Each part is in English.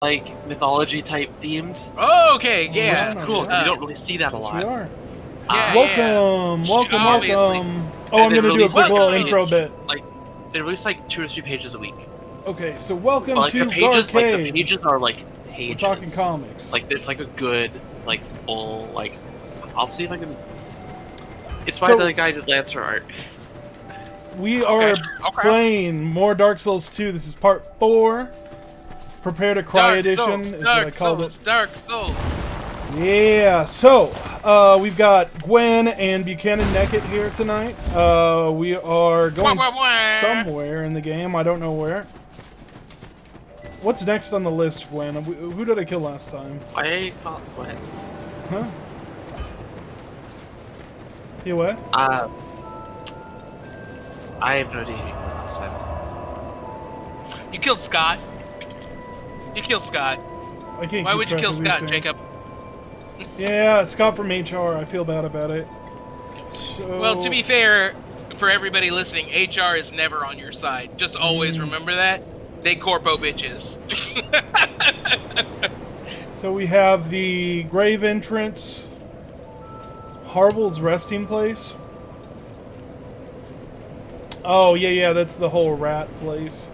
like mythology type themed. Oh, okay, yeah. Which is cool because you don't really see that a lot. We are. Yeah, Welcome. Oh, I'm gonna do a quick little intro bit. Like, they release like 2 or 3 pages a week. Okay, so welcome like, to the pages, Garrcade. like, the pages are like pages. We're talking comics. Like, it's like a good, like, full, like, I'll see if I can. It's by the guy who did Lancer art. We are playing more Dark Souls 2. This is part 4. Prepare to Cry edition is what I called it. Dark Souls. Yeah, so we've got Gwen and Buchanan naked here tonight. We are going somewhere in the game. I don't know where. What's next on the list, Gwen? Who did I kill last time? I caught Gwen. Huh? You what? I have no idea who you killed last time. You killed Scott. You killed Scott. I can't. Why would you kill Scott, Jacob? Yeah, Scott from HR. I feel bad about it. So... Well, to be fair, for everybody listening, HR is never on your side. Just always remember that. They corpo bitches. So we have the grave entrance, Harvel's resting place. Oh, yeah, that's the whole rat place.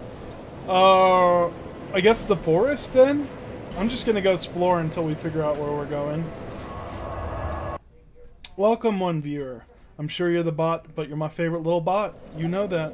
I guess the forest, then? I'm just gonna go explore until we figure out where we're going. Welcome, one viewer. I'm sure you're the bot, but you're my favorite little bot. You know that.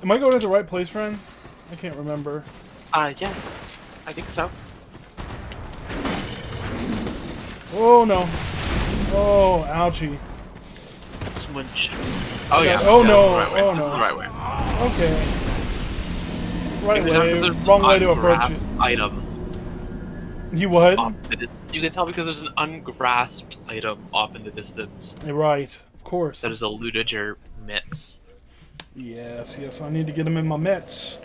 Am I going to the right place, friend? I can't remember. Yeah. I think so. Oh, no. Oh, ouchie. Swinch. Oh, yeah. Oh, no. Right oh, this no. is the right way. Okay. Right way. Wrong way to approach it. Item. You what? You can tell because there's an ungrasped item off in the distance. Right. Of course. That is eluded your mitts. Yes, I need to get them in my mitts.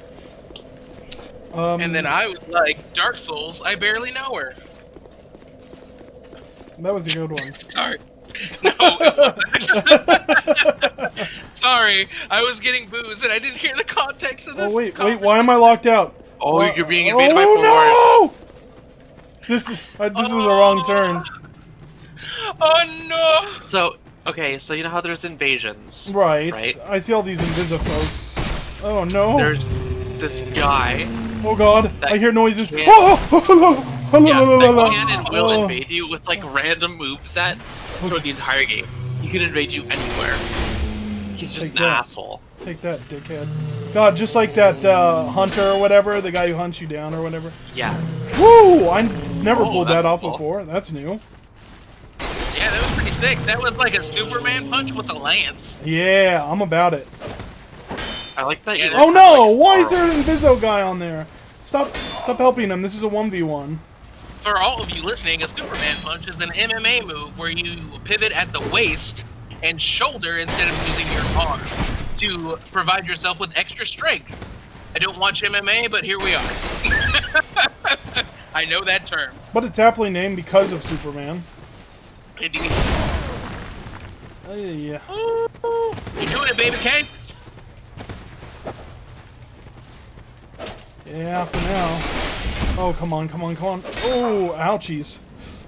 And then I was like, Dark Souls, I barely know her. That was a good one. Sorry. No, it wasn't. Sorry, I was getting booze and I didn't hear the context of this. Oh, wait, why am I locked out? Oh, you're being invaded by four. No! This is the wrong turn. Oh, no! So, okay, so you know how there's invasions? Right. Right? I see all these invisible folks. Oh, no. There's this guy. Oh, God. I hear noises. Can, oh, that can and will invade you with, like, random movesets for the entire game. He can invade you anywhere. He's just an asshole. Take that, dickhead. God, just like that hunter or whatever, the guy who hunts you down or whatever. Yeah. Woo! I never pulled that off before. That's new. Yeah, that was pretty sick. That was like a Superman punch with a lance. Yeah, I'm about it. I like that. Yeah, oh no! Why is there an Inviso guy on there? Stop helping him. This is a 1v1. For all of you listening, a Superman punch is an MMA move where you pivot at the waist and shoulder instead of using your arm to provide yourself with extra strength. I don't watch MMA, but here we are. I know that term. But it's aptly named because of Superman. Indeed. Yeah. You doing it, baby K? Yeah, for now. Oh, come on. Oh, ouchies.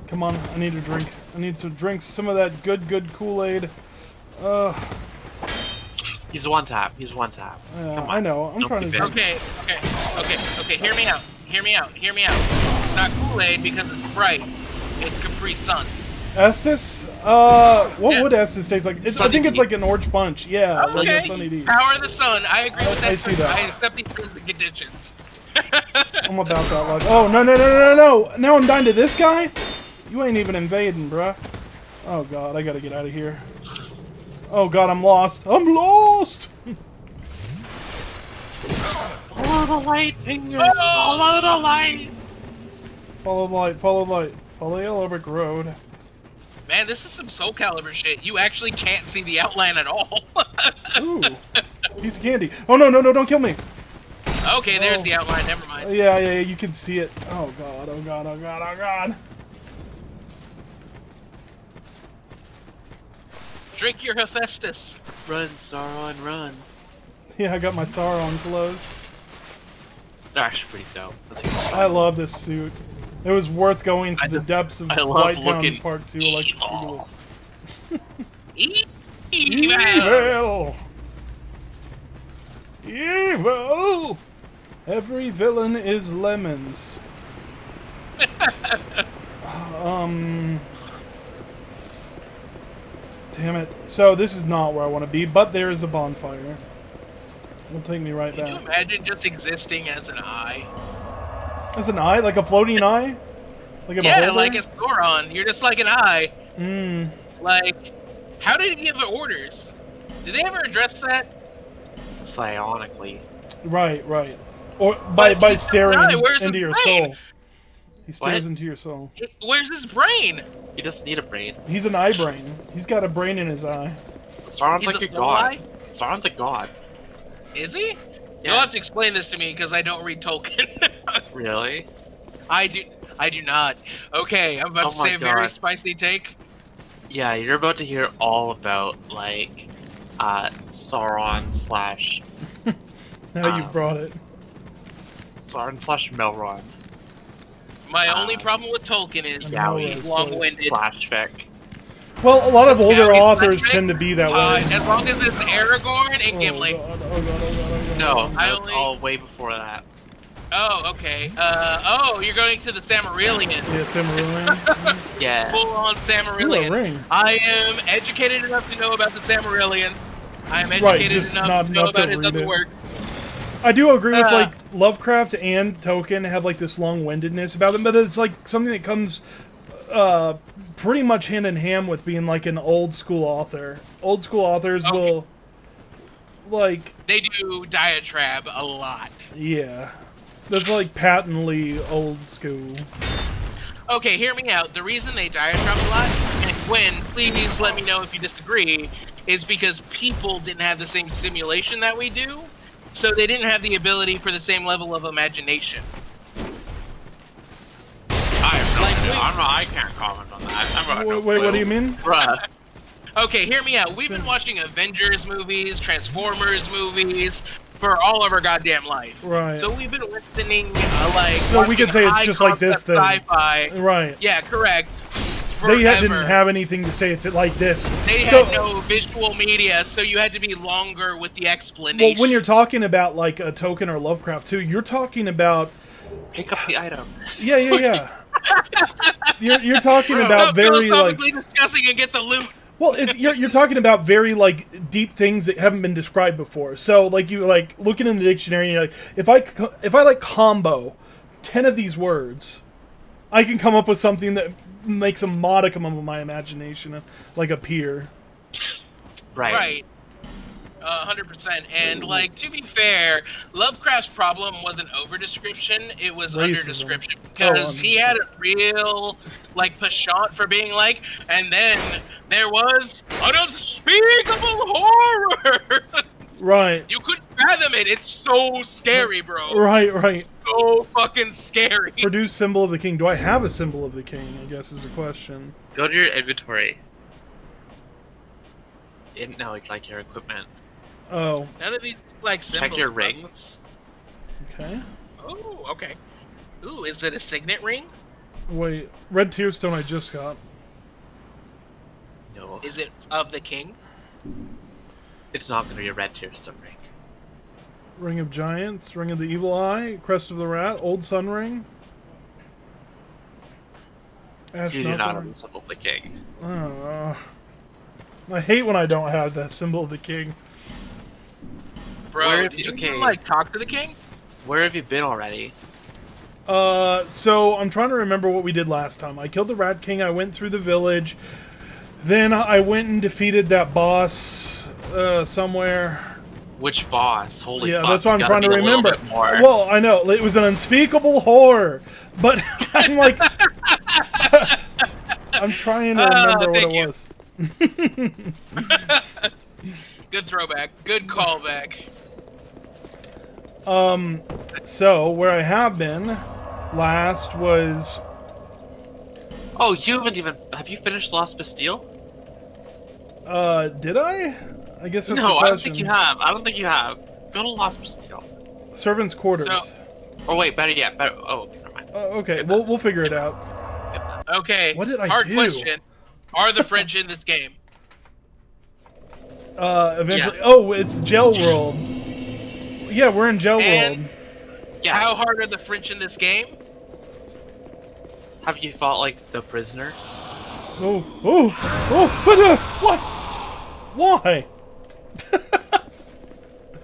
Come on, I need a drink. I need to drink some of that good Kool-Aid. He's one tap. I know. I'm trying to. Okay. Hear me out. It's not Kool-Aid because it's Sprite. It's Capri Sun. Estus? What would Estus taste like? I think it's like an orange punch. Yeah, okay. like a Sunny D. Power of the sun. I agree with that. I see that. I accept these terms and conditions. I'm about that luck. Oh, no. Now I'm dying to this guy? You ain't even invading, bruh. Oh, God, I gotta get out of here. Oh, God, I'm lost. I'm lost! Follow the light, fingers. Follow the light. Follow the light. Follow Yellow Brick Road. Man, this is some Soul Calibur shit. You actually can't see the outline at all. Ooh, piece of candy. Oh no, no, no! Don't kill me. Okay, there's the outline. Never mind. Yeah, yeah, you can see it. Oh god, oh god, oh god, oh god. Drink your Hephaestus. Run, Sauron, run. Yeah, I got my Sauron clothes. They're actually pretty dope. I love this suit. It was worth going to the depths of I love White Town looking Part 2 Electric evil. Evil! Evil! Every villain is lemons. Damn it. So this is not where I want to be, but there is a bonfire. It'll take me right Can back. you imagine just existing as an eye? As an eye? Like a floating eye? Like a Yeah, beholder? like a Sauron. You're just like an eye. Mm. Like, how did he give the orders? Did they ever address that? Psionically. Right, right. Or by staring Where's into his your brain? soul. He stares What? into your soul. Where's his brain? He doesn't need a brain. He's an eye brain. He's got a brain in his eye. Sauron's He's like a a slow god. eye? Sauron's a god. Is he? Yeah. You'll have to explain this to me because I don't read Tolkien. Really? I do not. Okay, I'm about Oh to my say a very God. spicy take. Yeah, you're about to hear all about, like, Sauron slash... Now you've brought it. Sauron slash Melron My only problem with Tolkien is Yeah, he's long-winded. slash Fic. Well, a lot of older he's authors electric. tend to be that way. As long as it's Aragorn and Gimli. Oh god, oh god, oh god, oh god. No, I that's only- all way before that. Oh, okay. Oh, you're going to the Samarillion. Yeah, Silmarillion. Yeah. Full-on Ooh, a Samarillion. ring. I am educated enough to know about the Samarillion. I am Right, educated just enough not to know enough to about his read other it. work. I do agree with like Lovecraft and Tolkien have like this long-windedness about them, but it's like something that comes pretty much hand in hand with being like an old school author. Old school authors will like They do diatribe a lot. yeah. That's like patently old school. Okay, hear me out. The reason they diatribe a lot, and Gwen, please let me know if you disagree, is because people didn't have the same stimulation that we do, so they didn't have the ability for the same level of imagination. I can't comment on that. Wait, what do you mean? Bruh. Okay, hear me out. We've been watching Avengers movies, Transformers movies, for all of our goddamn life. Right. So we've been listening, like... So we could say it's high just like this concept then. Sci-fi. Right. Yeah, correct. They didn't Forever. have anything to say it's like this. They So- had no visual media, so you had to be longer with the explanation. Well, when you're talking about like a Tolkien or Lovecraft too, you're talking about Pick up the item. yeah. You're talking Bro, about very like philosophically discussing and get the loot. well, you're talking about very like deep things that haven't been described before. So like you like looking in the dictionary and you're like if I like combo 10 of these words, I can come up with something that makes a modicum of my imagination like appear. Right. 100%. And like to be fair, Lovecraft's problem wasn't over description; it was Racism. under description because he had a real like penchant for being like, and then there was an unspeakable horror. Right. You couldn't fathom it. It's so scary, bro. Right. So fucking scary. Produce symbol of the king. Do I have a symbol of the king? I guess is the question. Go to your inventory. No, like your equipment. Oh, None of these like symbols. Check your bro. rings. okay. Oh, okay. Ooh, is it a signet ring? Wait, red tearstone I just got. No, Is it of the king? it's not gonna be a red tearstone ring. Ring of Giants, Ring of the Evil Eye, Crest of the Rat, Old Sun Ring. Ash You do not Knuckle have Ring. the symbol of the king. I hate when I don't have that symbol of the king. Bro, Where- did you okay. like talk to the king? Where have you been already? So I'm trying to remember what we did last time. I killed the Rat King, I went through the village, then I went and defeated that boss, somewhere. Which boss? Holy Yeah, fuck, that's what I'm you trying gotta to be a little remember. bit more. Well, I know, it was an unspeakable horror, but I'm like... I'm trying to remember what it you. was. Good throwback. Good callback. So where I have been last was. Oh, you haven't even. Have you finished Lost Bastille? Did I? I guess that's the No, question. I don't think you have. I don't think you have. Go to Lost Bastille. Servants' quarters. So- Or wait, better yet. Oh, never mind. Okay, we'll figure it out. Okay. What did I Hard do? question. Are the French in this game? Eventually. Yeah. Oh, it's Gel World. Yeah, we're in Gel And- World. Yeah. How hard are the French in this game? Have you fought like the prisoner? Oh, what? Why?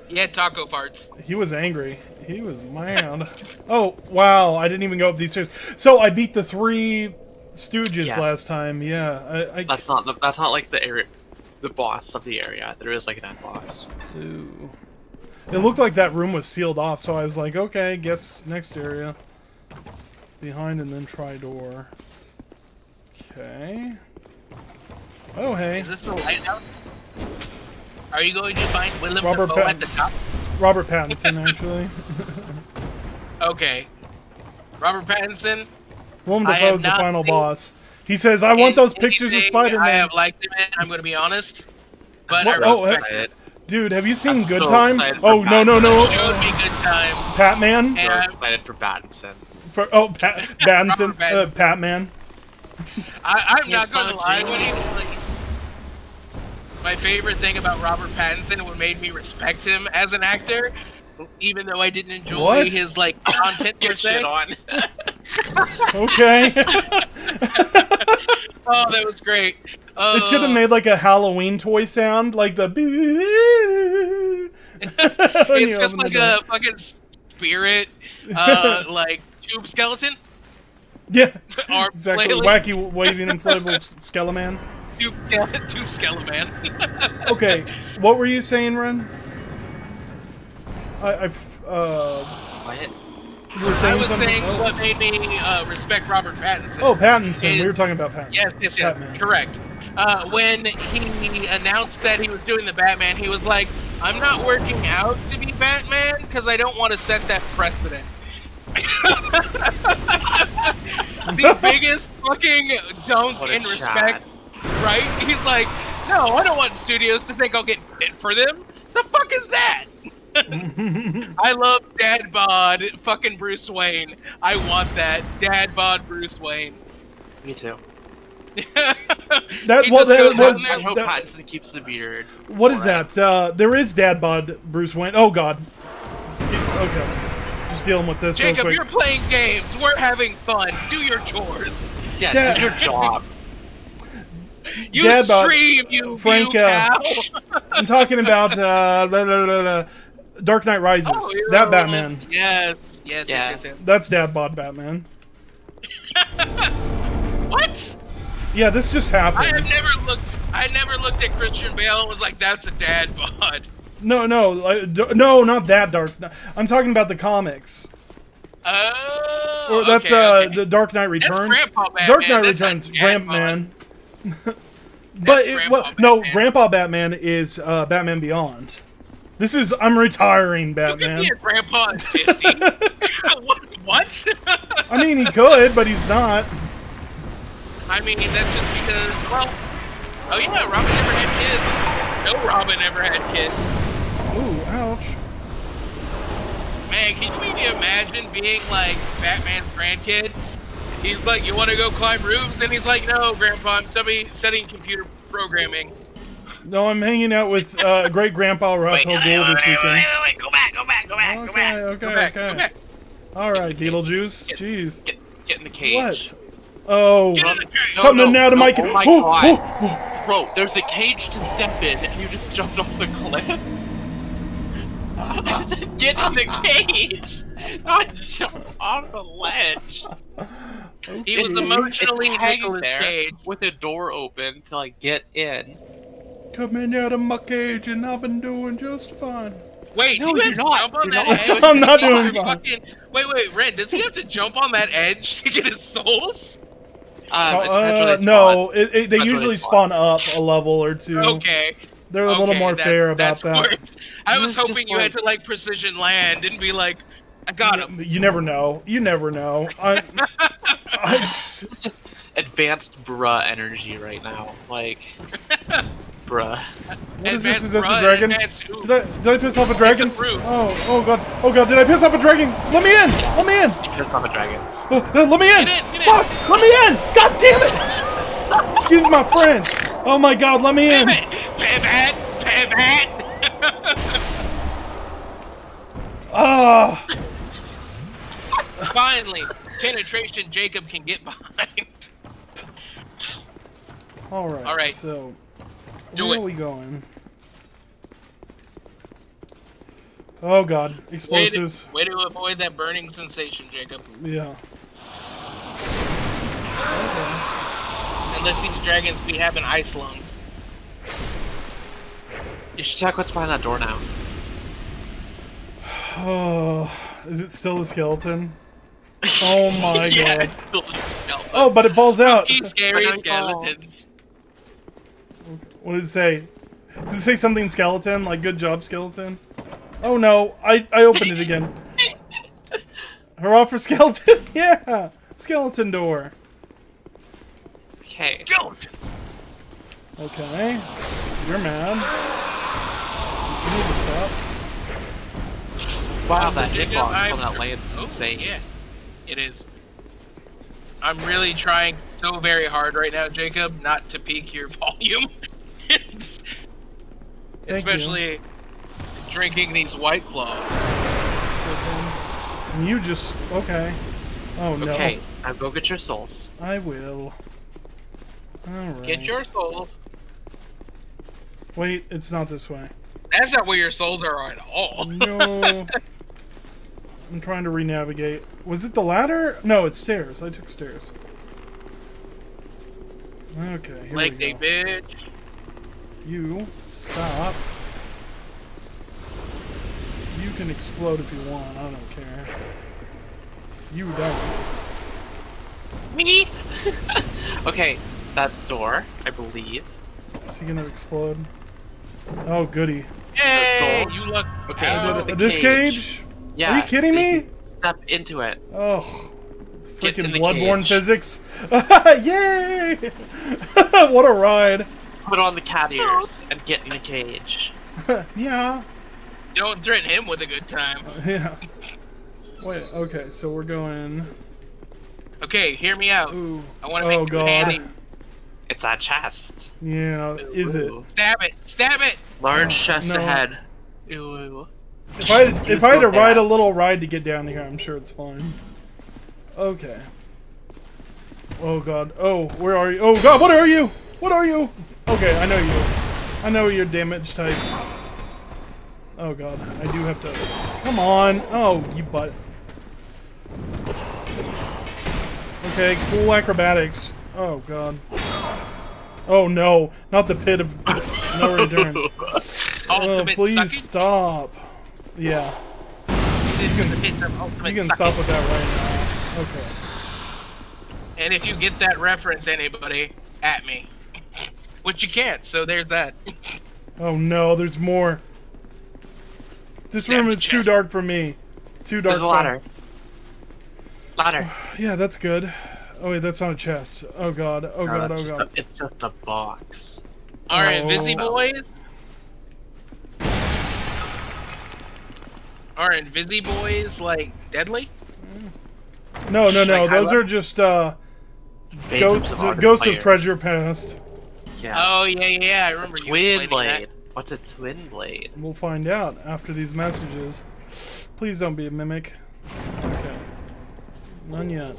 Yeah, taco farts. He was angry. He was mad. Oh, wow, I didn't even go up these stairs. So I beat the 3 Stooges Yeah. last time. Yeah, That's not like the area, the boss of the area. There is like an end boss. Ooh. It looked like that room was sealed off, so I was like, okay, guess next area. Behind and then try door. Okay. Oh, hey. Is this the lighthouse? Are you going to find Willem Robert Dafoe at Pattinson. the top? Robert Pattinson, actually. Okay. Robert Pattinson. Willem I have Dafoe's the not final seen boss. He says, I want those anything pictures of I Spider-Man. have liked him in, I'm going to be honest. But What? I Oh, respect it. Dude, have you seen I'm Good so Time? excited for Oh, no. Showed me good time. Patman? So And- excited for Battinson. Pattinson. Pattinson. Patman. I'm not It's going to so lie genius. with you. Like, my favorite thing about Robert Pattinson, what made me respect him as an actor, even though I didn't enjoy What? his like content per Get se. shit on. Okay. Oh, that was great. It should have made like a Halloween toy sound, like the. It's just like a fucking spirit, like tube skeleton. Yeah, Or exactly. flailing. Wacky, waving, inflatable Skeleman. Tube skeleton. Okay, what were you saying, Ren? What? You were I saying was something? saying Oh. what made me respect Robert Pattinson. Oh, Pattinson. Is- We were talking about Pattinson. Yes, Batman. correct. When he announced that he was doing the Batman, he was like, I'm not working out to be Batman because I don't want to set that precedent. The biggest fucking dunk What a in Chad. respect, right? He's like, no, I don't want studios to think I'll get fit for them. The fuck is that? I love dad bod fucking Bruce Wayne. I want that dad bod Bruce Wayne. Me too. That He what? just goes That, what, down there- I hope that- Pattinson keeps the beard. what is Alright. that? There is Dad Bod Bruce Wayne. Oh God. Okay. Just dealing with this Jacob, real you're quick. playing games. We're having fun. Do your chores. Yeah, Dad- do your job. You Dad bod- stream, you Frank, cow. I'm talking about Dark Knight Rises. Oh, you're That right. Batman. Yes. Yeah. That's Dad Bod Batman. What? Yeah, this just happened. I never looked at Christian Bale and was like, that's a dad bod. No, not that Dark. I'm talking about the comics. Oh. Or that's okay. the Dark Knight Returns. Grandpa Batman. Dark Knight That's not Returns, Dad Grandpa bod. Man. But Grandpa no, Batman. Grandpa Batman is Batman Beyond. This is I'm retiring You Batman. could be a grandpa at 50. What? I mean, he could, but he's not. I mean, that's just because, well, oh yeah, Robin never had kids. No, Robin ever had kids. Ooh, ouch. Man, can you even imagine being like Batman's grandkid? He's like, you want to go climb roofs? And he's like, no, Grandpa, I'm studying computer programming. No, I'm hanging out with great Grandpa Russell Gould this weekend. Wait, go back. Okay. All right, Beetlejuice. Jeez. Get in the cage. What? Oh, Get in the cage. No, coming no, out of no, my oh my oh, God. oh, Bro, there's a cage to step in, and you just jumped off the cliff. I said, get in the cage, not jump off the ledge. He was okay. emotionally It's hanging Nicolas there Cage. with a door open to like get in. Coming out of my cage, and I've been doing just fine. Wait, No, do you you're have to not. jump on You're that not. edge? I'm not doing You're fine. Wait, Ren, does he have to jump on that edge to get his souls? No, they usually spawn up a level or two. Okay. They're a little more fair about that. I was hoping you had to like precision land and be like, I got him. You never know. You never know. I just... Advanced bruh energy right now. Like, bruh. What is this? Is this a dragon? Did I piss off a dragon? Oh god, did I piss off a dragon? Let me in! Let me in! You pissed off a dragon. Let me in! Get in! Fuck! Let me in! God damn it! Excuse my French. Oh my god, let me in! Pivot! Ah! Finally, penetration Jacob can get behind. All right. So, where are we going? Oh god, explosives. Way to avoid that burning sensation, Jacob. Yeah. Okay. Unless these dragons be having ice lungs. You should check what's behind that door now. Oh, is it still a skeleton? Oh my Yeah, god. it's still a skeleton. Oh, but it falls out. Scary skeletons. What did it say? Did it say something skeleton? Like, good job, skeleton? Oh no, I opened it again. Hurrah for skeleton! Yeah! Skeleton door. Okay. Skeleton! Okay. You're mad. You need to stop. Wow, that hitbox on that lance is insane. Yeah, it is. I'm really trying so very hard right now, Jacob, not to peak your volume. Especially drinking these White Claws. And you just... Okay. Oh no. Okay, now go get your souls. I will. Alright. Get your souls. Wait, it's not this way. That's not where your souls are at all. No. I'm trying to re-navigate. Was it the ladder? No, it's stairs. I took stairs. Okay, here Leg we day, go. bitch. You stop. You can explode if you want. I don't care. You don't. Me? Okay, that door, I believe. Is he gonna explode? Oh, goody. Hey, door. you look. Okay, out. the This cage? Yeah. Are you kidding me? Step into it. Oh, Get in freaking the Bloodborne cage. physics! Yay! What a ride! Put on the cat ears and get in the cage. Yeah. Don't threaten him with a good time. Yeah. Wait. Okay, so we're going. Okay, hear me out. Ooh. I want to make Oh you god. handy. It's that chest. Yeah. Is it? Ooh. Stab it! Stab it! Large chest no. ahead. Ooh. If I had to go ride there. a little ride to get down here, I'm sure it's fine. Okay. Oh god. Oh, where are you? Oh god, what are you? What are you? Okay, I know you. I know your damage type. Oh god, I do have to. Come on. Oh, you butt. Okay, cool acrobatics. Oh god. Oh no, not the pit of no return. Oh, Ultimate please sucking. stop. Yeah. You You can stop with that right now. Okay. And if you get that reference, anybody, at me. Which you can't, so there's that. Oh no, there's more. This room is too dark for me. Too dark There's a for ladder. Ladder. Yeah, that's good. Oh wait, that's not a chest. Oh god, oh god, oh god. It's just a box. Alright, Oh. Busy Boys. Are Invisi Boys like deadly? No, no, no. Like, Those are just ghosts of Players. treasure past. Yeah. Oh yeah, I remember you Twin explaining blade. that. What's a twin blade? We'll find out after these messages. Please don't be a mimic. Okay. None yet.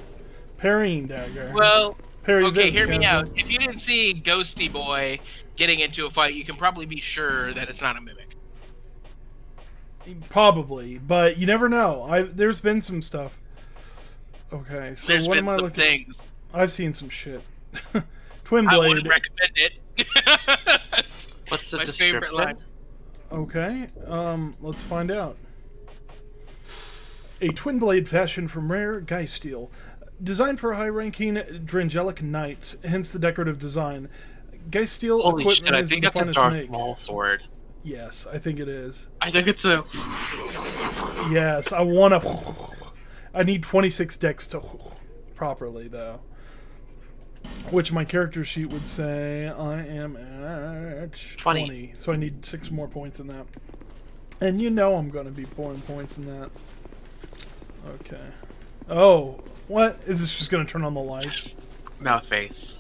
Parrying dagger. Well, Parry okay, this, hear me Captain. out. If you didn't see Ghosty Boy getting into a fight, you can probably be sure that it's not a mimic. Probably, but you never know. There's been some stuff. Okay, so There's what been am I some looking? things. I've seen some shit. Twin I blade. wouldn't recommend it. What's the My description? favorite line. Okay, let's find out. A twin blade fashioned from rare geist steel. Designed for high-ranking Drangelic knights, hence the decorative design. Geisteel Holy shit, equipment I is think the that's a finest Darth make. Maul sword. Yes, I think it is. I think it's a... Yes, I want to... I need 26 decks to... properly, though. Which my character sheet would say I am at 20. So I need 6 more points in that. And you know I'm going to be pouring points in that. Okay. Oh, what? Is this just going to turn on the lights? Mouth face.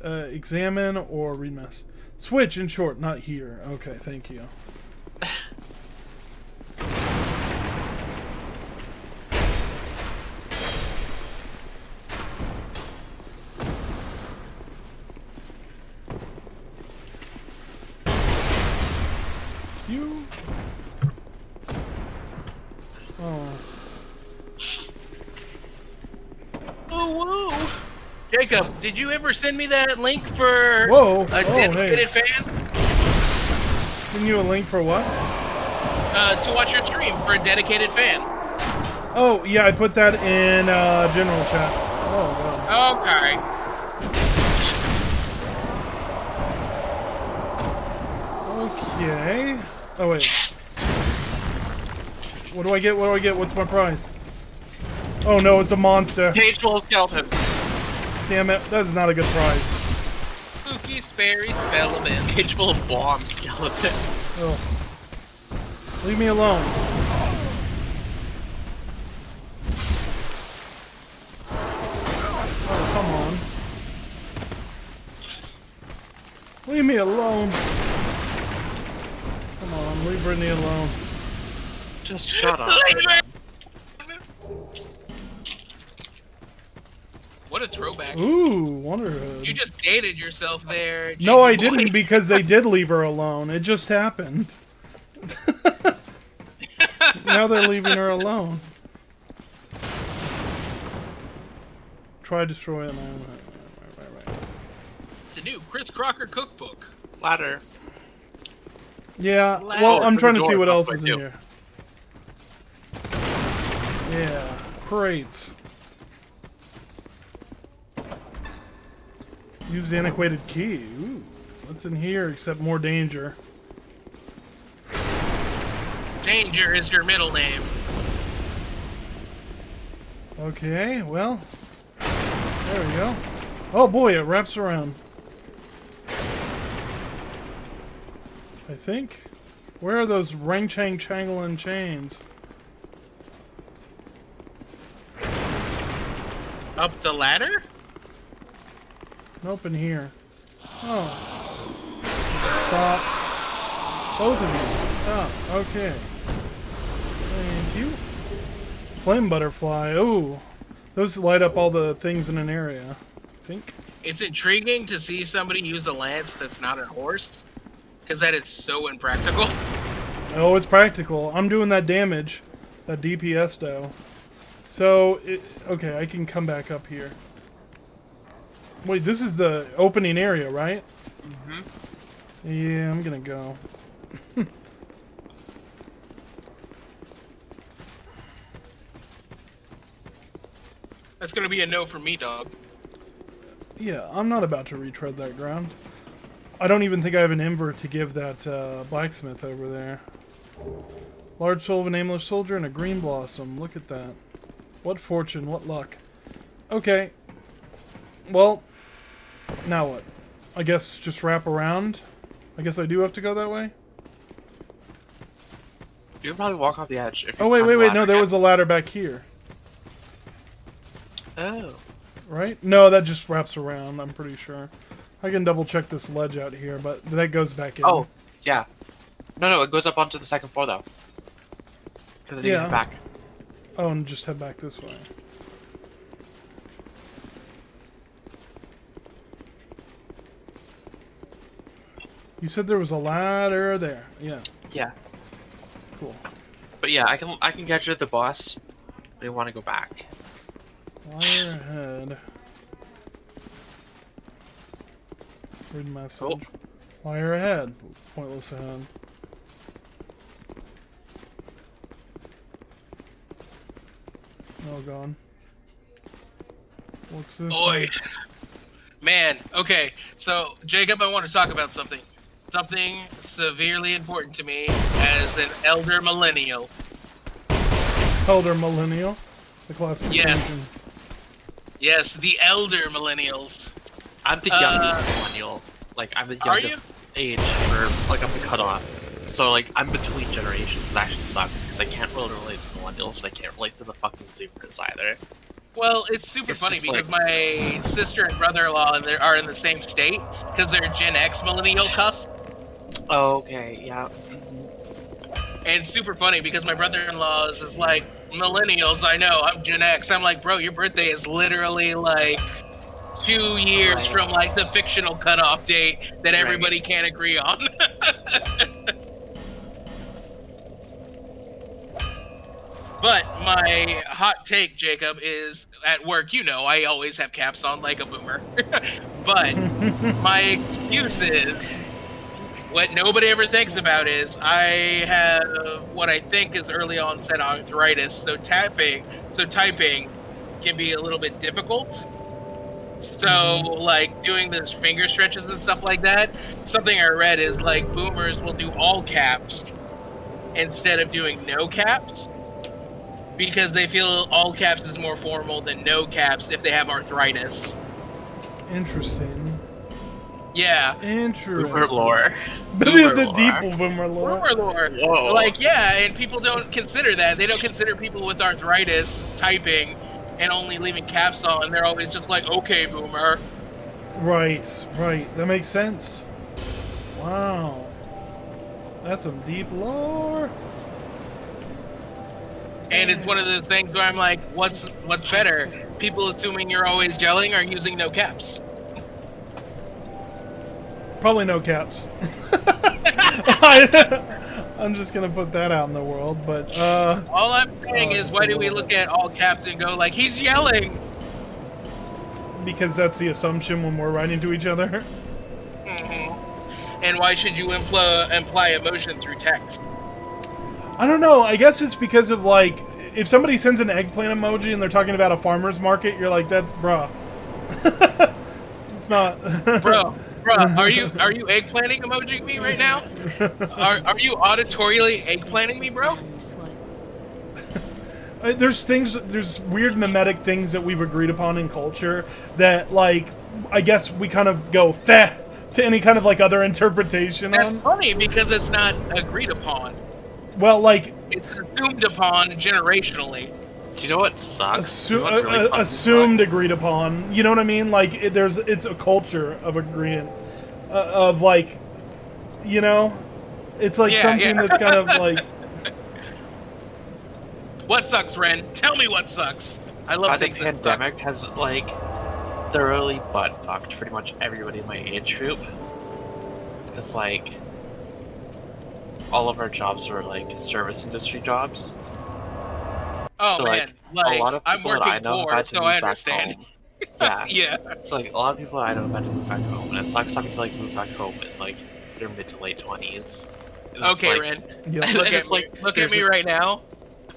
Examine or read mess. Switch, in short, not here. Okay, thank you. You. Oh. Ooh, woo. Jacob, did you ever send me that link for Whoa. a dedicated fan? Send you a link for what? To watch your stream for a dedicated fan. Oh, yeah, I put that in general chat. Oh, wow. Okay. Okay. Oh, wait. What do I get? What do I get? What's my prize? Oh, no, it's a monster. Cage full of skeletons. Damn it, that is not a good prize. Spooky, sperry, spellman. Cage full of bomb skeletons. Oh. Leave me alone. Oh, come on. Leave me alone. Come on, leave Brittany alone. Just shut up. What a throwback. Ooh, Wonderhood. You just dated yourself there. No, I Jamie boy. didn't, because they did leave her alone. It just happened. Now they're leaving her alone. Try destroy it. Right. The new Chris Crocker cookbook. Ladder. Yeah, Ladder. well, I'm For trying the to see door, what else halfway is in too. here. Yeah, crates. Use the antiquated key. Ooh, what's in here except more danger? Danger is your middle name. Okay, well, there we go. Oh boy, it wraps around. I think. Where are those Rang Chang Changlin chains? Up the ladder? Nope, in here. Oh. Stop. Both of you. Stop. Okay. Thank you. Flame butterfly. Ooh. Those light up all the things in an area. I think. It's intriguing to see somebody use a lance that's not a horse. Because that is so impractical. Oh, it's practical. I'm doing that damage. That DPS though. So, okay, I can come back up here. Wait, this is the opening area, right? Mm-hmm. Yeah, I'm gonna go. That's gonna be a no for me, dog. Yeah, I'm not about to retread that ground. I don't even think I have an invert to give that blacksmith over there. Large soul of a nameless soldier and a green blossom. Look at that. What fortune, what luck. Okay. Well, now what? I guess just wrap around? I guess I do have to go that way? You can probably walk off the edge. If you Oh, wait, climb wait, the wait. ladder No, there again. was a ladder back here. Oh. Right? No, that just wraps around, I'm pretty sure. I can double check this ledge out here, but that goes back in. Oh, yeah. No, it goes up onto the second floor, though. Because then you Yeah. can head back. Oh, and just head back this way. You said there was a ladder there. Yeah, Yeah. cool. But yeah, I can catch you at the boss. But you want to go back. Wire ahead. Read message. Oh. Wire ahead. Pointless ahead. Oh, gone. What's this? Oi. Man, okay. So, Jacob, I want to talk about something. Something severely important to me as an elder millennial. Elder millennial? The classifications. Yes, the elder millennials. I'm the youngest millennial. Like, I'm the youngest age for, like, I'm the cutoff. So, like, I'm between generations. It actually sucks, because I can't really relate to millennials, but I can't relate to the fucking Zoomers either. Well, it's super funny because my sister and brother-in-law are in the same state, because they're Gen X millennial cusp. Oh, okay, yeah. And it's super funny because my brother-in-law is like, millennials, I know, I'm Gen X. I'm like, bro, your birthday is literally, like, 2 years from, like, the fictional cutoff date that everybody can't agree on. But my hot take, Jacob, is at work, you know, I always have caps on like a boomer. But my excuse is, what nobody ever thinks about is, I have what I think is early onset arthritis, so typing can be a little bit difficult. So, like, doing those finger stretches and stuff like that, something I read is, like, boomers will do all caps instead of doing no caps, because they feel all caps is more formal than no caps if they have arthritis. Interesting. Yeah. Interesting. Boomer lore. The deep boomer lore. Boomer lore. Whoa. Like, yeah, and people don't consider that. They don't consider people with arthritis typing and only leaving caps on. They're always just like, okay, boomer. Right, right. That makes sense. Wow. That's some deep lore. And it's one of those things where I'm like, what's better? People assuming you're always yelling or using no caps? Probably no caps. I'm just gonna put that out in the world, but all I'm saying is, why do we look at all caps and go like, he's yelling? Because that's the assumption when we're writing to each other. Mm-hmm. And why should you imply emotion through text? I don't know. I guess it's because of, like, if somebody sends an eggplant emoji and they're talking about a farmer's market, you're like, that's bruh. It's not. Bruh, are you eggplanting emojiing me right now? Are you auditorially eggplanting me, bro? There's weird mimetic things that we've agreed upon in culture that, like, I guess we kind of go to any kind of, like, other interpretation on. That's funny because it's not agreed upon. Well, like, it's assumed upon generationally. Do you know what sucks? Assumed agreed upon. You know what I mean? Like, it's a culture of agreeing, of, like, you know, it's like something that's kind of like. What sucks, Ren? Tell me what sucks. I love the pandemic has, like, thoroughly butt fucked pretty much everybody in my age group. It's like, all of our jobs were, like, service industry jobs. Oh, so, man. Like, a lot of people I'm working that I know poor, had to so move I back understand. home. Yeah. Yeah. It's like, a lot of people I know have had to move back home, and it sucks having to, like, move back home in, like, their mid to late 20s. Okay, like, Ren. Look at me right now.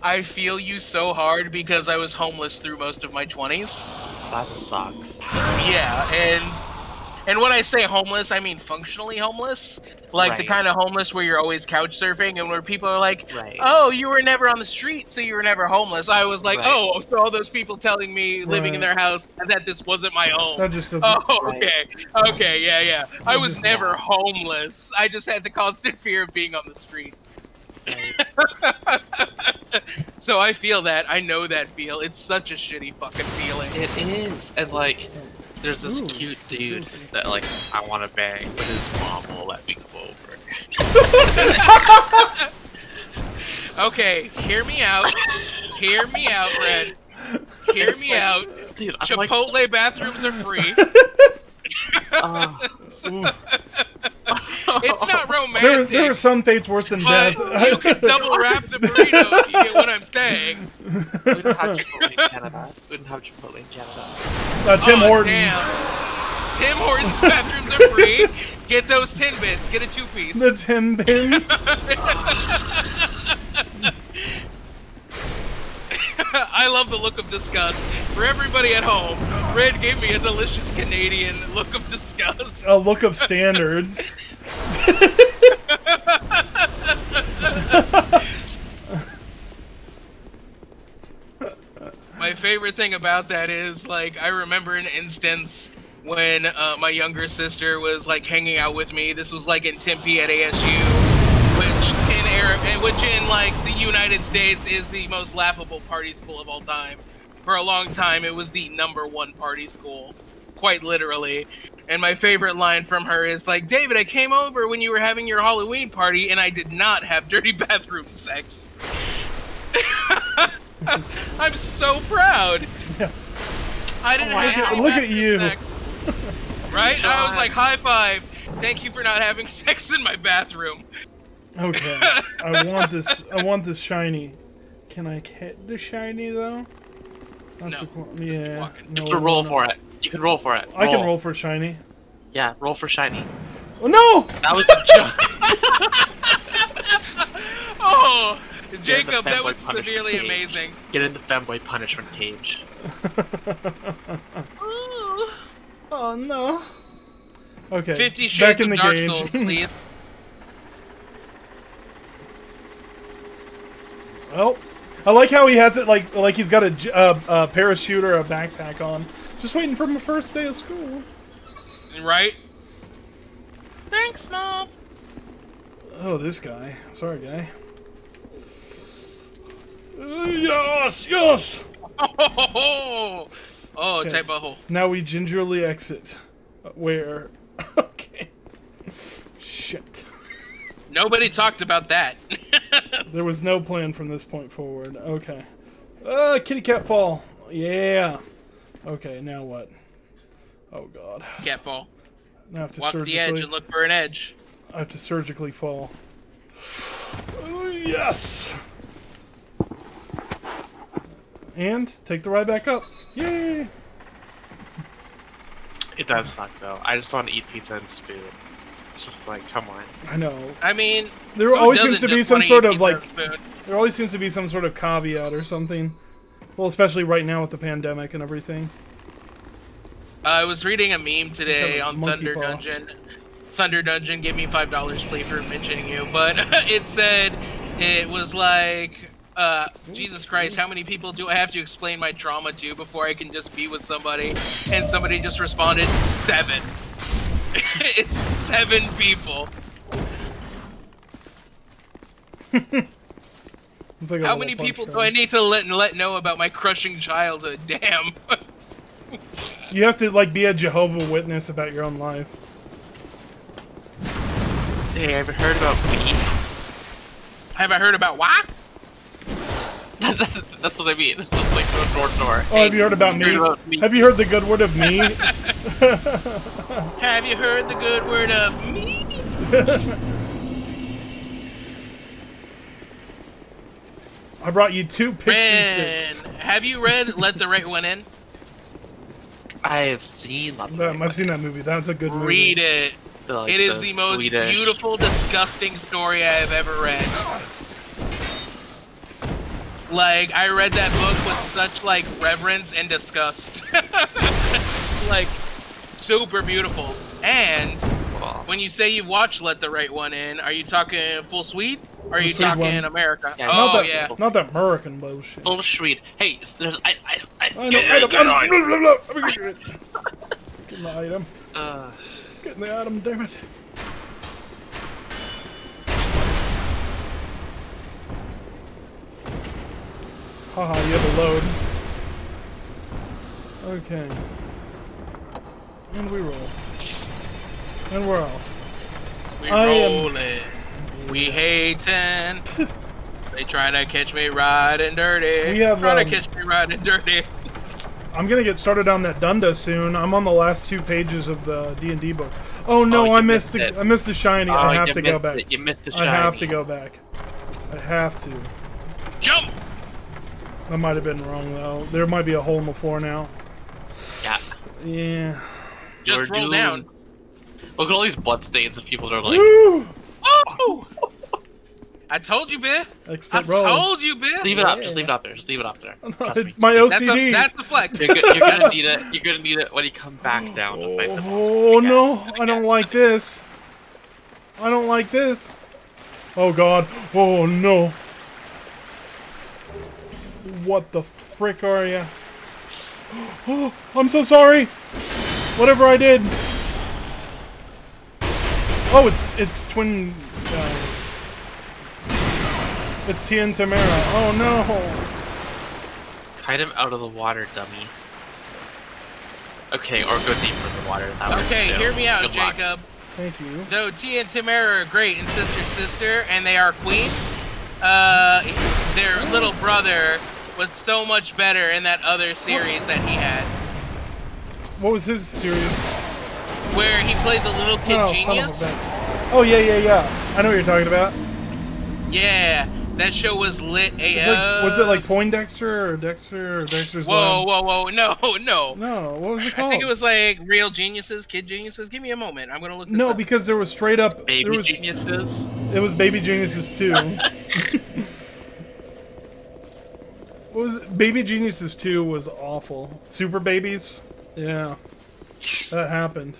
I feel you so hard because I was homeless through most of my 20s. That sucks. Yeah, and when I say homeless, I mean functionally homeless. Like the kind of homeless where you're always couch surfing and where people are like, oh, you were never on the street, so you were never homeless. I was like, oh, so all those people telling me living in their house and that this wasn't my home. That just doesn't... Oh, okay. Okay, yeah. I was never homeless. I just had the constant fear of being on the street. So I feel that. I know that feel. It's such a shitty fucking feeling. It is. And, like, there's this cute dude that, like, I want to bang, but his mom won't let me come over. Okay, hear me out. Hear me out, Red. Hear me out. Dude, Chipotle bathrooms are free. It's not romantic. There are some fates worse than death. You can double wrap the burrito if you get what I'm saying. We wouldn't have Chipotle in Canada. We wouldn't have Chipotle in Canada. Tim Hortons. Damn. Tim Hortons bathrooms are free. Get those 10 bits. Get a 2-piece. The 10 bin. I love the look of disgust For everybody at home, Red gave me a delicious Canadian look of disgust. A look of standards. My favorite thing about that is, like, I remember an instance when my younger sister was, like, hanging out with me. This was, like, in Tempe at ASU, which in, like, the United States is the most laughable party school of all time. For a long time, it was the #1 party school, quite literally. And my favorite line from her is like, David, I came over when you were having your Halloween party, and I did not have dirty bathroom sex. I'm so proud. Yeah. I didn't have look at you. sex. Right? I was like, high five. Thank you for not having sex in my bathroom. Okay. I want this shiny. Can I get the shiny though? That's No. Yeah. You have to roll for it. You can roll for it. I can roll for shiny. Yeah, roll for shiny. Oh no! That was a joke. Oh, Jacob, that was severely amazing. Get in the femboy punishment cage. Oh no. Okay. 50 Shades back in of the Dark cage. Souls, please. Well, I like how he has it like he's got a parachute or a backpack on. Just waiting for my first day of school. Right? Thanks, Mom. Oh, this guy. Sorry, guy. Yes, yes. Oh, Okay. type of hole. Now we gingerly exit. Where? Okay. Shit. Nobody talked about that. There was no plan from this point forward. Okay. Kitty cat fall. Yeah. Okay, now what? Oh god. Can't fall. Now I have to Walk surgically. the edge and look for an edge. I have to surgically fall. Oh, yes. And take the ride back up. Yay! It does suck though. I just want to eat pizza and spoon. It's just like, come on. I know. I mean, There always seems to be just some wanna sort eat of pizza like. and spoon? There always seems to be some sort of caveat or something. Well, especially right now with the pandemic and everything. I was reading a meme today Become a on monkey Thunder paw. Dungeon. Thunder Dungeon gave me $5 play for mentioning you, but it said it was like, Jesus Christ, how many people do I have to explain my trauma to before I can just be with somebody? And somebody just responded, 7. It's 7 people. It's like a How little many punch people do card. I need to let know about my crushing childhood? Damn. You have to like be a Jehovah's Witness about your own life. Hey, have you heard about me? Have I heard about what? That's what I mean. It's just like door to door. Oh, have you heard about me? Have you heard the good word of me? Have you heard the good word of me? I brought you 2 pixie Ren, sticks. have you read Let the Right One In? I've seen that. I've seen that movie. That's a good movie. Read it. Like It is the most Swedish. beautiful, disgusting story I have ever read. Like, I read that book with such, like, reverence and disgust. Like, super beautiful. And when you say you watched Let the Right One In, are you talking full suite? Or are you Full suite talking one. America? Yeah, Oh, not that, yeah. Not that American bullshit. Full Swede. Hey, there's I know, Get the item. Get the item, damn it. Haha, you have a load. Okay. And we roll. And we're off. We I am- rolling. We hating. They try to catch me riding dirty. We have, Try to catch me riding dirty. I'm gonna get started on that Dunda soon. I'm on the last 2 pages of the D&D book. Oh no, you I missed missed it. I missed the shiny. Oh, I have you to go missed back. it. You missed the I have shiny. to go back. I have to. Jump! That might have been wrong though. There might be a hole in the floor now. Yeah. Yeah. Just roll down. Look at all these blood stains of people that are like, Woo! Oh! I told you, Biff. Expert rolls. Told you, Biff. Leave it up. Just leave it up there. Just leave it up there. It's my OCD. That's the flex. You're gonna need it. You're gonna need it when you come back down to fight the boss. Oh no! I don't like this. I don't like this. Oh god. Oh no. What the frick are you? Oh, I'm so sorry. Whatever I did. Oh, it's twin. It's Tien Tamara. Oh no. Kite him out of the water, dummy. Okay, or go deeper in the water. Okay, hear me out, Good luck. Jacob. Thank you. Though Tia and Tamara are great and sister, and they are queen, their little brother was so much better in that other series that he had. What was his series? Where he played the little kid Oh, son of a genius. bitch. Oh yeah. I know what you're talking about. Yeah, that show was lit AF. Was it like Poindexter or Dexter's Lab? Whoa, no. No, what was it called? I think it was like Real Geniuses, Kid Geniuses. Give me a moment. I'm gonna look this No, up. because there was straight up Baby Geniuses. It was Baby Geniuses 2. What was it? Baby Geniuses 2 was awful. Super Babies? Yeah. That happened.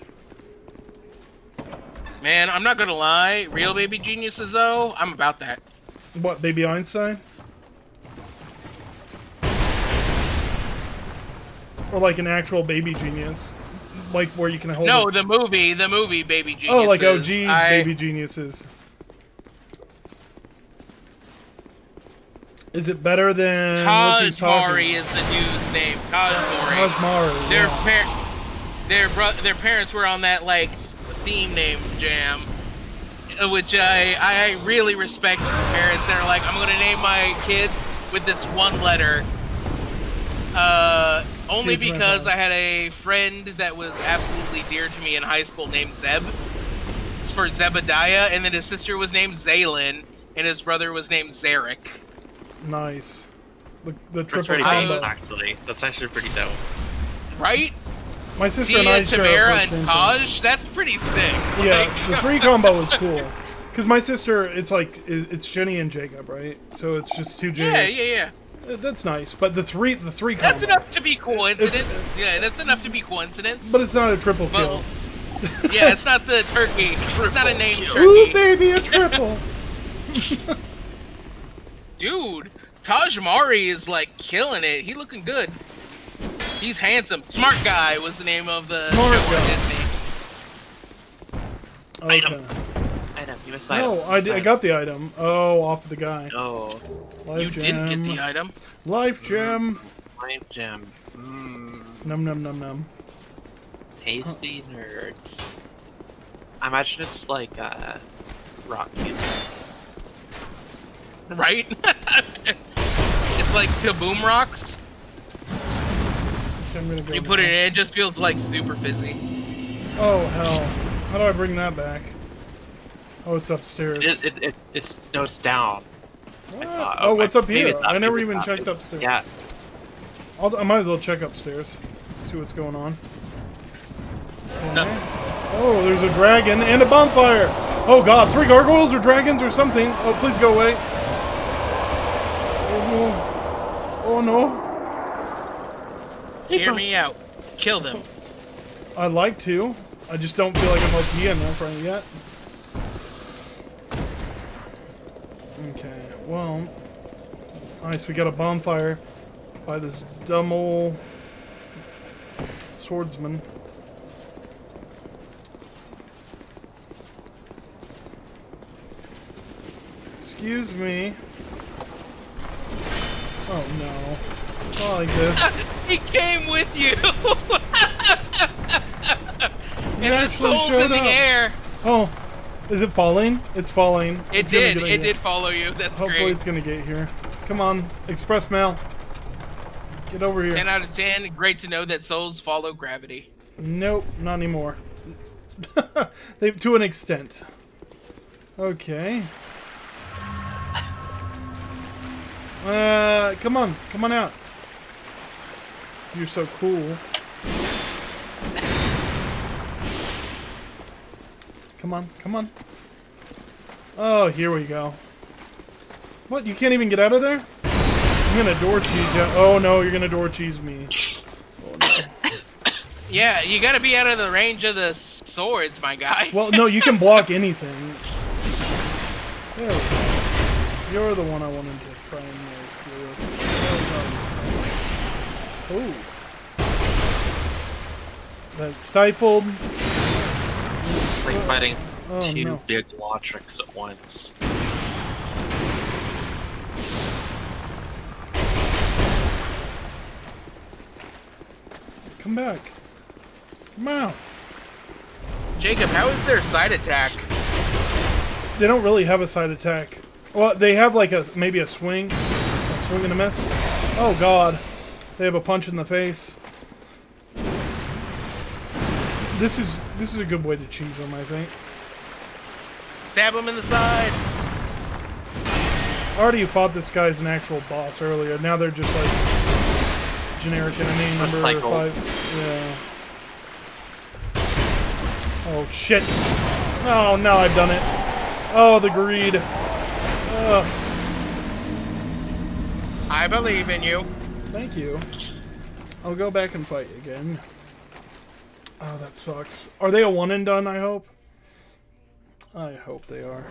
Man, I'm not gonna lie. Real Baby Geniuses, though, I'm about that. What, Baby Einstein? Or like an actual baby genius? Like where you can hold No, it. the movie Baby Geniuses. Oh, like OG Baby Geniuses. Is it better than Taj Mari is the dude's name. Taj Mari. Taj Mari. Their parents were on that like theme name jam, which I really respect parents that are like, I'm gonna name my kids with this one letter. Only because I had a friend that was absolutely dear to me in high school named Zeb. It's for Zebediah, and then his sister was named Zaylin, and his brother was named Zarek. Nice. The That's triple pretty combo. dope, actually. That's actually pretty dope. Right? My sister and I Tia, share a Tamara, first and name. Taj, that's pretty sick. Yeah, Like- the 3 combo is cool. Because my sister, it's like, it's Jenny and Jacob, right? So it's just 2 J's. Yeah. That's nice. But the three combo. That's enough to be coincidence. Yeah, that's enough to be coincidence. But it's not a triple kill. Well, yeah, it's not the turkey. It's not a named Ooh, turkey. baby, a triple! Dude, Taj Mari is like killing it. He looking good. He's handsome. Smart Guy was the name of the Smart show on Okay. Disney. Item, you missed No, I got the item. Oh, off the guy. Oh, Life You gem. didn't get the item. Life gem. Life gem. Mmm. Num num num num. Tasty nerds. I imagine it's like rock music. Right? It's like Kaboom Rocks. I'm gonna go You now. put it in, it just feels like super fizzy. Oh hell! How do I bring that back? Oh, it's upstairs. It's no, it's down. What? thought- Oh, what's up maybe here? it's up, I never maybe even it's up. checked upstairs. Yeah. I might as well check upstairs. See what's going on. Okay. Oh, there's a dragon and a bonfire. Oh god, 3 gargoyles or dragons or something. Oh, please go away. Oh no. Oh no. Hear me out. Kill them. I'd like to. I just don't feel like I'm OP enough right yet. Okay, well. Nice, we got a bonfire by this dumb old swordsman. Excuse me. Oh no. Not like this. He came with you. He And the actually soul's showed in the up. air. Oh, is it falling? It's falling. It It's gonna did. get It here. did follow you. That's Hopefully great. it's gonna get here. Come on, express mail. Get over here. 10 out of 10. Great to know that souls follow gravity. Nope, not anymore. They to an extent. Okay. Come on out. You're so cool. Come on. Oh, here we go. What? You can't even get out of there? I'm gonna door cheese you. Oh no, you're gonna door cheese me. Oh, no. Yeah, you gotta be out of the range of the swords, my guy. Well, no, you can block anything. There we go. You're the one I wanted to try and deal with. Oh. That stifled. It's like fighting two no. big Lotrics at once. Come back. Come out. Jacob, how is their side attack? They don't really have a side attack. Well, they have like maybe a swing and a miss. Oh god, they have a punch in the face. This is a good way to cheese them, I think. Stab him in the side. I already fought this guy as an actual boss earlier. Now they're just like generic enemy number 5. Yeah. Oh shit! Oh, now I've done it. Oh, the greed. I believe in you. Thank you. I'll go back and fight again. Oh, that sucks. Are they a one and done, I hope? I hope they are.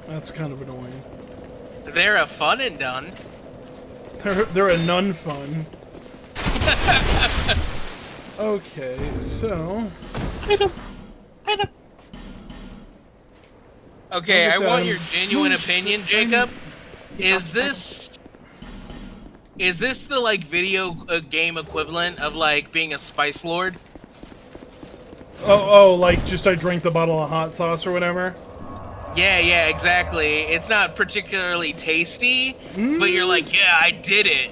That's kind of annoying. They're a fun and done. They're a none fun. Okay, so... Okay, I want your genuine opinion, Jacob. Is this the like video game equivalent of like being a spice lord? Oh, like just I drank the bottle of hot sauce or whatever? Yeah, exactly. It's not particularly tasty, but you're like, yeah, I did it.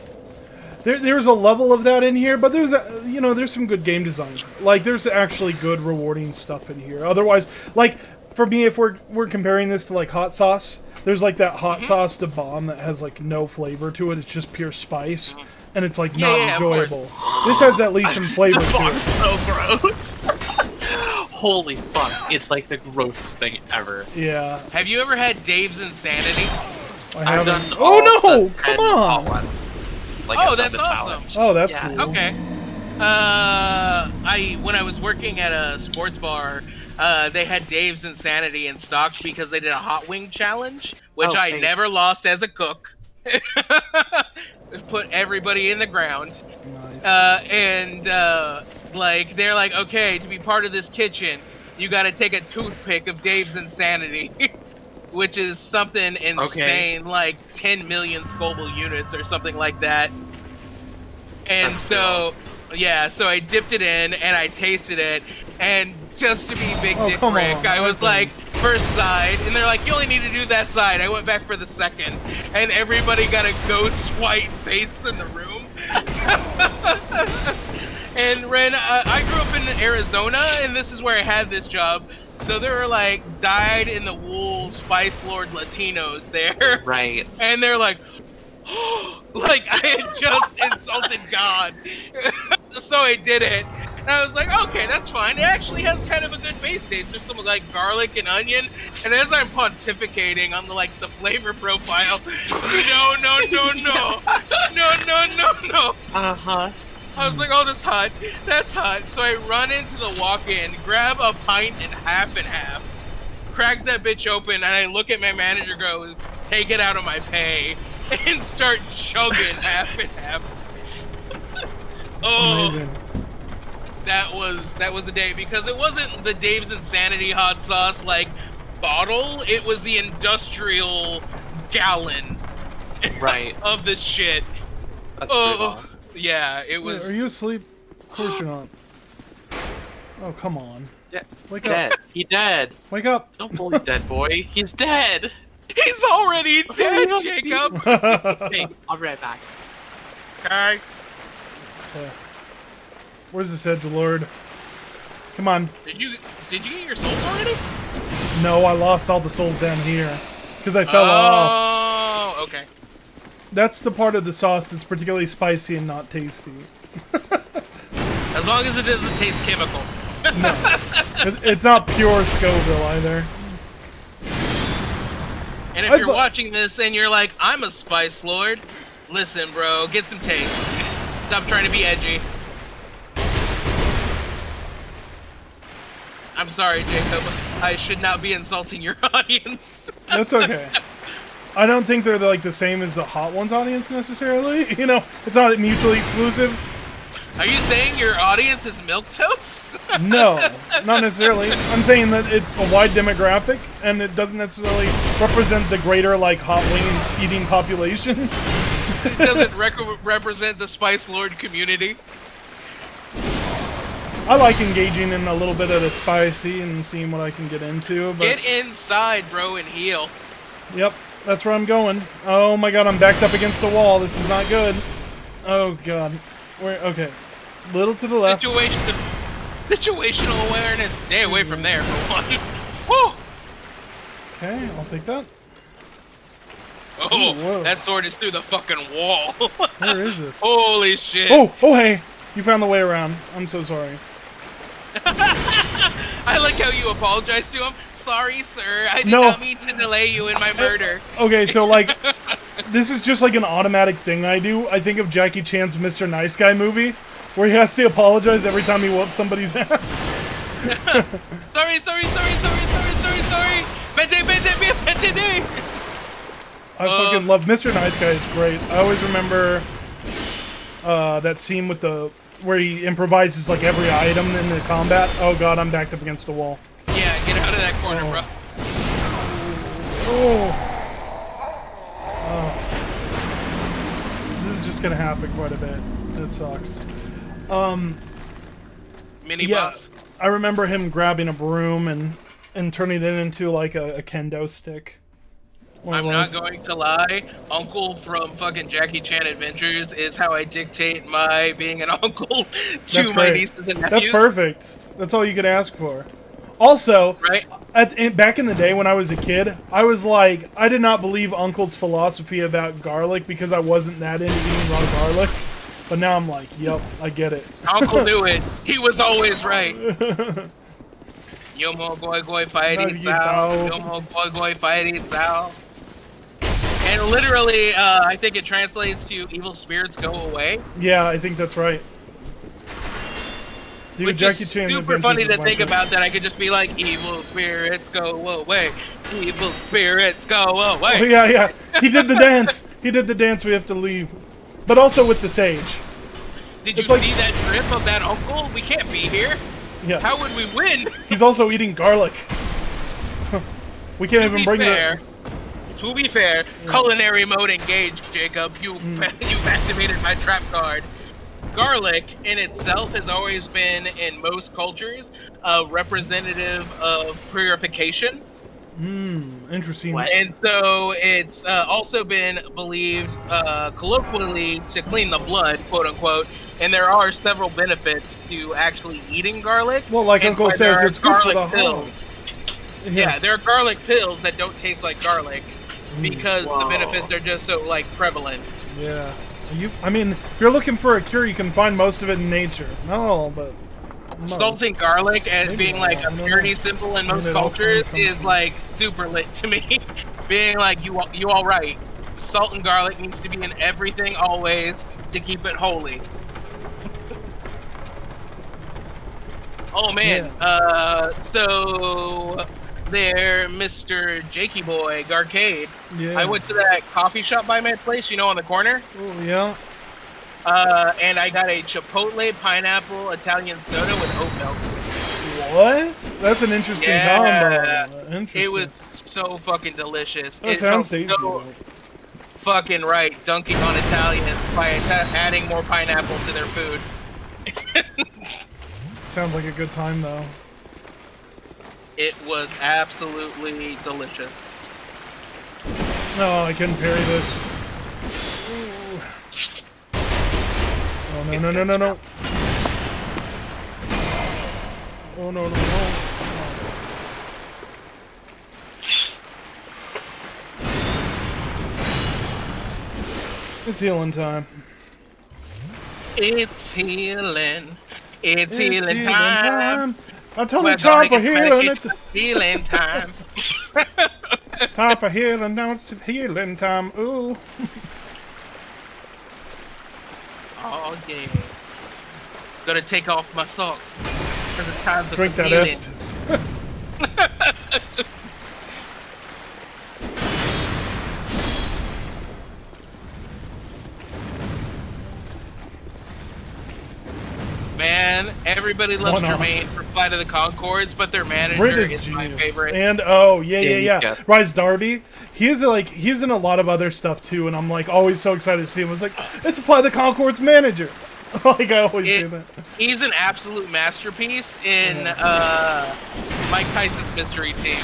There's a level of that in here, but there's there's some good game design. Like there's actually good rewarding stuff in here. Otherwise, like for me, if we're comparing this to like hot sauce, there's like that hot sauce to bomb that has like no flavor to it. It's just pure spice, and it's like not enjoyable. This has at least some flavor to it. So gross. Holy fuck! It's like the grossest thing ever. Yeah. Have you ever had Dave's Insanity? I haven't. Oh no! Come on! Like oh, that's awesome. Oh, that's cool. Okay. When I was working at a sports bar, they had Dave's Insanity in stock because they did a hot wing challenge, which I never lost as a cook. Put everybody in the ground. Nice. Like they're like, okay, to be part of this kitchen, you got to take a toothpick of Dave's Insanity, which is something insane, like 10 million Scoville units or something like that. And so I dipped it in and I tasted it, and just to be big dick Rick, I was like, first side, and they're like, you only need to do that side. I went back for the second, and everybody got a ghost white face in the room. And Ren, I grew up in Arizona, and this is where I had this job. So there were like dyed-in-the-wool Spice Lord Latinos there. Right. And they're like, oh, like I had just insulted God. So I did it. And I was like, okay, that's fine. It actually has kind of a good base taste. There's some like garlic and onion. And as I'm pontificating on the flavor profile, no. Uh-huh. I was like, oh, that's hot. That's hot. So I run into the walk-in, grab a pint and half, crack that bitch open, and I look at my manager, go, take it out of my pay, and start chugging half and half. Oh, amazing. That was a day, because it wasn't the Dave's Insanity hot sauce bottle. It was the industrial gallon, right, of the shit. That's brutal. Yeah, it was. Wait, are you asleep? Of course you're not. Oh, come on. Yeah. Wake up. He dead. Wake up. Don't bully dead boy. He's dead. He's already dead, Jacob. Hey, I'll be right back. Okay. Where's this edgelord? Come on. Did you get your souls already? No, I lost all the souls down here because I fell off. Oh, okay. That's the part of the sauce that's particularly spicy and not tasty. As long as it doesn't taste chemical. No. It's not pure Scoville either. And if you're watching this and you're like, I'm a Spice Lord, listen, bro, get some taste. Stop trying to be edgy. I'm sorry, Jacob. I should not be insulting your audience. That's okay. I don't think they're like the same as the Hot Ones audience necessarily. You know, it's not mutually exclusive. Are you saying your audience is milquetoast? No, not necessarily. I'm saying that it's a wide demographic, and it doesn't necessarily represent the greater, like, hot wing eating population. It doesn't represent the Spice Lord community. I like engaging in a little bit of the spicy and seeing what I can get into. But... Get inside, bro, and heal. Yep, that's where I'm going. Oh my god, I'm backed up against the wall. This is not good. Oh god. Okay. Little to the left. Situational awareness. Stay away from there for one. Woo! Okay, I'll take that. Oh, ooh, that sword is through the fucking wall. Where is this? Holy shit. Oh, hey! You found the way around. I'm so sorry. I like how you apologize to him. Sorry, sir. I did not mean to delay you in my murder. Okay, so, like, this is just, like, an automatic thing I do. I think of Jackie Chan's Mr. Nice Guy movie, where he has to apologize every time he whoops somebody's ass. Sorry. Vete. I fucking love Mr. Nice Guy. Is great. I always remember that scene with where he improvises, like, every item in the combat. Oh, God, I'm backed up against the wall. Yeah, get out of that corner, bro. Oh. This is just gonna happen quite a bit. That sucks. Mini boss. I remember him grabbing a broom and turning it into like a kendo stick. I'm not going to lie. Uncle from fucking Jackie Chan Adventures is how I dictate my being an uncle to my nieces and nephews. That's perfect. That's all you could ask for. Also, right? Back in the day when I was a kid, I was like, I did not believe Uncle's philosophy about garlic because I wasn't that into eating raw garlic. But now I'm like, yep, I get it. Uncle knew it. He was always right. Yomo goi goi fighting Zao. Yomo goi goi fighting Zao. And literally, I think it translates to evil spirits go away. Yeah, I think that's right. Dude, which Jackie is Chan super funny to think about that I could just be like, evil spirits go away. Evil spirits go away. Oh, yeah. He did the dance. He did the dance. We have to leave. But also with the sage. Did you see that drip of that uncle? We can't be here. Yeah. How would we win? He's also eating garlic. We can't even bring it. To be fair, culinary mode engaged, Jacob. You've activated my trap card. Garlic in itself has always been, in most cultures, a representative of purification. Interesting. And so it's also been believed colloquially to clean the blood, quote unquote. And there are several benefits to actually eating garlic. Well, like Uncle says, it's good for the heart. Yeah, there are garlic pills that don't taste like garlic because the benefits are just so like prevalent. Yeah. I mean, if you're looking for a cure, you can find most of it in nature. No, but... Salting garlic as being like a purity symbol in most cultures is like super lit to me. Being like, you all right. Salt and garlic needs to be in everything always to keep it holy. Oh man, so there, Mr. Jakey Boy, Garrcade. Yeah. I went to that coffee shop by my place, you know, on the corner. Oh, yeah. And I got a Chipotle pineapple Italian soda with oat milk. What? That's an interesting combo. Interesting. It was so fucking delicious. That sounds tasty. So fucking right, dunking on Italians by adding more pineapple to their food. Sounds like a good time, though. It was absolutely delicious. No, I couldn't parry this. Ooh. Oh, no. Oh, no. It's healing time. It's healing. It's healing time. I'm totally time for healing. Healing time. Time for healing, now it's healing time. Ooh. Oh yeah. Gonna take off my socks. Cause it's time for Drink some that healing. Estes. Man, everybody loves Jermaine for Flight of the Conchords, but their manager is my favorite. And oh yeah. Yeah. Rise Darby. He's in a lot of other stuff too, and I'm like always so excited to see him. I was like, it's Fly of the Conchords manager. Like I always say that. He's an absolute masterpiece in Mike Tyson's Mystery Team.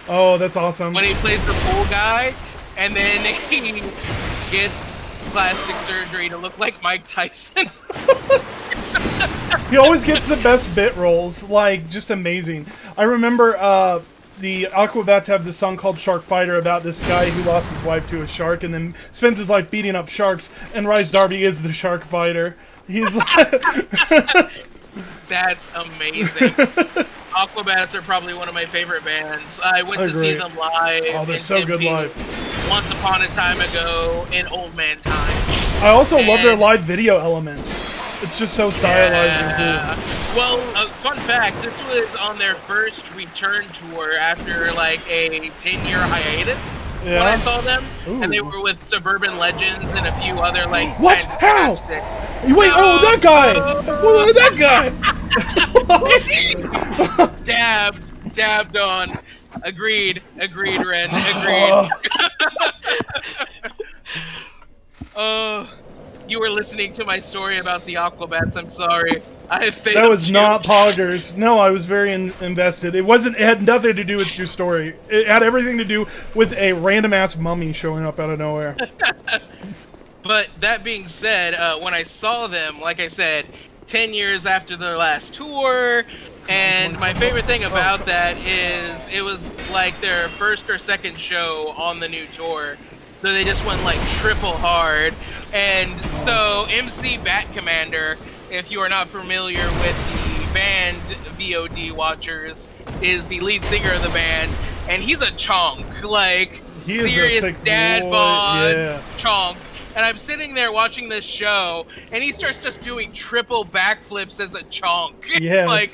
Oh, that's awesome. When he plays the pool guy, and then he gets plastic surgery to look like Mike Tyson. He always gets the best bit rolls, like, just amazing. I remember the Aquabats have this song called Shark Fighter about this guy who lost his wife to a shark and then spends his life beating up sharks, and Rise Darby is the shark fighter. He's like... That's amazing. Aquabats are probably one of my favorite bands. I went to see them live. Oh, they're so good live. Once upon a time ago in Old Man Time. I also love their live video elements. It's just so stylized and cool. Well, fun fact, this was on their first return tour after like a 10-year hiatus when I saw them. Ooh. And they were with Suburban Legends and a few other like What? fantastic... How? Wait, that guy! Oh, that guy! Dabbed on. Agreed, Ren, agreed. You were listening to my story about the Aquabats. I'm sorry. I failed. That was not Poggers. No, I was very invested. It had nothing to do with your story. It had everything to do with a random ass mummy showing up out of nowhere. But that being said, when I saw them, like I said, 10 years after their last tour, and my favorite thing about that is it was like their first or second show on the new tour. So they just went like triple hard. And so MC Bat Commander, if you are not familiar with the band VOD Watchers, is the lead singer of the band, and he's a chonk, like serious dad bod chonk. And I'm sitting there watching this show, and he starts just doing triple backflips as a chonk. Yes. Like,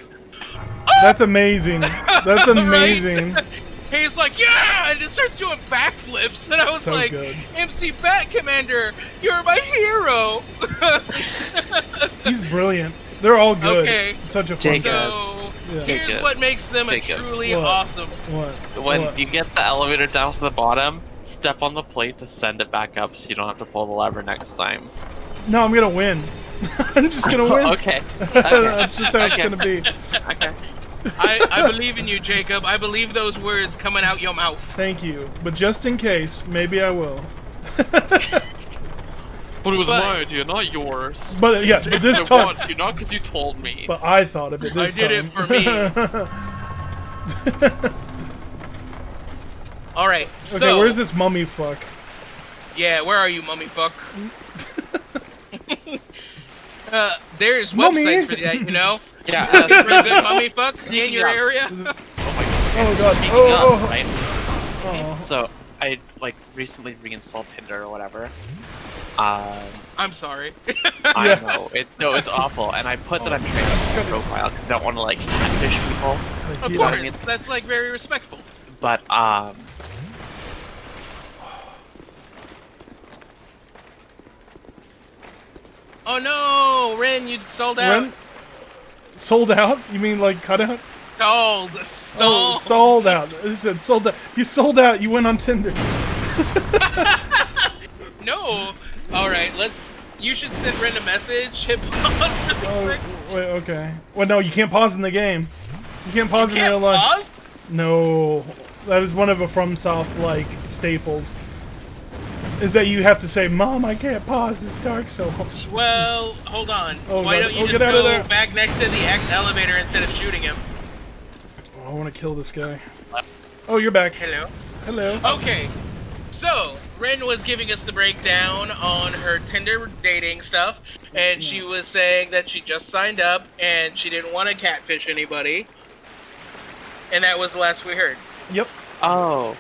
that's amazing. That's amazing. Right? He's like, yeah, and just starts doing backflips, and I was so like, good. MC Bat Commander, you're my hero. He's brilliant. They're all good. Okay. It's such a fun So here's what makes them truly awesome. When you get the elevator down to the bottom, step on the plate to send it back up so you don't have to pull the lever next time. No, I'm gonna win. I'm just gonna win. Okay. That's just how it's gonna be. Okay. I believe in you, Jacob. I believe those words coming out your mouth. Thank you. But just in case, maybe I will. But it was my idea, not yours. But yeah, but this time... I want you, not because you told me. But I thought of it this time. I did it for me. Alright, so... Okay, where's this mummy fuck? Yeah, where are you, mummy fuck? There's Mummy. websites for that, you know? Yeah. Really good mummy fuck in your area? Oh my god. Oh god. Up, right? Oh. So, I, like, recently reinstalled Tinder or whatever. I'm sorry. I know. It's awful. And I put that I'm trans on my profile because I don't want to, like, catfish people. Of You know course, what I mean? that's, like, very respectful. But, Oh no, Ren, you sold out. Ren? Sold out? You mean like cut out? Stalled. Oh, stalled out. It said sold out. You sold out. You went on Tinder. No. All right, you should send Ren a message. Hit pause. Oh, wait, okay. Well, no, you can't pause in the game. You can't pause in real life. Pause? No, that is one of the FromSoft like staples. Is that you have to say, "Mom, I can't pause. It's dark so much." Well, hold on. Oh, why God. don't you Get just out of go there. back next to the elevator instead of shooting him? Oh, I want to kill this guy. Oh, you're back. Hello. Hello. Okay. So, Ren was giving us the breakdown on her Tinder dating stuff, and she was saying that she just signed up and she didn't want to catfish anybody. And that was the last we heard. Yep. oh.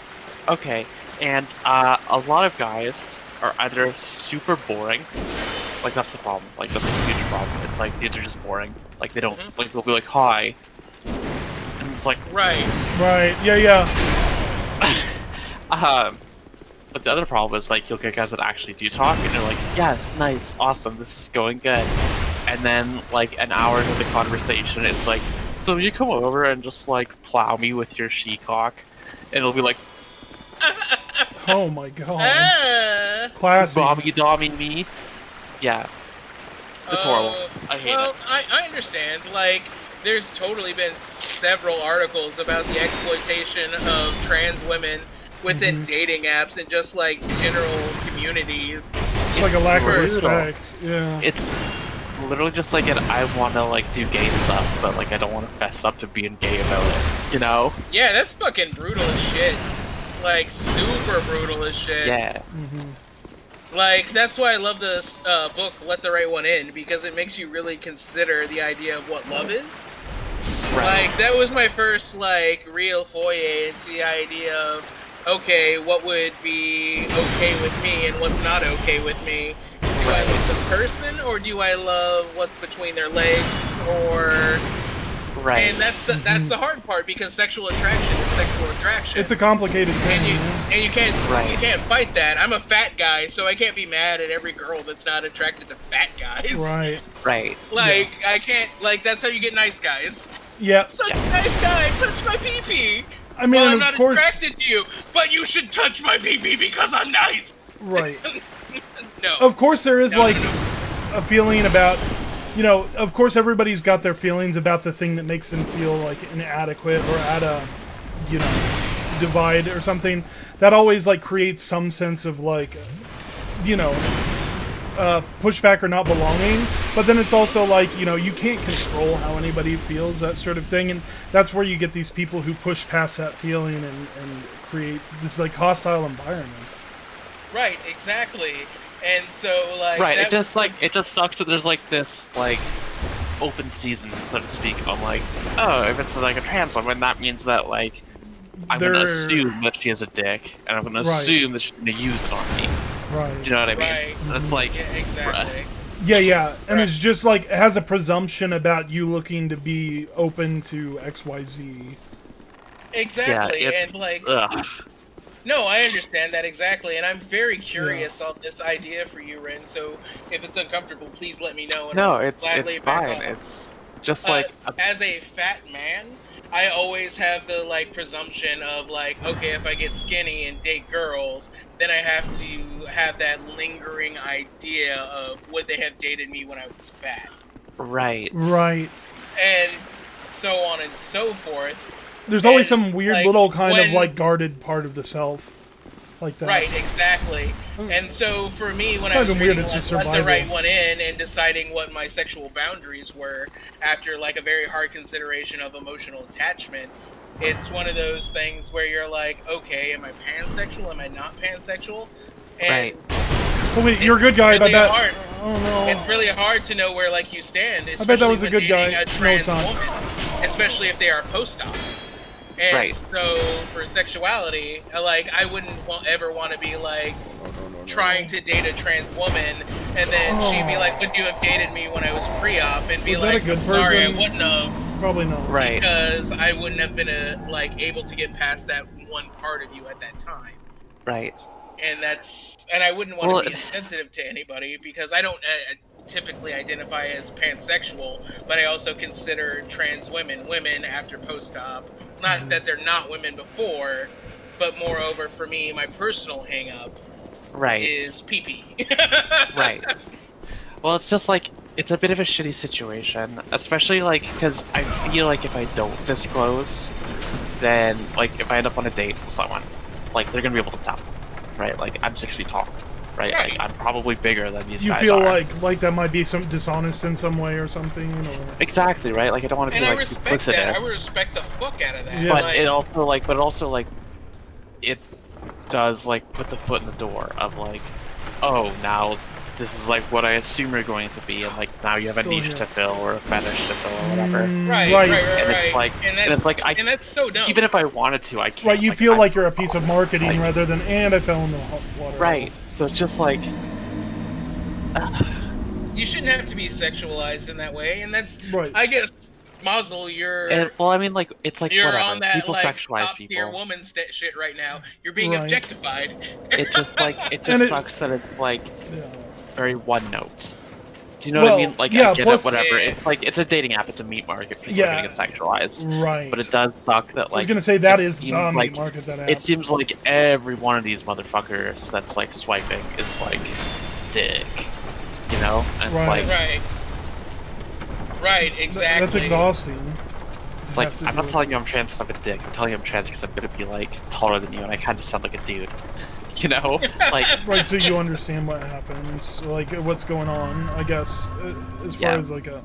Okay, and a lot of guys are either super boring, like that's the problem. Like that's a huge problem. It's like dudes are just boring. Like they don't like they'll be like hi, and it's like Right. Right. Yeah. Yeah. But the other problem is like you'll get guys that actually do talk, and they're like, yes, nice, awesome, this is going good, and then like an hour into the conversation, it's like, so you come over and just like plow me with your she-cock, and it'll be like, Oh my god. Classic. Bobby domming me. Yeah. It's horrible. I hate it. I understand. Like, there's totally been several articles about the exploitation of trans women within dating apps and just like general communities. It's like a lack of brutal. respect. Yeah. It's literally just like I want to like do gay stuff, but like I don't want to fess up to being gay about it, you know? Yeah, that's fucking brutal as shit. Like, super brutal as shit. Yeah. Like, that's why I love this book, Let the Right One In, because it makes you really consider the idea of what love is. Right. Like, that was my first, like, real foyer into the idea of, okay, what would be okay with me and what's not okay with me? Do I love the person, or do I love what's between their legs, or... Right. And that's the hard part, because sexual attraction is sexual attraction. It's a complicated thing. And you can't fight that. I'm a fat guy, so I can't be mad at every girl that's not attracted to fat guys. Right. Right. Like, I can't, like, that's how you get nice guys. Yep. Such a nice guy, touch my pee-pee. I mean, well, I'm of not course. attracted to you, but you should touch my pee-pee because I'm nice. Right. No. Of course, there is like a feeling about, you know, of course everybody's got their feelings about the thing that makes them feel like inadequate or at a, you know, divide or something. That always like creates some sense of like, you know, pushback or not belonging. But then it's also like, you know, you can't control how anybody feels, that sort of thing. And that's where you get these people who push past that feeling and create this like hostile environments. Right, exactly. And so, like... Right, it just sucks that there's, like, this, like, open season, so to speak, on, like, oh, if it's, like, a trans woman, that means that, like, I'm gonna assume that she has a dick, and I'm gonna assume that she's gonna use it on me. Right. Do you know what I mean? Right. That's like... Yeah, exactly. Yeah, and it's just, like, it has a presumption about you looking to be open to XYZ. Exactly, Yeah, and, like... Ugh. No, I understand that exactly, and I'm very curious on this idea for you, Ren, so if it's uncomfortable, please let me know. And No, I'll it's gladly fine. back off. It's just like... As a fat man, I always have the, like, presumption of, like, okay, if I get skinny and date girls, then I have to have that lingering idea of would they have dated me when I was fat. Right. Right. And so on and so forth. There's always some weird like, little kind of like guarded part of the self, like that. Right, exactly. And so for me, when It's I was not even weird, reading it's just Let the survival. Right One In and deciding what my sexual boundaries were after like a very hard consideration of emotional attachment, it's one of those things where you're like, okay, am I pansexual? Am I not pansexual? And Right. Well, wait, you're a good guy, really but hard. Oh no. It's really hard to know where like you stand. I bet that was a especially good when guy. dating No, A it's trans not. woman, especially if they are post-op. And Right. so for sexuality, like I wouldn't ever want to be like trying to date a trans woman, and then she'd be like, "Would you have dated me when I was pre-op?" And be Was that like, a good "I'm sorry, I person? wouldn't have." Probably not. Right. Because I wouldn't have been like able to get past that one part of you at that time. Right. And I wouldn't want Well, to be insensitive to anybody because I don't typically identify as pansexual, but I also consider trans women after post-op. Not that they're not women before, but moreover for me, my personal hang-up Right. is pee-pee. Right. Well, it's just like, it's a bit of a shitty situation, especially like, because I feel like if I don't disclose, then, like, if I end up on a date with someone, like, they're gonna be able to tell, right? Like, I'm 6 feet tall, right? Right. I'm probably bigger than these You guys feel are. like that might be some dishonest in some way or something, or... Exactly, right? Like, I don't want to And be, I like, respect that. I duplicitous. respect the fuck out of that. Yeah. But Like, it also, like, it does, like, put the foot in the door of, like, oh, now this is like what I assume you're going to be, and like now you have a niche to fill or a fetish to fill or whatever. Right. And it's like, and that's so dumb. Even if I wanted to, I can't. Right, you feel like you're a piece of marketing rather than, and I fell in the hot water. Right, so it's just like... You shouldn't have to be sexualized in that way, and that's... Right. I guess, Mazel, you're... well, I mean, like, it's like, you're whatever. on that, People like, sexualize top-tier people. woman shit right now. You're being objectified. It just, like, sucks that it's, like, very one-note. Do you know what I mean? Like, I get it, whatever. It's like, it's a dating app, it's a meat market, people are gonna get sexualized. Right. But it does suck that, like... I was gonna say, that is the meat market, that app. It seems like every one of these motherfuckers that's, like, swiping is, like, dick. You know? And it's like... Right, exactly. That's exhausting. It's like, I'm not telling you I'm trans because I'm a dick. I'm telling you I'm trans because I'm gonna be, like, taller than you and I kind of sound like a dude. You know? Like... Right, so you understand what happens, like, what's going on, I guess, as far as, like, a...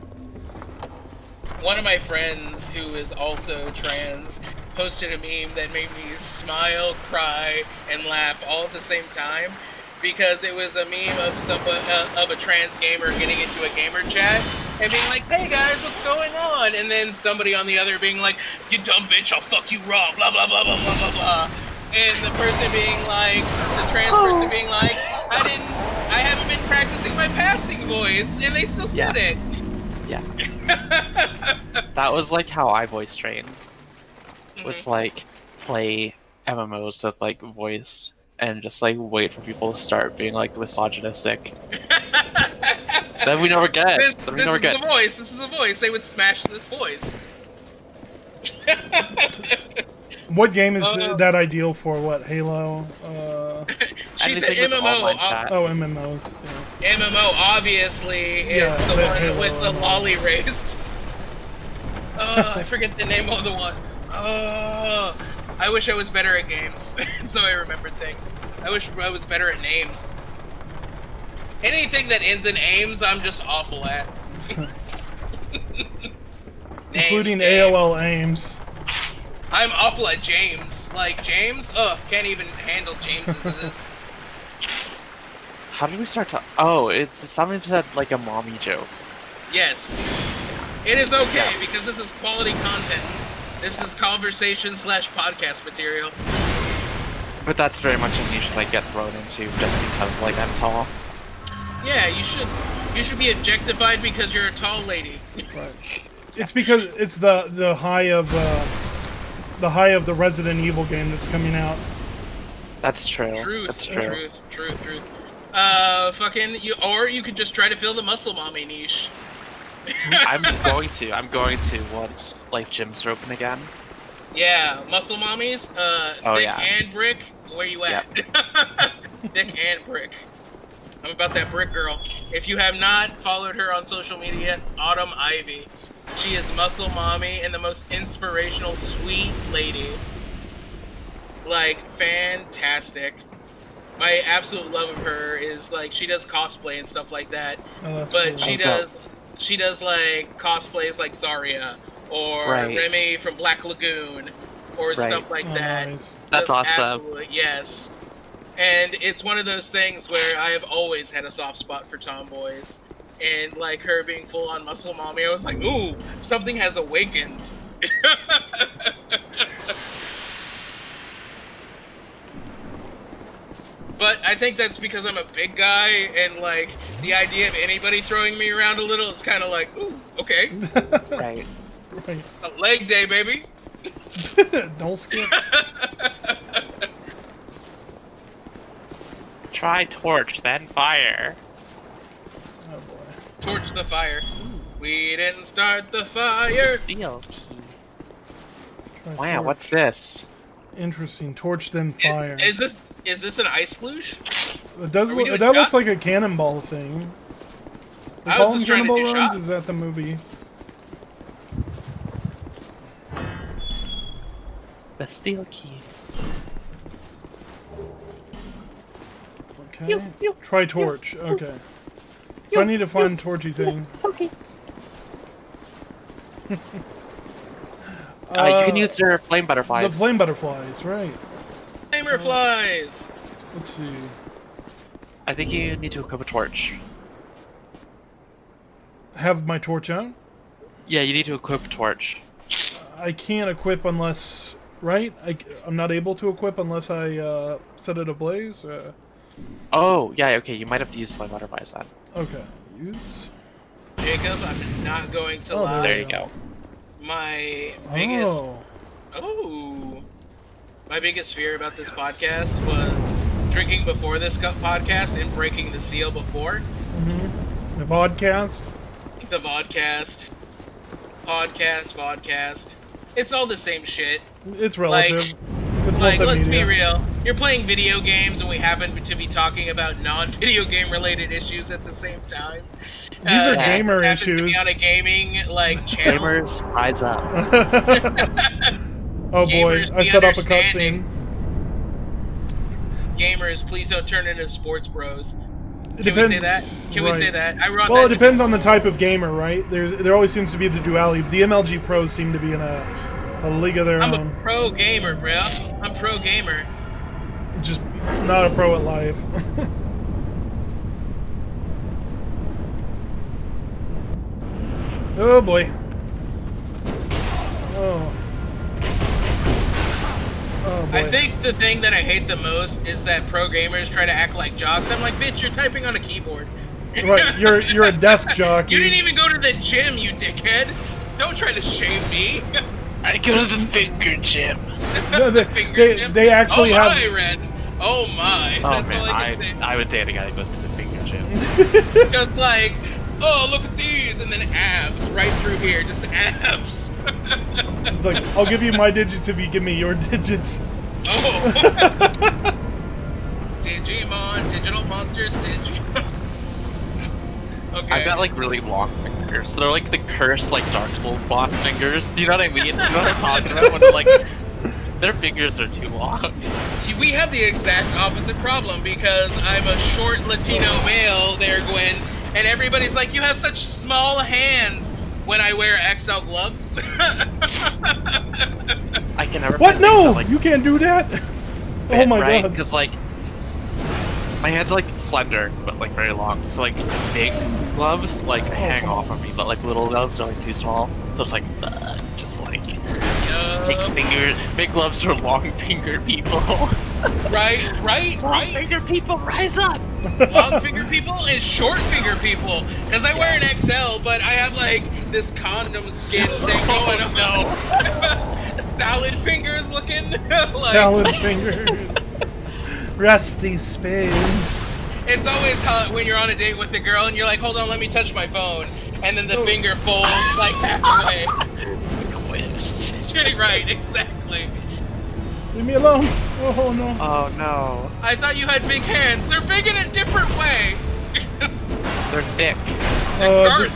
One of my friends, who is also trans, posted a meme that made me smile, cry, and laugh all at the same time, because it was a meme of a trans gamer getting into a gamer chat, and being like, hey guys, what's going on? And then somebody on the other being like, you dumb bitch, I'll fuck you raw, blah blah blah blah blah blah blah. And the person being like, the trans person being like, I haven't been practicing my passing voice, and they still said it. Yeah. That was like how I voice trained. Was like, play MMOs with like voice, and just like wait for people to start being like misogynistic. Then we never get it. This is a voice. They would smash this voice. What game is that ideal for? What, Halo? She said MMO. MMOs. Yeah. MMO, obviously, is the one with the lolly race. I forget the name of the one. I wish I was better at games, so I remembered things. I wish I was better at names. Anything that ends in aims, I'm just awful at. Including AOL aims. I'm awful at James. Like, James? Can't even handle James's. How did we start to... Oh, it's something said like a mommy joke. Yes. It is okay, because this is quality content. This is conversation/podcast material. But that's very much a niche that I get thrown into just because, like, I'm tall. Yeah, you should be objectified because you're a tall lady. Right. It's because it's the high of the Resident Evil game that's coming out. That's true. Truth. Fucking you, or you could just try to fill the muscle mommy niche. I'm going to once like gyms are open again. Yeah, muscle mommies. Thick and Brick, where you at? Yep. Thick and Brick. I'm about that brick girl. If you have not followed her on social media yet, Autumn Ivy. She is muscle mommy and the most inspirational, sweet lady. Like, fantastic. My absolute love of her is, like, she does cosplay and stuff like that. Oh, that's but cool. she does, like, cosplays like Zarya, or Remy from Black Lagoon, or stuff like that. Nice. That's awesome. Absolutely, yes. And it's one of those things where I have always had a soft spot for tomboys. And, like, her being full-on muscle mommy, I was like, ooh, something has awakened. But I think that's because I'm a big guy, and, like, the idea of anybody throwing me around a little is kind of like, ooh, okay. Right. A leg day, baby. Don't skip. Try torch, then fire. Oh boy. Torch the fire. We didn't start the fire. Steel key. Wow, what's this? Interesting. Torch, then fire. Is this an ice luge? It does. That looks like a cannonball thing. They call them cannonball runs. Shots. Is that the movie? The steel key. Okay. Try torch. Okay. So I need to find torchy thing. Okay. You can use their flame butterflies. The flame butterflies, right. Flamer flies! Let's see. I think you need to equip a torch. Have my torch on? Yeah, you need to equip a torch. I can't equip unless... Right? I'm not able to equip unless I set it ablaze? Oh, yeah, okay, you might have to use Flame Water Vise then. Okay. Use... Jacob, I'm not going to Oh, lie. There you go. My biggest... Oh. Oh. My biggest fear about this podcast was drinking before this podcast and breaking the seal before. Mm-hmm. The vodcast? The vodcast. Vodcast. It's all the same shit. It's relative. It's Like, let's be multimedia. real. You're playing video games and we happen to be talking about non-video game related issues at the same time. These are gamer happen to issues. be on a gaming, like, channel. Gamers, rise up. Oh boy, Gamers, I be set up a understanding. cutscene. Gamers, please don't turn into sports bros. It Can we say that? Can we right. say that? I wrote Well, it that. depends on the type of gamer, right? There always seems to be the duality. The MLG pros seem to be in a league of their I'm own. a pro gamer, bro. I'm pro gamer. Just not a pro at life. Oh boy. Oh. Oh boy. I think the thing that I hate the most is that pro gamers try to act like jocks. I'm like, bitch, you're typing on a keyboard. Right, you're a desk jockey. You didn't even go to the gym, you dickhead. Don't try to shame me. I go to the finger gym. No, Finger gym. they actually oh have. my, Red. Oh my. Oh That's man, all I can say. I would date a guy who goes to the finger gym. Just like, oh, look at these, and then abs right through here, just abs. It's like, I'll give you my digits if you give me your digits. Oh. Digimon, digital monsters, Digimon. Okay. I've got like really long fingers. They're like the cursed like Dark Souls boss fingers. Do you know what I mean? You know what I'm talking about? When like their fingers are too long. We have the exact opposite problem because I'm a short Latino male there, Gwen, and everybody's like, you have such small hands when I wear XL gloves. I can never. What? find No! things that, like, You can't do that! Oh fit, my right? god. Because like my hands are like slender but like very long. So like big gloves like hang off on me, but like little gloves are like too small. So it's like just like big fingers. Big gloves for long finger people. Right. Long finger people, rise up! Long finger people and short finger people. Because I wear an XL, but I have like this condom skin thing going on. No. Salad fingers looking. Like, Salad fingers. Rusty spoons. it's always hot when you're on a date with a girl and you're like, hold on, let me touch my phone. And then the finger folds like halfway. Right, exactly. Leave me alone. Oh no. Oh no. I thought you had big hands. They're big in a different way. They're thick. Oh, this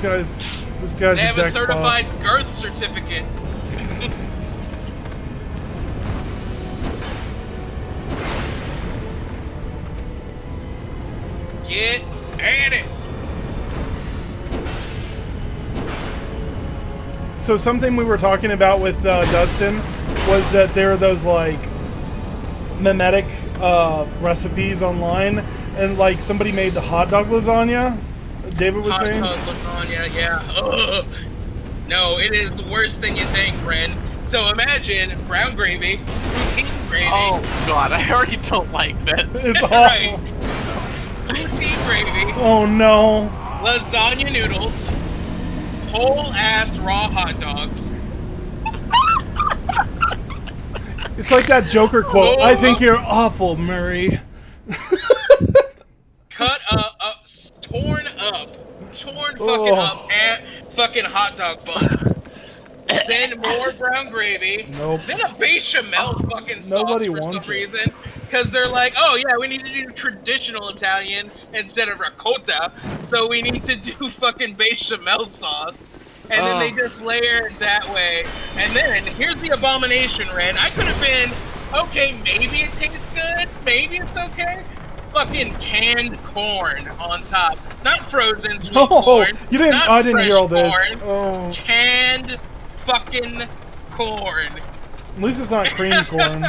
guy's They a have a Dex certified boss. girth certificate. Get at it. So something we were talking about with Dustin was that there are those like mimetic recipes online, and like somebody made the hot dog lasagna. David was Hot saying. tub lasagna, yeah. Ugh. No, it is worse than you think, Ren. So imagine brown gravy, poutine gravy. Oh god, I already don't like this. It's awful. Right. Poutine gravy, Oh no. lasagna noodles, whole ass raw hot dogs. It's like that Joker quote. I think you're awful, Murray. Cut up, torn fucking Oh. up, and fucking hot dog buns. Then more brown gravy. Nope. Then a bechamel fucking sauce Nobody for wants some it. reason. Because they're like, oh yeah, we need to do traditional Italian instead of ricotta. So we need to do fucking bechamel sauce. And then they just layer it that way. And then, here's the abomination, Ren. I could have been, okay, maybe it tastes good. Maybe it's okay. Fucking canned corn on top. Not frozen sweet Oh, corn. you didn't. Not I didn't fresh hear all this. corn. Oh, Canned fucking corn. at least it's not cream corn.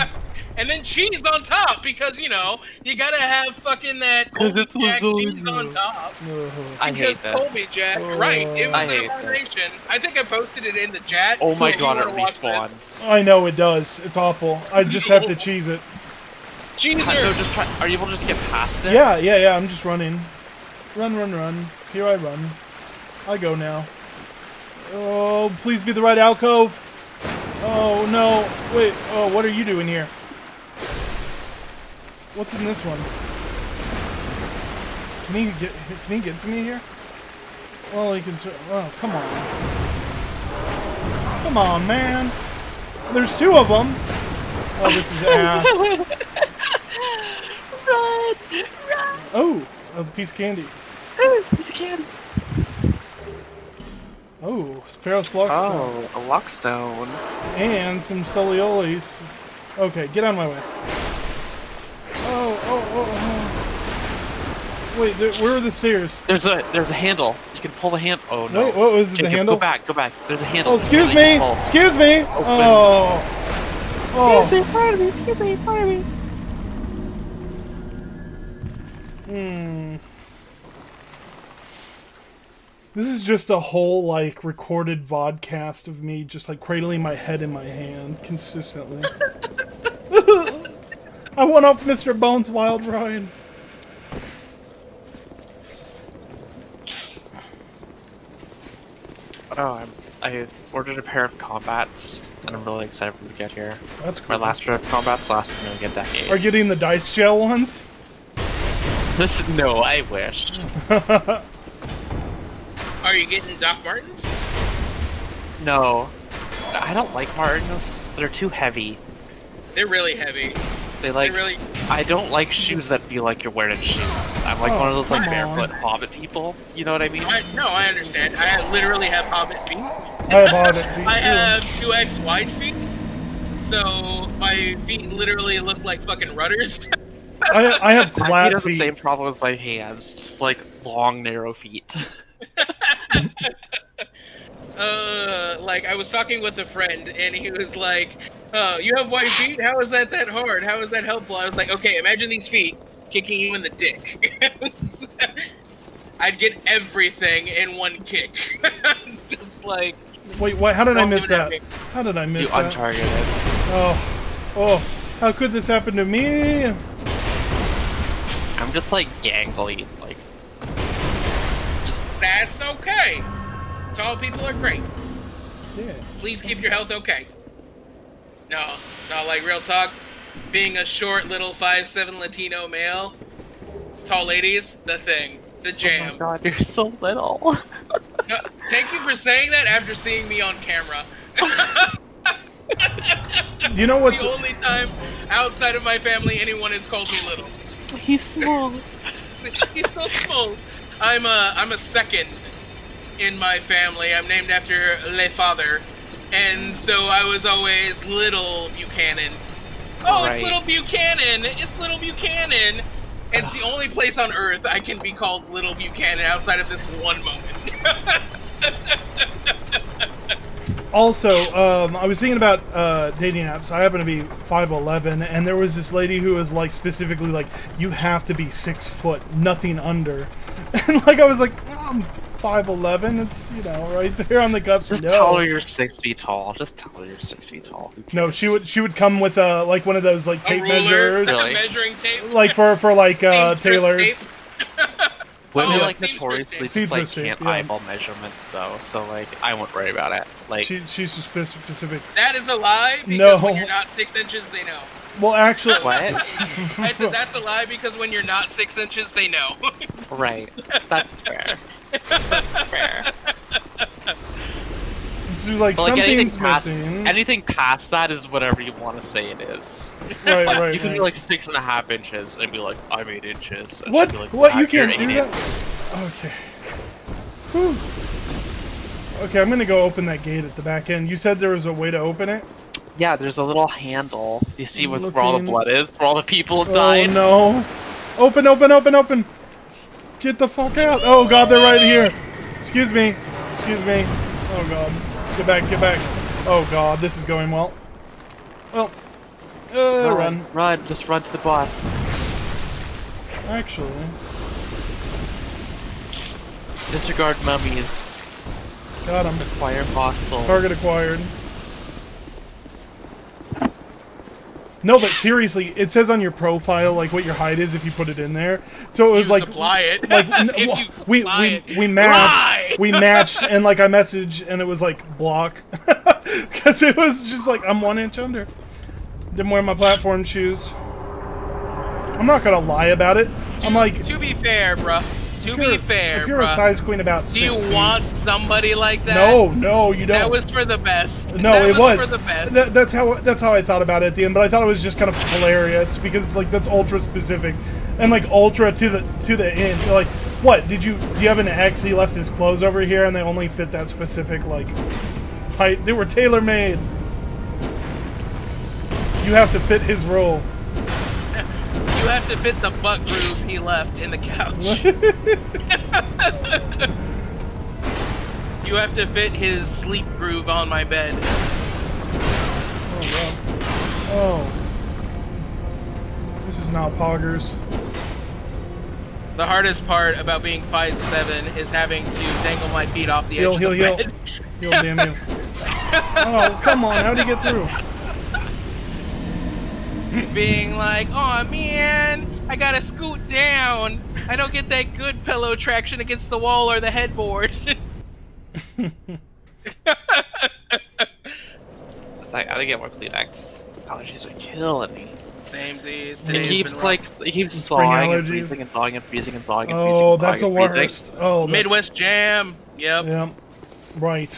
and then cheese on top because you know you gotta have fucking that Colby Jack cheese on top. I hate this. Colby Jack, right? It was an abomination. I think I posted it in the chat. Oh my so god, it respawns. I know it does. It's awful. I just have to cheese it. Cheeser. Are you able to just get past it? Yeah. I'm just running. Run. Here I run. I go now. Oh, please be the right alcove. Oh no! Wait. Oh, what are you doing here? What's in this one? Can he get to me here? Well, he can. Oh, come on! Come on, man! There's two of them. Oh, this is ass. Run! Oh, a piece of candy. Piece of candy. Oh, Pharaoh's Lockstone. Oh, a Lockstone. And some Soliolis. Okay, get out of my way. Oh. Wait, where are the stairs? There's a handle. You can pull the handle. Oh no. Wait, what was it, the handle? Go back. There's a handle. Oh, excuse me! Excuse me! Oh. Excuse me, pardon me. This is just a whole, like, recorded vodcast of me just, like, cradling my head in my hand consistently. I went off Mr. Bones' wild ride. Oh, I ordered a pair of combats, and I'm really excited for them to get here. That's cool. My last pair of combats lasted me a decade. Are you getting the dice gel ones? No, I wish. Are you getting Doc Martens? No. I don't like Martens. They're too heavy. They're really heavy. I don't like shoes that feel like you're wearing shoes. I'm like one of those like barefoot hobbit people. You know what I mean? I understand. I literally have hobbit feet. I have hobbit feet. I have 2x wide feet. So my feet literally look like fucking rudders. I have flat my feet. Has feet. The same problem as my hands, just like long, narrow feet. Like I was talking with a friend and he was like, you have wide feet? How is that hard? How is that helpful? I was like, okay, imagine these feet kicking you in the dick. I'd get everything in one kick. It's just like... Wait, what? How did I miss that? How did I miss that? You untargeted. Oh, how could this happen to me? I'm just like gangly, like... That's okay. Tall people are great. Yeah. Please keep your health okay. No, like real talk. Being a short little 5'7" Latino male, tall ladies, the thing, the jam. Oh my god, you're so little. No, thank you for saying that after seeing me on camera. You know what's the only time outside of my family anyone has called me little. He's small. He's so small. I'm a second in my family. I'm named after Le Father. And so I was always Little Buchanan. Oh, right. It's Little Buchanan! It's Little Buchanan! And it's the only place on Earth I can be called Little Buchanan outside of this one moment. Also, I was thinking about dating apps. I happen to be 5'11", and there was this lady who was like specifically like, you have to be 6 foot, nothing under. And like I was like, I'm 5'11". It's, you know, right there on the cusp. Just tell her you're 6 feet tall. Just tell her you're 6 feet tall. No, she would come with like one of those like tape measures, really? Measuring tape, like for like tailors. Women like notoriously just like can't eyeball measurements though, so like I won't worry about it. Like she's specific. That is a lie because when you're not 6 inches, they know. Well, actually, what? I said that's a lie because when you're not 6 inches, they know. Right. That's fair. That's fair. It's just like something's missing. Anything past that is whatever you want to say it is. Right. You can be like 6.5 inches and be like, I'm 8 inches. And what? like, what? You can't do that? Okay. Whew. Okay, I'm gonna go open that gate at the back end. You said there was a way to open it? Yeah, there's a little handle. You see where all the blood is? Where all the people have died? Oh no. Open! Get the fuck out! Oh god, they're right here! Excuse me. Oh god. Get back. Oh god, this is going well. Well, Run. Run. Just run to the boss. Actually. Disregard mummies. Got him. Acquire boss souls. Target acquired. No, but seriously, it says on your profile like what your height is if you put it in there. So it was you like supply it. Like we matched, Lie. we matched, and like I messaged, and it was like block because it was just like I'm 1 inch under. Didn't wear my platform shoes. I'm not gonna lie about it. I'm like, to be fair, bruh. To be fair, if you're a size queen about 6 feet. Do you want somebody like that? No, you don't. That was for the best. No, that it was for the best. That's how I thought about it at the end. But I thought it was just kind of hilarious because it's like that's ultra specific, and like ultra to the end. You're like, what? Do you have an ex? He left his clothes over here, and they only fit that specific like height. They were tailor made. You have to fit his role. You have to fit the butt groove he left in the couch. You have to fit his sleep groove on my bed. Oh, God. Oh. This is not poggers. The hardest part about being 5'7" is having to dangle my feet off the edge of the bed. Heal, damn you. Oh, come on. How'd he get through? Being like, oh man, I gotta scoot down. I don't get that good pillow traction against the wall or the headboard. I gotta get more Kleenex. Allergies are killing me. Samesies. It keeps just thawing and freezing and thawing and freezing and thawing and freezing. Oh, that's the worst. Oh, Midwest Jam. Yep. Yeah. Right.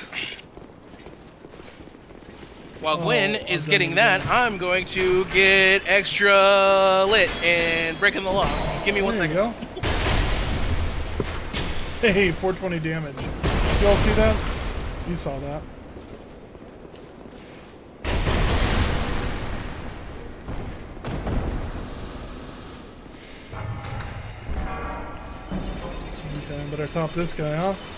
While Gwen is getting that, I'm going to get extra lit and breaking the law. Give me one second. There you go. Hey, 420 damage. You all see that? You saw that. Okay, better top this guy off.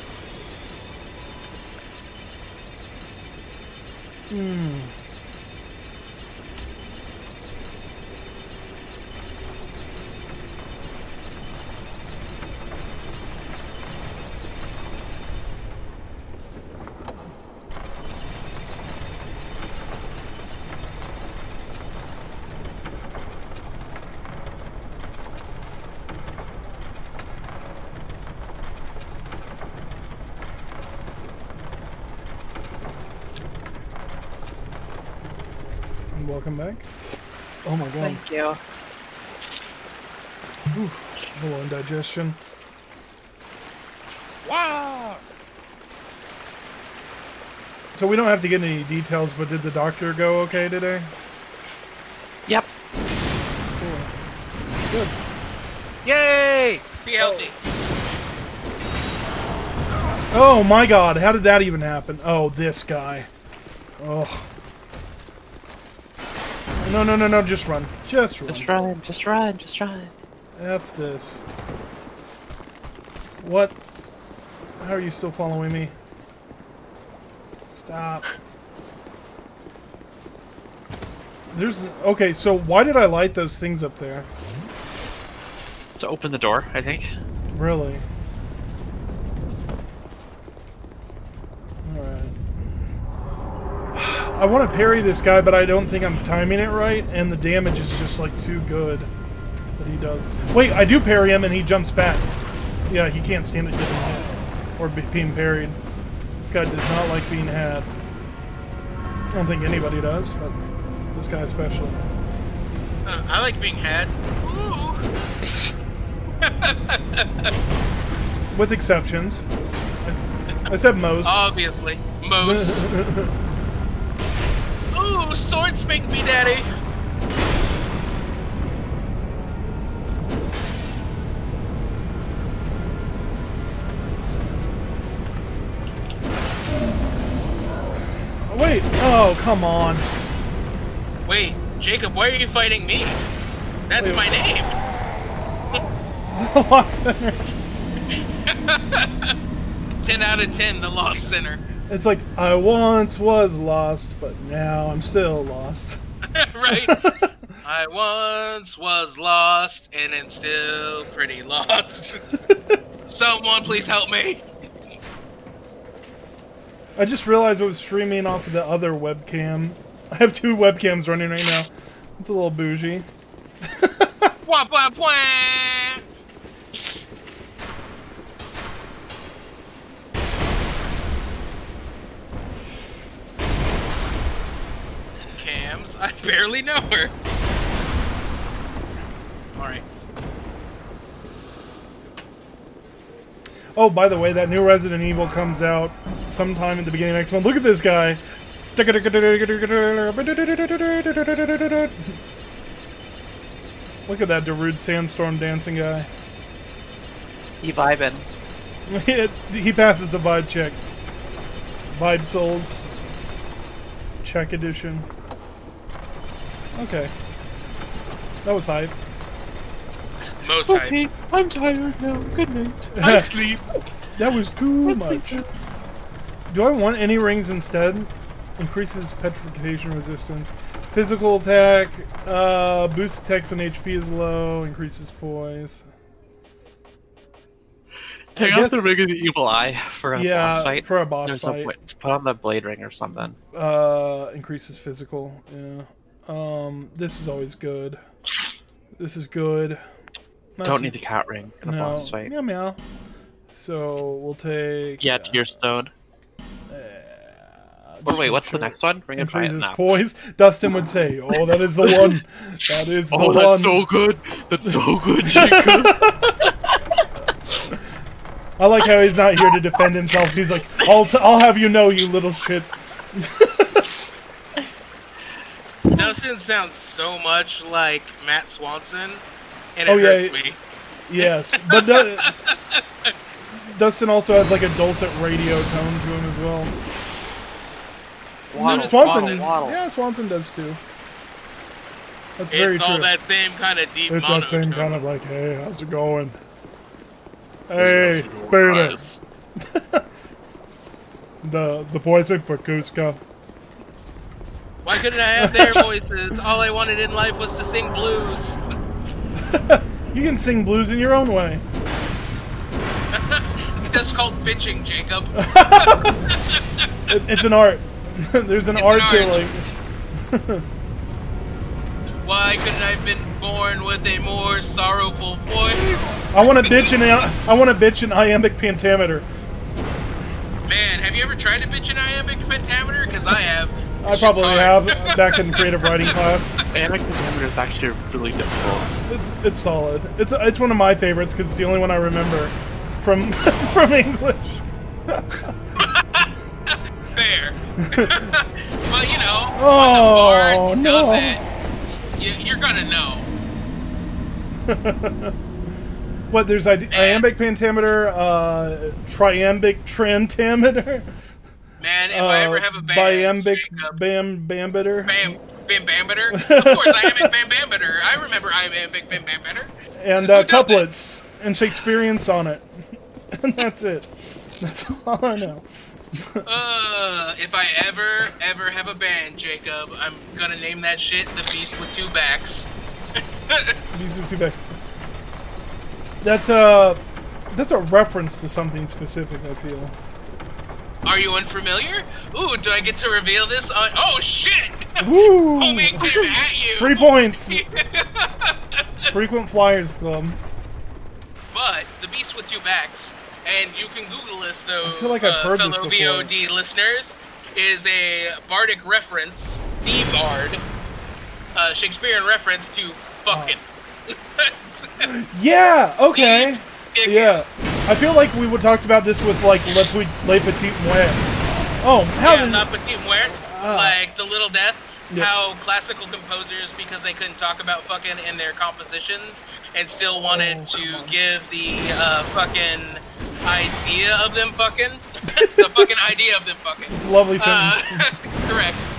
Welcome back. Oh my god. Thank you. Ooh, low on digestion. Wow. So we don't have to get any details, but did the doctor go okay today? Yep. Cool. Good. Yay! Be healthy. Oh my god, how did that even happen? Oh, this guy. Oh. No, just run. Just run. Just run. F this. What? How are you still following me? Stop. Okay, so why did I light those things up there? To open the door, I think. Really? Alright. I want to parry this guy, but I don't think I'm timing it right, and the damage is just like too good that he does. Wait, I do parry him and he jumps back. Yeah, he can't stand it getting hit or being parried. This guy does not like being had. I don't think anybody does, but this guy especially. I like being had. Ooh. With exceptions. I said most. Obviously. Most. Ooh, sword spank me, daddy. Wait, oh, come on. Wait, Jacob, why are you fighting me? That's my name. The Lost Sinner. 10 out of 10, the Lost Sinner. It's like, I once was lost, but now I'm still lost. Right? I once was lost and am still pretty lost. Someone please help me. I just realized I was streaming off of the other webcam. I have 2 webcams running right now. It's a little bougie. Wah, wah, wah. Cams, I barely know her. Alright. Oh, by the way, that new Resident Evil comes out sometime at the beginning of next month. Look at this guy. Look at that Darude Sandstorm dancing guy. He vibing. He passes the vibe check. Vibe Souls. Check edition. Okay. That was hype. Most hype. Okay, I'm tired now. Good night. I sleep. That was too much. Do I want any rings instead? Increases petrification resistance. Physical attack. Boost attacks when HP is low. Increases poise. Take out the ring of the evil eye for a boss fight. For a boss fight. Put on the blade ring or something. Increases physical. Yeah. This is always good. This is good. Don't need the cat ring in a boss fight. Meow meow. So we'll take. Yeah, Tear Stone. Oh wait, what's the next one? Ring of Triumph. Poise. Dustin would say, "Oh, that is the one. That is the one." Oh, that's so good. That's so good, Jacob. I like how he's not here to defend himself. He's like, "I'll have you know, you little shit." Dustin sounds so much like Matt Swanson, and it hurts me. Yes, but Dustin also has like a dulcet radio tone to him as well. Swanson, yeah, Swanson does too. That's very true. It's all that same kind of deep. It's that same kind of like, hey, how's it going? Hey, beta. the boys in Pakuska. Why couldn't I have their voices? All I wanted in life was to sing blues. You can sing blues in your own way. It's just called bitching, Jacob. It's an art. There's an art to it. Why couldn't I have been born with a more sorrowful voice? I want to bitch an iambic pentameter. Man, have you ever tried to bitch an iambic pentameter? Because I have. I probably have back in creative writing class. Iambic pentameter is actually really difficult. It's solid. It's one of my favorites because it's the only one I remember from from English. Fair. But you know, oh, when the bard does it, you're gonna know. What? There's iambic pentameter, triambic trentameter. Man, if I ever have a band, iambic Jacob, bambiter. Bambiter? Of course, iambic bambiter. I remember iambic bambiter. And couplets and Shakespearean sonnet. And that's it. That's all I know. If I ever have a band, Jacob, I'm gonna name that shit the Beast with Two Backs. Beast with Two Backs. That's a reference to something specific, I feel. Are you unfamiliar? Ooh, do I get to reveal this on... Oh, shit! Woo! Homie came at you! 3 points! Frequent Flyers Club. But, the Beast with Two Backs, and you can Google this, though, I feel like I've heard this fellow before. VOD listeners, is a bardic reference, the bard, Shakespearean reference to fucking. Yeah, okay. Yeah. I feel like we would talked about this with, like, Le Petit Mouette. Oh, how yeah, Le Petit Mouette, like The Little Death. Yeah. How classical composers, because they couldn't talk about fucking in their compositions, and still wanted to give the fucking idea of them fucking. The fucking idea of them fucking. It's a lovely sentence. Correct.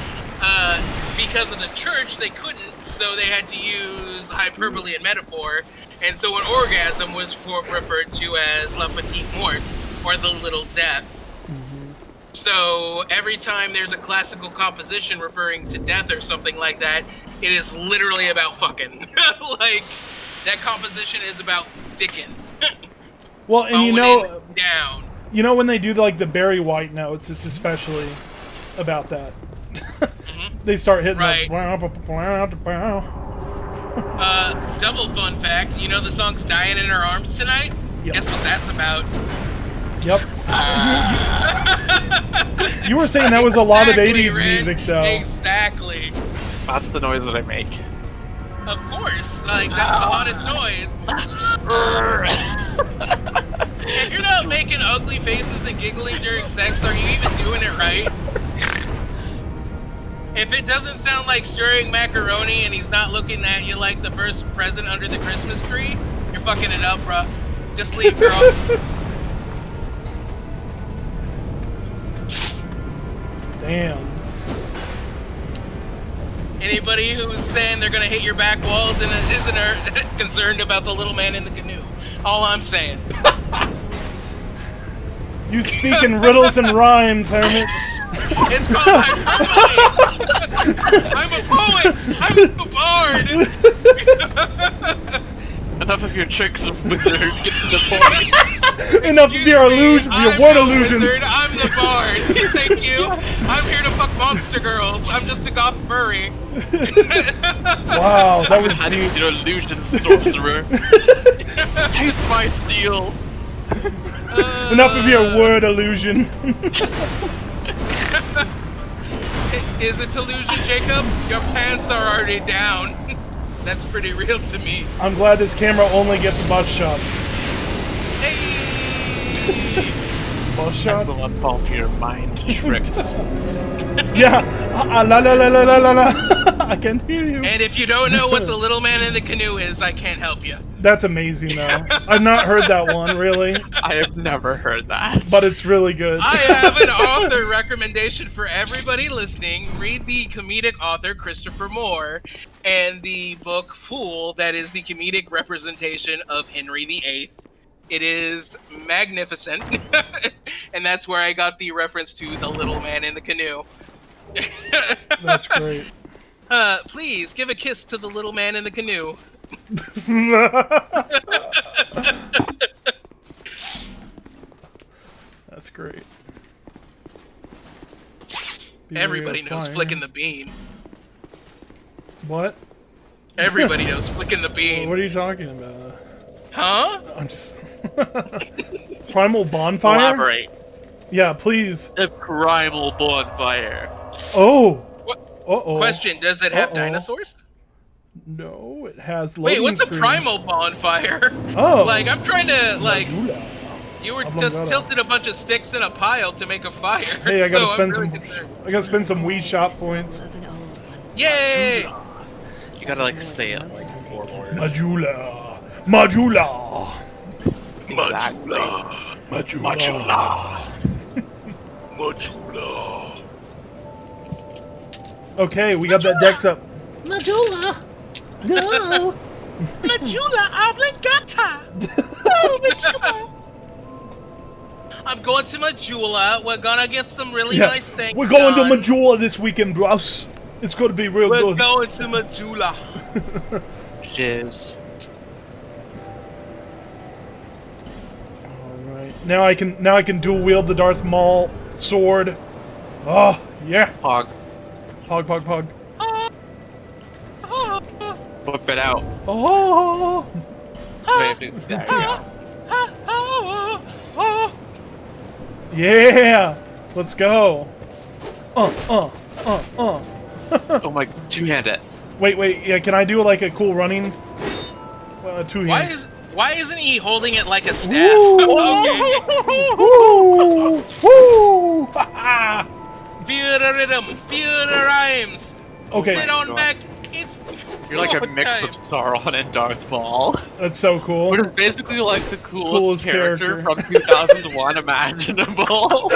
Because of the church, they couldn't, so they had to use hyperbole and metaphor. And so an orgasm was referred to as La Petite Mort, or the Little Death. So every time there's a classical composition referring to death or something like that, it is literally about fucking. Like, that composition is about dicking. Well, and you know, down. You know when they do like the Barry White notes, it's especially about that. They start hitting right. the Double fun fact, you know the song's Dying in Her Arms Tonight? Yep. Guess what that's about? Yep. You were saying that was a lot of 80s Ren. music, though. Exactly. That's the noise that I make. Of course. Like, that's the hottest noise. If you're not making ugly faces and giggling during sex, are you even doing it right? If it doesn't sound like stirring macaroni and he's not looking at you like the first present under the Christmas tree, you're fucking it up, bro. Just leave, girl. Damn. Anybody who's saying they're gonna hit your back walls and isn't concerned about the little man in the canoe. All I'm saying. You speak in riddles and rhymes, Hermit. It's called hyperbole. I'm a poet. I'm a bard. Enough of your tricks, wizard. Get to the point. Enough of your illusion, your word illusions. Wizard, I'm the bard. Thank you. I'm here to fuck monster girls. I'm just a goth furry. Wow, that was I deep. need your illusion, sorcerer. Taste my steel. Enough of your word illusion. Is it illusion, Jacob? Your pants are already down. That's pretty real to me. I'm glad this camera only gets butt shot. Hey! Butt shot? I will unfold your mind tricks. Yeah. La la la la la la la. I can hear you. And if you don't know what the little man in the canoe is, I can't help you. That's amazing, though. I've not heard that one, really. I have never heard that. But it's really good. I have an author recommendation for everybody listening. Read the comedic author Christopher Moore and the book Fool, that is the comedic representation of Henry VIII. It is magnificent. And that's where I got the reference to the little man in the canoe. That's great. Please give a kiss to the little man in the canoe. That's great. Everybody knows flicking the bean. What? Everybody knows flicking the bean. What are you talking about? Huh? I'm just... Primal bonfire? Elaborate. Yeah, please. A primal bonfire. Oh! Uh-oh. Question, does it have dinosaurs? No, it has Wait, what's screen. a primal bonfire? Oh! Like, I'm trying to, like... Madula. You were just tilted a bunch of sticks in a pile to make a fire. Hey, I gotta spend really some... concerned. I gotta spend some Wii shop points. Yay! You gotta, like, say it like 4 words. Majula! Majula! Exactly. Majula! Majula. Okay, we got that Dex up. Majula! No! Majula obligata! Oh, Majula! I'm going to Majula. We're gonna get some really nice things. We're going done. to Majula this weekend, bros. It's gonna be real good. We're going to Majula. Jizz. Alright. Now I can dual wield the Darth Maul sword. Oh, yeah. Pog. Pog, pog, pog. Whip it out. Oh! There you go. Yeah! Let's go. Oh my, two-handed. Wait, yeah, can I do like a cool running two-hand? Why isn't he holding it like a staff? Okay. Woo! Woo! Ha-ha! Feel the rhythm, feel the rhymes. Okay. Sit on back. It's You're like a mix time. of Sauron and Darth Maul. That's so cool. Which is basically like the coolest character. character from 2001 imaginable.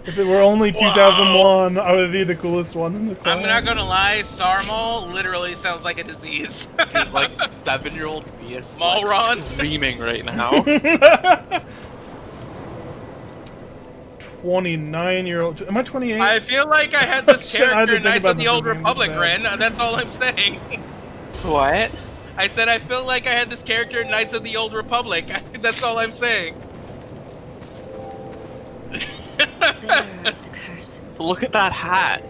If it were only 2001, I would be the coolest one in the class. I'm not gonna lie, Sarmal literally sounds like a disease. He's like 7-year-old me is Malron. like, screaming right now. 29-year-old. Am I 28? I feel like I had this Shit, I had to character think in Knights about of the the Old design, that's Republic, bad. Ren. That's all I'm saying. What? I said I feel like I had this character in Knights of the Old Republic. That's all I'm saying. Bearer of the curse. Look at that hat.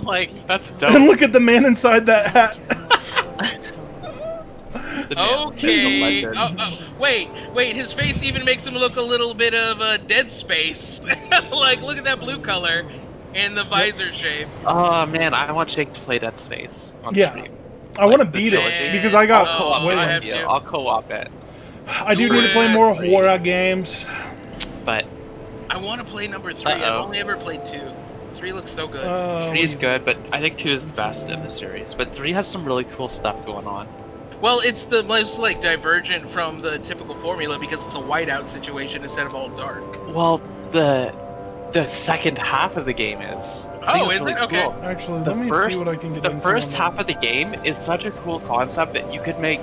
Like, that's And dope. look at the man inside that hat. The man, Okay. the legend. Wait. His face even makes him look a little bit of Dead Space. Like, look at that blue color and the visor shape. Oh man, I want Jake to play Dead Space on Yeah. stream. I want to Like, the beat trilogy. it because I got I'll co-op way it I with have you. to. I'll co-op it. I do need to play more horror games. But I want to play number 3. I've Uh-oh. only ever played 2. 3 looks so good. 3 is good, but I think 2 is the best in the series. But 3 has some really cool stuff going on. Well, it's the most like divergent from the typical formula because it's a whiteout situation instead of all dark. Well, the second half of the game is. I think Oh, it's is really it? Okay. cool. Actually, The let me first, see what I can get the into first on half of the game is such a cool concept that you could make.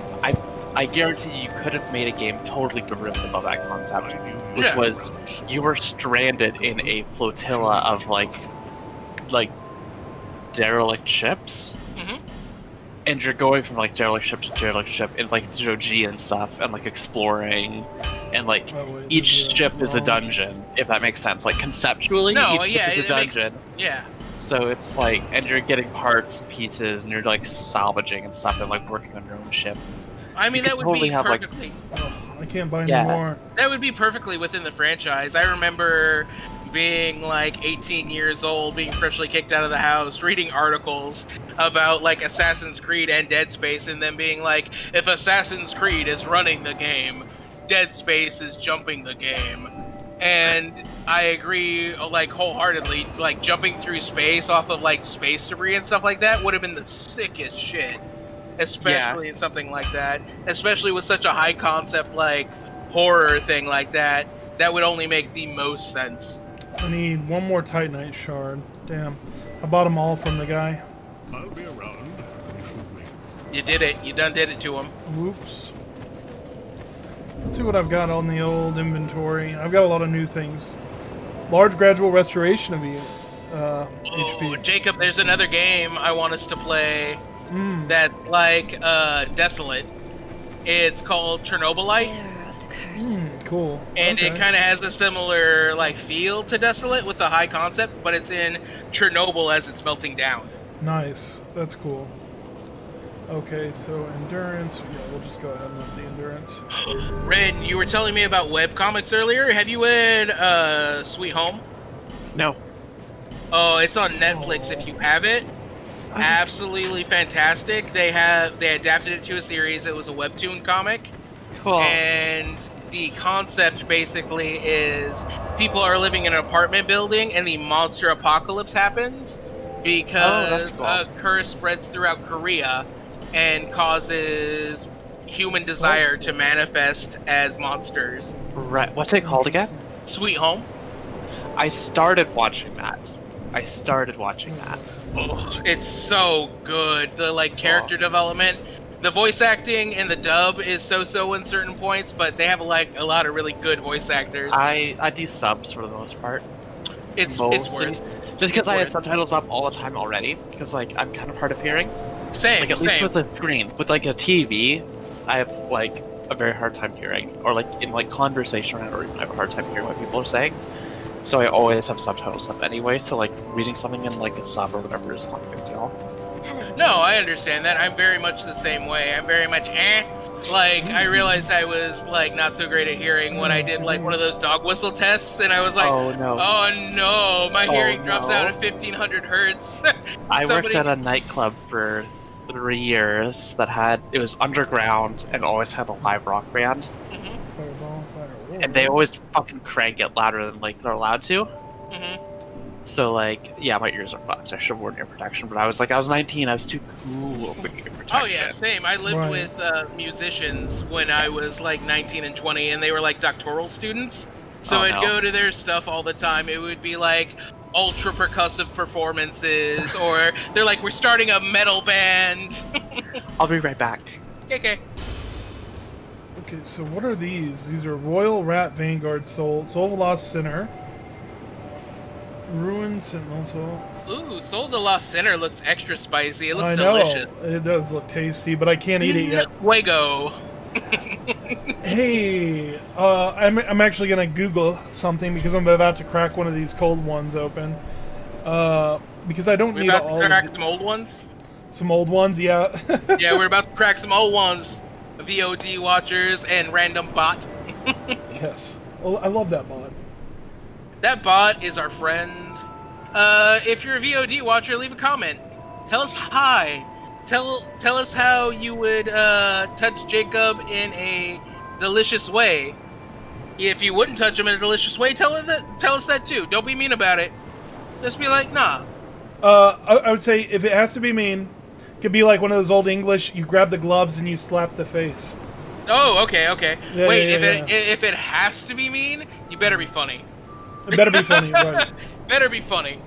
I guarantee you could have made a game totally derivative of that concept, which Yeah. was you were stranded in a flotilla of like derelict ships, Mhm. and you're going from like derelict ship to derelict ship in like 0G and stuff, and like exploring, and like Oh, wait, each this is ship is a wrong. dungeon, if that makes sense. Like conceptually, No, each yeah, ship is a it makes- dungeon. Yeah. So it's like, and you're getting parts, pieces, and you're like salvaging and stuff, and like working on your own ship. I mean, You that could would totally be have, like- perfectly. Oh, I can't buy Yeah. any more. That would be perfectly within the franchise. I remember being like 18 years old, being freshly kicked out of the house, reading articles about like Assassin's Creed and Dead Space, and then being like, if Assassin's Creed is running the game, Dead Space is jumping the game. And I agree, like, wholeheartedly. Like, jumping through space off of like space debris and stuff like that would have been the sickest shit. Especially in something like that. Especially with such a high concept like horror thing like that. That would only make the most sense. I need one more Titanite shard. Damn. I bought them all from the guy. I'll be around. You did it. You done did it to him. Whoops. Let's see what I've got on the old inventory. I've got a lot of new things. Large gradual restoration of Oh, HP. Jacob, there's another game I want us to play that's like Desolate. It's called Chernobylite. Bearer of the curse. Cool. And it Okay. kind of has a similar like feel to Desolate with the high concept, but it's in Chernobyl as it's melting down. Nice. That's cool. Okay, so endurance. Yeah, we'll just go ahead and up the endurance. Ren, you were telling me about webcomics earlier. Have you read Sweet Home? No. Oh, it's on Netflix if you have it. Absolutely fantastic. They adapted it to a series. It was a webtoon comic. Cool. And the concept basically is people are living in an apartment building and the monster apocalypse happens because cool. a curse spreads throughout Korea and causes human desire to manifest as monsters. Right. What's it called again? Sweet Home. I started watching that. Oh, it's so good. The like character development, the voice acting and the dub is so in certain points, but they have like a lot of really good voice actors. I do subs for the most part. It's Mostly. worth. Just because I have worth. subtitles up all the time already, because like I'm kind of hard of hearing. Same, Like at least same. with a screen, with like a TV, I have like a very hard time hearing, or like in like conversation, or even I have a hard time hearing what people are saying. So I always have subtitles up anyway. So like reading something in like a sub or whatever is not a big deal. No, I understand that. I'm very much the same way. I'm very much Like, I realized I was, like, not so great at hearing when I did, like, one of those dog whistle tests, and I was like, Oh no. oh no, my Oh, hearing drops no. out at 1500 hertz. I worked somebody- at a nightclub for 3 years that had, it was underground and always had a live rock band. Fireball, fireball. And they always fucking crank it louder than like they're allowed to. Mhm. So like, yeah, my ears are fucked. I should have worn ear protection, but I was 19, I was too cool for ear protection. Oh yeah, same. I lived Right. with musicians when I was like 19 and 20, and they were like doctoral students. So Oh, I'd no. go to their stuff all the time. It would be like ultra percussive performances, or they're like, we're starting a metal band. I'll be right back. Okay. Okay, so what are these? These are Royal Rat Vanguard Soul, Soul Lost Sinner. Ruined Sentinel Soul. Ooh, Soul of the Lost Sinner looks extra spicy. It looks I know. delicious. It does look tasty, but I can't eat it yet. Fuego. Hey, I'm actually gonna Google something because I'm about to crack one of these cold ones open. Because I don't We're need about all to crack of some old ones. some old ones, yeah. Yeah, we're about to crack some old ones. VOD watchers and random bot. Yes. Well, I love that bot. That bot is our friend. If you're a VOD watcher, leave a comment. Tell us hi. Tell us how you would touch Jacob in a delicious way. If you wouldn't touch him in a delicious way, tell us that too. Don't be mean about it. Just be like, nah. I would say if it has to be mean, it could be like one of those old English. You grab the gloves and you slap the face. Oh, okay. Yeah, Wait, yeah, if it has to be mean, you better be funny. It better be funny, right? Better be funny.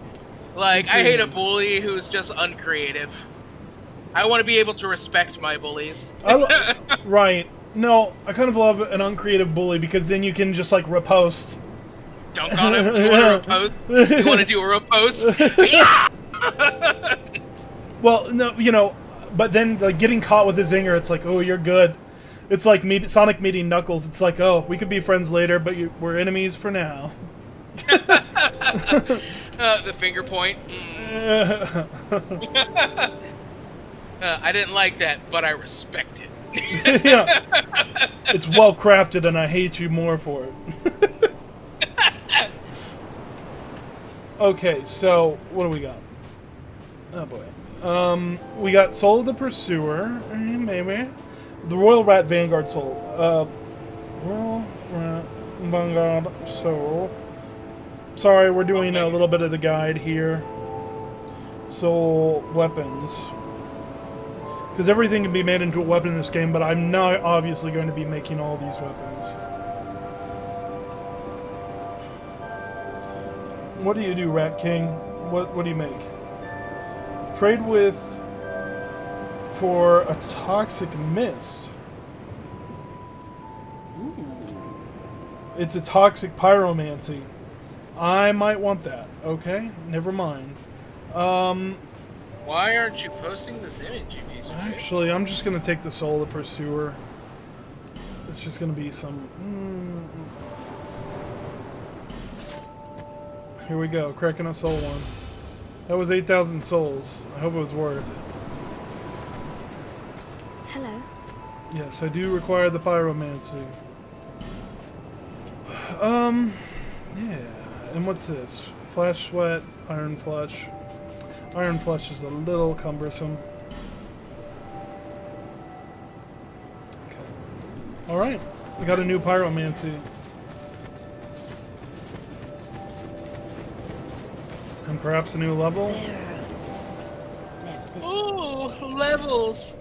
Like, I hate a bully who's just uncreative. I want to be able to respect my bullies. Right. No, I kind of love an uncreative bully because then you can just like repost. Dunk on him. You want to repost? You want to do a repost? Yeah! Well, no, you know, but then like getting caught with his zinger, it's like, oh, you're good. It's like Sonic meeting Knuckles. It's like, oh, we could be friends later, but we're enemies for now. The finger point. I didn't like that, but I respect it. Yeah. It's well crafted, and I hate you more for it. Okay, so what do we got? Oh boy. We got Soul of the Pursuer, maybe. The Royal Rat Vanguard Soul. Royal Rat Vanguard Soul. Sorry, we're doing a little bit of the guide here. Soul weapons. Because everything can be made into a weapon in this game, but I'm not obviously going to be making all these weapons. What do you do, Rat King? What do you make? Trade with for a toxic mist. Ooh. It's a toxic pyromancy. I might want that. Okay, never mind. Why aren't you posting this image, you piece of shit? Actually, I'm just gonna take the Soul of the Pursuer. It's just gonna be some. Here we go, cracking a soul one. That was 8,000 souls. I hope it was worth. Hello. Yes, I do require the pyromancy. Yeah. And what's this? Flash Sweat, Iron Flesh. Iron Flesh is a little cumbersome. Okay. Alright. We got a new pyromancy. And perhaps a new level? Ooh, levels!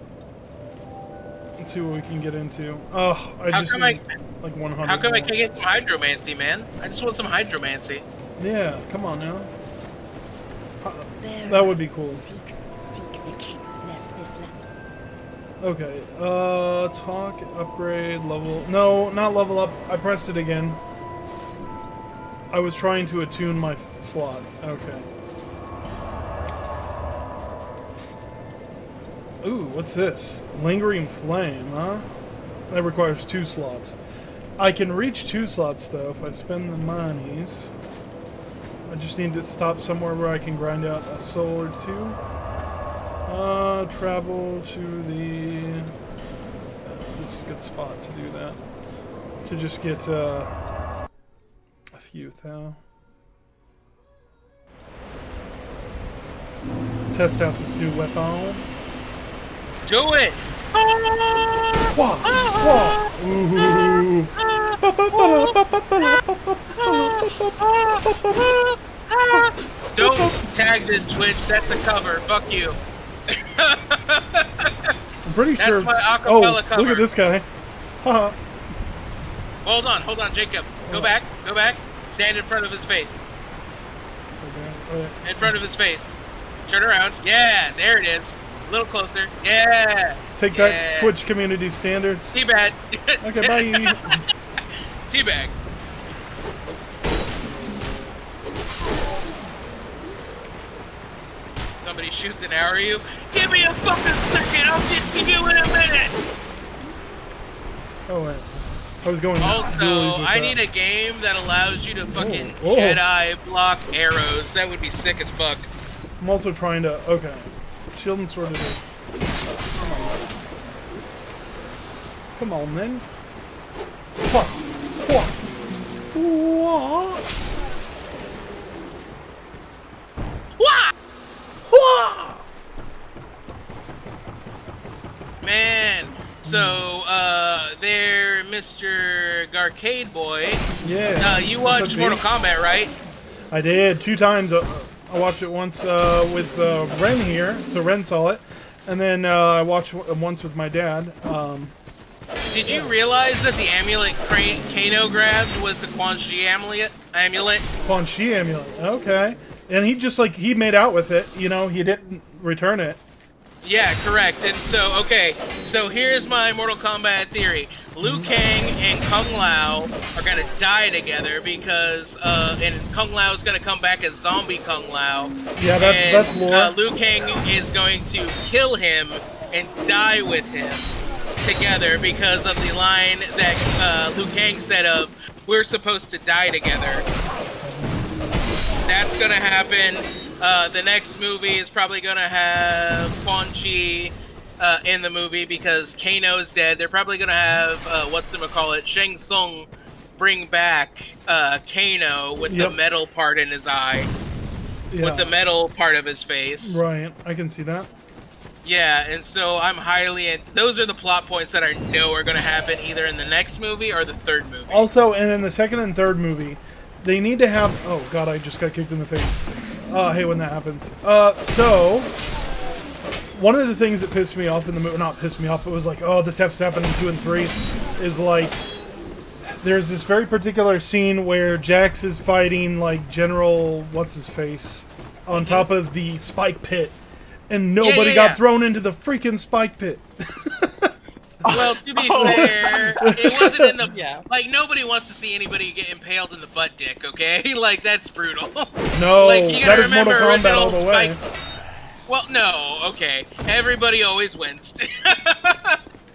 Let's see what we can get into. Oh, I just need like 100 How come I more. can't get some hydromancy, man? I just want some hydromancy. Yeah, come on now. That would be cool. Seek the king, lest this land. Okay, talk, upgrade, level... No, not level up. I pressed it again. I was trying to attune my slot. Okay. Ooh, what's this? Lingering Flame, huh? That requires 2 slots. I can reach 2 slots, though, if I spend the monies. I just need to stop somewhere where I can grind out a soul or 2. Travel to the... this is a good spot to do that. To just get, a few, though. Test out this new weapon. Do it! Whoa! Whoa! Ooh. Don't tag this Twitch, that's a cover. Fuck you. I'm pretty sure. That's my acapella cover. Look at this guy. Haha. Hold on, Jacob. Go back. Stand in front of his face. Okay. In front of his face. Turn around. Yeah, there it is. A little closer. Yeah. Take that, Twitch community standards. Teabag. Okay, bye. Teabag. somebody shoots an arrow at you. Give me a fucking second, I'll get to you in a minute! Oh, wait. I was going... Also, I need a game that allows you to fucking Jedi block arrows. That would be sick as fuck. I'm also trying to... Okay. Shield and sword it is. Come on, then. Fuck. Fuck. What? Wah! Wah! Man, so, there, Mr. Garrcade boy. Yeah. You watched Mortal Kombat, right? I did 2 times. I watched it once with Ren here, so Ren saw it, and then I watched it once with my dad. Did you realize that the amulet Kano grabbed was the Quan Chi amulet? Quan Chi amulet. Okay. And he just he made out with it. You know, he didn't return it. Yeah, correct. And so, okay, so here's my Mortal Kombat theory. Liu Kang and Kung Lao are gonna die together because, and Kung Lao is gonna come back as zombie Kung Lao. Yeah, that's lore. Liu Kang is going to kill him and die with him together because of the line that Liu Kang said of, "We're supposed to die together." That's gonna happen. The next movie is probably gonna have Quan Chi in the movie because Kano's dead. They're probably gonna have whatchamacallit, Shang Tsung bring back Kano with the metal part in his eye, with the metal part of his face. Right, I can see that. Yeah, and so I'm those are the plot points that I know are gonna happen either in the next movie or the third movie. Also, and in the second and third movie, they need to have... Oh, God, I just got kicked in the face. I hate when that happens. So, one of the things that pissed me off in the movie... Not pissed me off, but was like, oh, this has to happen in 2 and 3, is like... There's this very particular scene where Jax is fighting, like, General... What's-his-face? On top of the spike pit. And nobody got thrown into the freaking spike pit. Well, to be fair, it wasn't in the... Like, nobody wants to see anybody get impaled in the butt dick, okay? Like, that's brutal. No, like, you gotta that is Mortal Kombat all the way. Well, no, okay. Everybody always winced.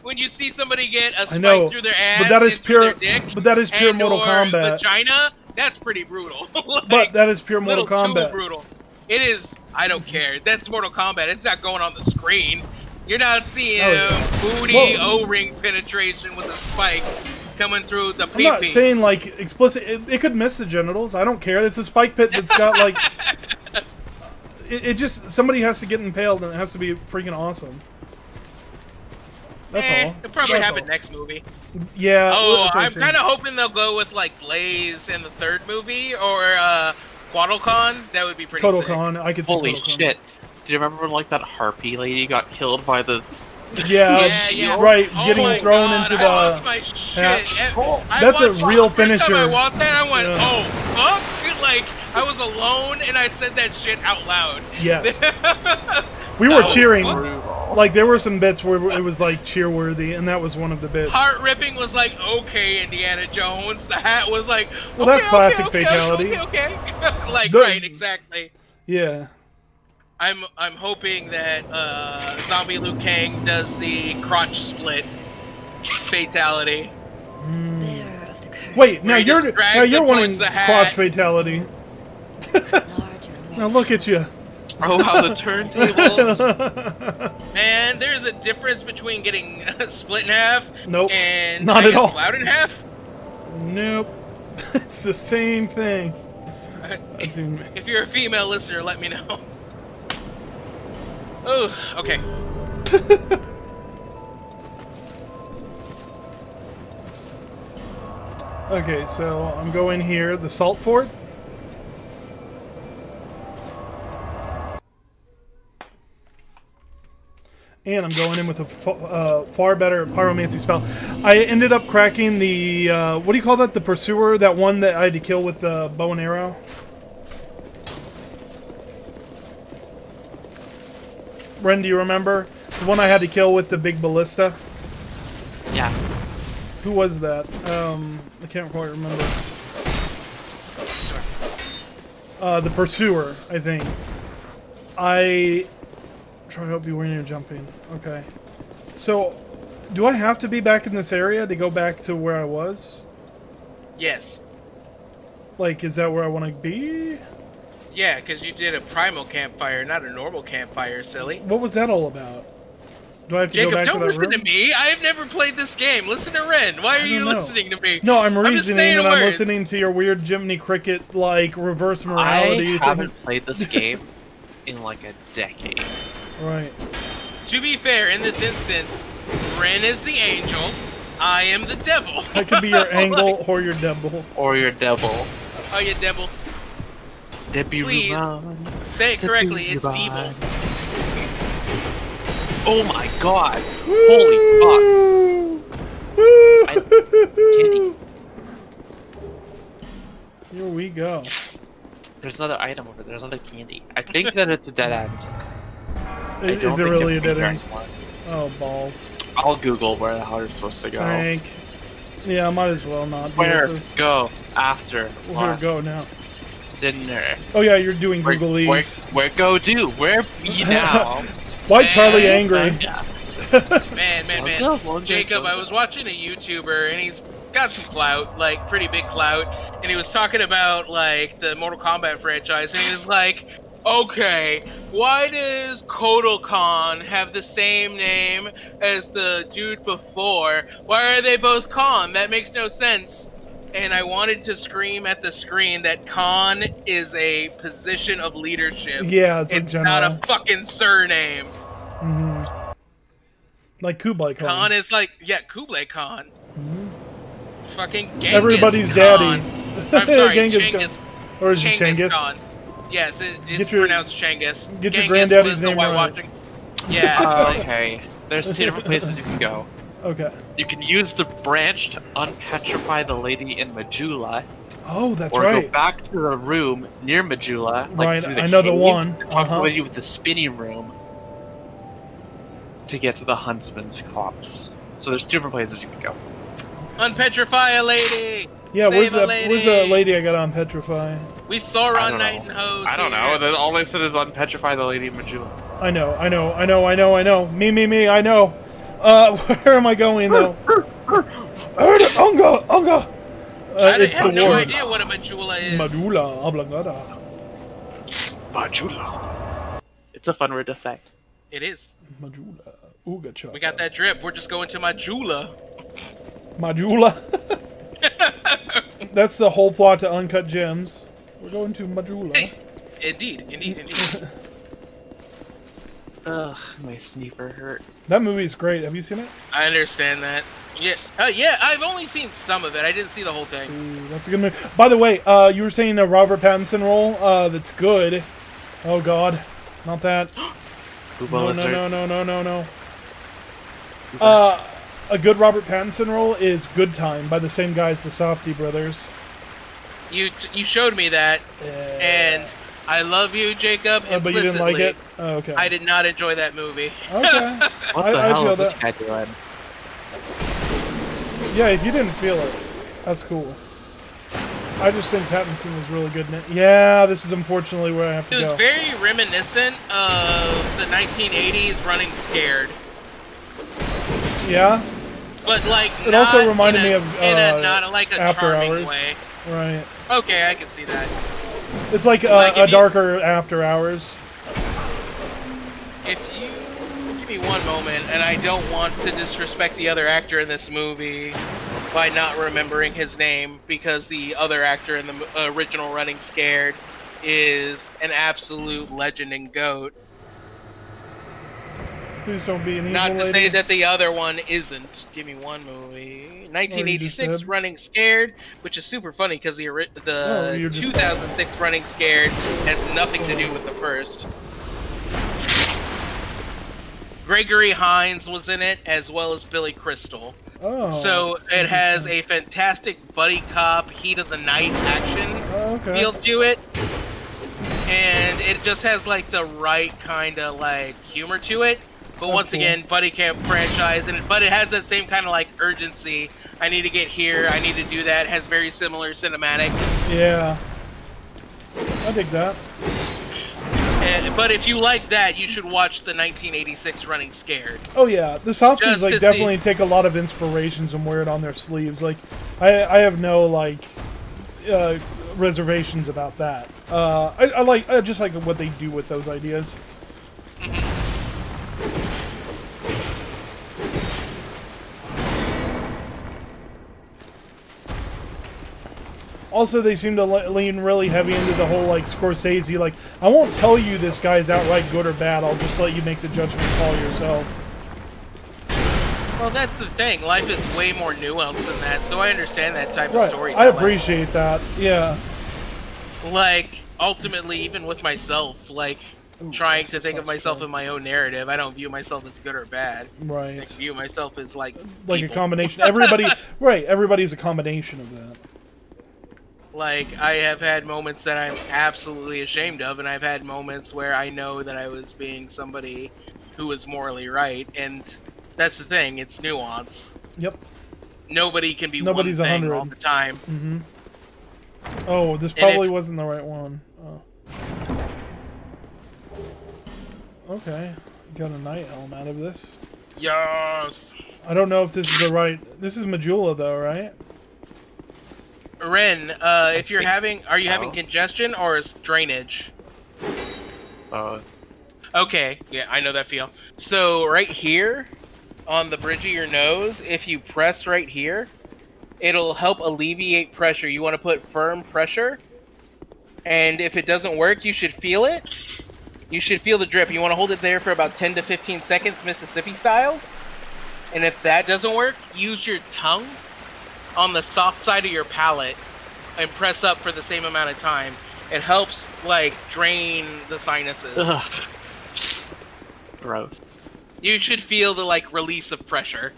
When you see somebody get a spike through their ass, but that is pure, dick, but that is pure Mortal Kombat. Vagina, that's pretty brutal. Like, but that is pure Mortal Kombat. Too brutal. It is. I don't care. That's Mortal Kombat. It's not going on the screen. You're not seeing booty O-ring penetration with a spike coming through the pee-pee. I'm not saying, like, explicit... It could miss the genitals. I don't care. It's a spike pit that's got, like... it just... Somebody has to get impaled, and it has to be freaking awesome. That's all. It'll probably happen next movie. Yeah. Oh, I'm kind of hoping they'll go with, like, Blaze in the third movie, or, Quaddle-Con. That would be pretty sick. Quaddle-Con. I could see Holy Quaddle-Con. shit. Do you remember when, like, that harpy lady got killed by the... Yeah, right, getting thrown into the... I lost my shit. That's a real finisher. I watched that, I went, oh, fuck? Like, I was alone, and I said that shit out loud. Yes. We were cheering. Like, there were some bits where it was, like, cheer-worthy, and that was one of the bits. Heart-ripping was like, okay, Indiana Jones. The hat was like, well, that's classic fatality. Okay. Like, right, exactly. Yeah. I'm hoping that Zombie Liu Kang does the crotch split fatality. Wait, now you're wanting crotch fatality. Now look at you. Oh, how the turntables. Man, there's a difference between getting split in half and not at all. Plowed in half. Nope. It's the same thing. If you're a female listener, let me know. Oh, okay. Okay, so I'm going here, the Salt Fort. And I'm going in with a far better pyromancy spell. I ended up cracking the, what do you call that? The Pursuer, that one that I had to kill with the bow and arrow. Ren, do you remember? The one I had to kill with the big ballista? Yeah. Who was that? I can't quite remember. The Pursuer, I think. I try to help you when you're jumping. Okay. So, do I have to be back in this area to go back to where I was? Yes. Like, is that where I want to be? Yeah, because you did a primal campfire, not a normal campfire, silly. What was that all about? Do I have to Jacob, go back don't to that listen room? to me. I have never played this game. Listen to Ren. Why are you know. listening to me? No, I'm just reasoning saying and a I'm word. listening to your weird Jiminy Cricket, like, reverse morality I haven't played this game in like a decade. Right. To be fair, in this instance, Ren is the angel. I am the devil. That could be your angle or your devil. Or your devil. Oh, you devil. Debbie Please. Ruban. Say it correctly. It's Ruban. evil. Oh my god! Holy fuck! Candy. Here we go. There's another item over there. There's another candy. I think that it's a dead end. I Is don't it think really a it's dead end? anymore. Oh, balls. I'll Google where the hell you're supposed to go. Thank. Yeah, might as well not. do Where this. go after Where lost go now? sinner? Oh yeah, you're doing Where, Googleese. where go do? Where be now? Why Charlie angry? Yeah. Man. Jacob, I was watching a YouTuber, and he's got some clout, like, pretty big clout, and he was talking about, like, the Mortal Kombat franchise, and he was like, okay, why does Kotal Khan have the same name as the dude before? Why are they both Khan? That makes no sense. And I wanted to scream at the screen that Khan is a position of leadership. Yeah, it's a not general. a fucking surname. Like Kublai Khan. Khan is like, yeah, Kublai Khan. Fucking Genghis Everybody's Khan. daddy. I'm sorry, Genghis Genghis. Khan. Or is it Genghis? Khan. Yes, it's Get your- pronounced Genghis. get your Genghis granddaddy's was the name White right. Watching. Yeah. Okay. There's 2 different places you can go. Okay. You can use the branch to unpetrify the lady in Majula, Oh, that's or right. go back to the room near Majula. Like Right, through the I know the cave, one. and talk Uh-huh. with you with the spinning room to get to the huntsman's corpse. So there's 2 different places you can go. Unpetrify a lady. Yeah, where's Save a that? Where's the lady I got on Petrify? We saw her I on don't Night know. and Hose. I don't here. know. All they've said is unpetrify the lady in Majula. I know. Me, I know. Where am I going though? Unga. I It's have the no war. idea what a Majula is. Madula oblongata. Majula. It's a fun word to say. It is. Majula. Uga chaka. We got that drip. We're just going to Majula. Majula. That's the whole plot to Uncut Gems. We're going to Majula. Indeed. Ugh, my sneaker hurt. That movie's great. Have you seen it? I understand that. Yeah, I've only seen some of it. I didn't see the whole thing. Ooh, that's a good movie. By the way, you were saying a Robert Pattinson role that's good. Oh God, not that. No. A good Robert Pattinson role is Good Time by the same guys, the Safdie brothers. You showed me that, and I love you, Jacob. But you didn't like implicitly. it? Oh, okay. I did not enjoy that movie. Okay. What the I hell feel is this that. guy doing? Yeah, if you didn't feel it, that's cool. I just think Pattinson was really good in it. Yeah, this is unfortunately where I have to It was go. very reminiscent of the 1980s Running Scared, Yeah? but like It not also reminded in me a, of, in a not like a After charming Hours. way. Right. Okay, I can see that. It's like, Like, a if you- darker After Hours. If you give me one moment, and I don't want to disrespect the other actor in this movie by not remembering his name, because the other actor in the original Running Scared is an absolute legend and goat. Please don't be an evil Not to lady. say that the other one isn't. Give me one movie. 1986 did. Running Scared, which is super funny because the Oh, you just- 2006 Running Scared has nothing to do with the first. Gregory Hines was in it, as well as Billy Crystal. Oh. So it has a fantastic buddy cop, heat of the night action Oh, okay. feel to it. And it just has like the right kind of like humor to it. But once cool. again, buddy camp franchise, but it has that same kind of like urgency. I need to get here, I need to do that. It has very similar cinematics. Yeah. I dig that. But if you like that, you should watch the 1986 Running Scared. Oh yeah, the softies Just like to definitely see. take a lot of inspirations and wear it on their sleeves. Like, I have no like reservations about that. I just like what they do with those ideas. Also, they seem to lean really heavy into the whole, like, Scorsese, like, I won't tell you this guy's outright good or bad, I'll just let you make the judgment call yourself. Well, that's the thing. Life is way more nuanced than that, so I understand that type of Right, story. I appreciate that, yeah. Like, ultimately, even with myself, like, trying to think of myself in my own narrative, I don't view myself as good or bad. Right. I view myself as, like a people. combination. Everybody, right, everybody's a combination of that. Like, I have had moments that I'm absolutely ashamed of, and I've had moments where I know that I was being somebody who was morally right, and that's the thing, it's nuance. Yep. Nobody can be Nobody's one thing 100 all the time. Mm-hmm. Oh, this probably wasn't the right one. Oh. Okay, got a night helm out of this. Yes! I don't know if this is the right... This is Majula, though, right? Ren, if you're having... Are you having congestion or is drainage? Okay, yeah, I know that feel. So, right here, on the bridge of your nose, if you press right here, it'll help alleviate pressure. You want to put firm pressure, and if it doesn't work, you should feel it. You should feel the drip. You want to hold it there for about 10 to 15 seconds, Mississippi style. And if that doesn't work, use your tongue on the soft side of your palate and press up for the same amount of time. It helps, like, drain the sinuses. Ugh. Gross. You should feel the, like, release of pressure.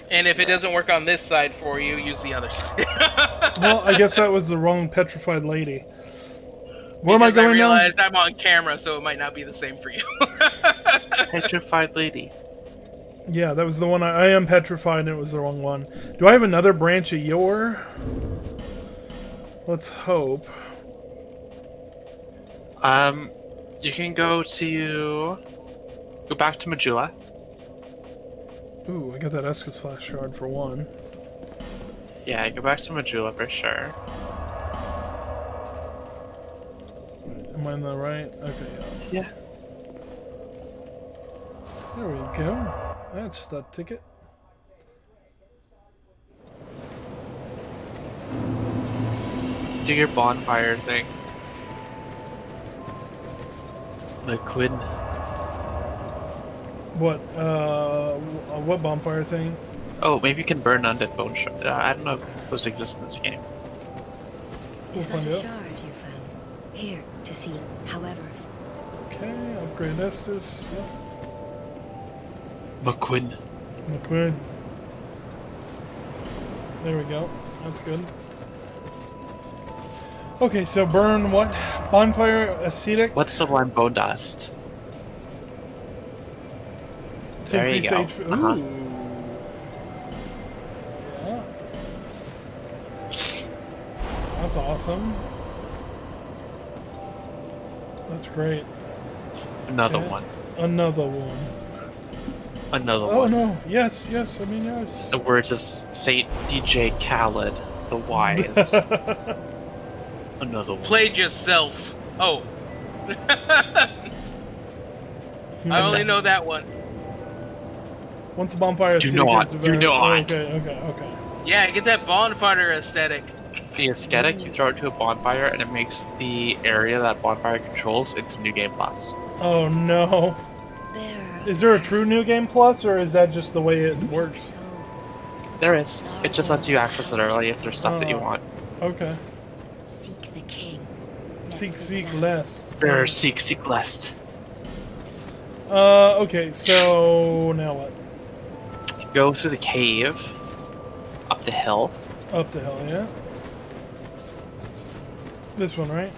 And if it doesn't work on this side for you, use the other side. Well, I guess that was the wrong petrified lady. Where am I going now? I realized I'm on camera, so it might not be the same for you. Petrified lady. Yeah, that was the one. I am petrified and it was the wrong one. Do I have another branch of Yor? Let's hope. You can go back to Majula. Ooh, I got that Escus Flash Shard for one. Yeah, go back to Majula for sure. Am I in the right? Okay, Yeah. There we go. That's the ticket. Do your bonfire thing. Liquid. What bonfire thing? Oh, maybe you can burn undead bone shard. I don't know if those exist in this game. Is that find a out. shard you found? Here, to see, however. Okay, upgrade Estus. Yep. McQuinn. McQueen. There we go. That's good. Okay, so burn what? Bonfire acetic? What's the one? Bone dust. To There you increase go. HP. Uh-huh. Ooh. Yeah. That's awesome. That's great. Another Okay. one. Another one. Another Oh one. no. Yes, yes, I mean yes. The words of Saint DJ Khaled, the wise. Another one. Played yourself. Oh. I only know that one. Once a bonfire You acetic know is it. You developed. know Oh, it. okay. Yeah, get that bonfire aesthetic. The aesthetic, you throw it to a bonfire, and it makes the area that bonfire controls into New Game Plus. Oh no. Is there a true New Game Plus, or is that just the way it works? There is. It just lets you access it early if there's stuff that you want. Okay. Seek the king. Seek less. Or seek lest. Okay, so now what? Go through the cave, up the hill. Up the hill, yeah? This one, right?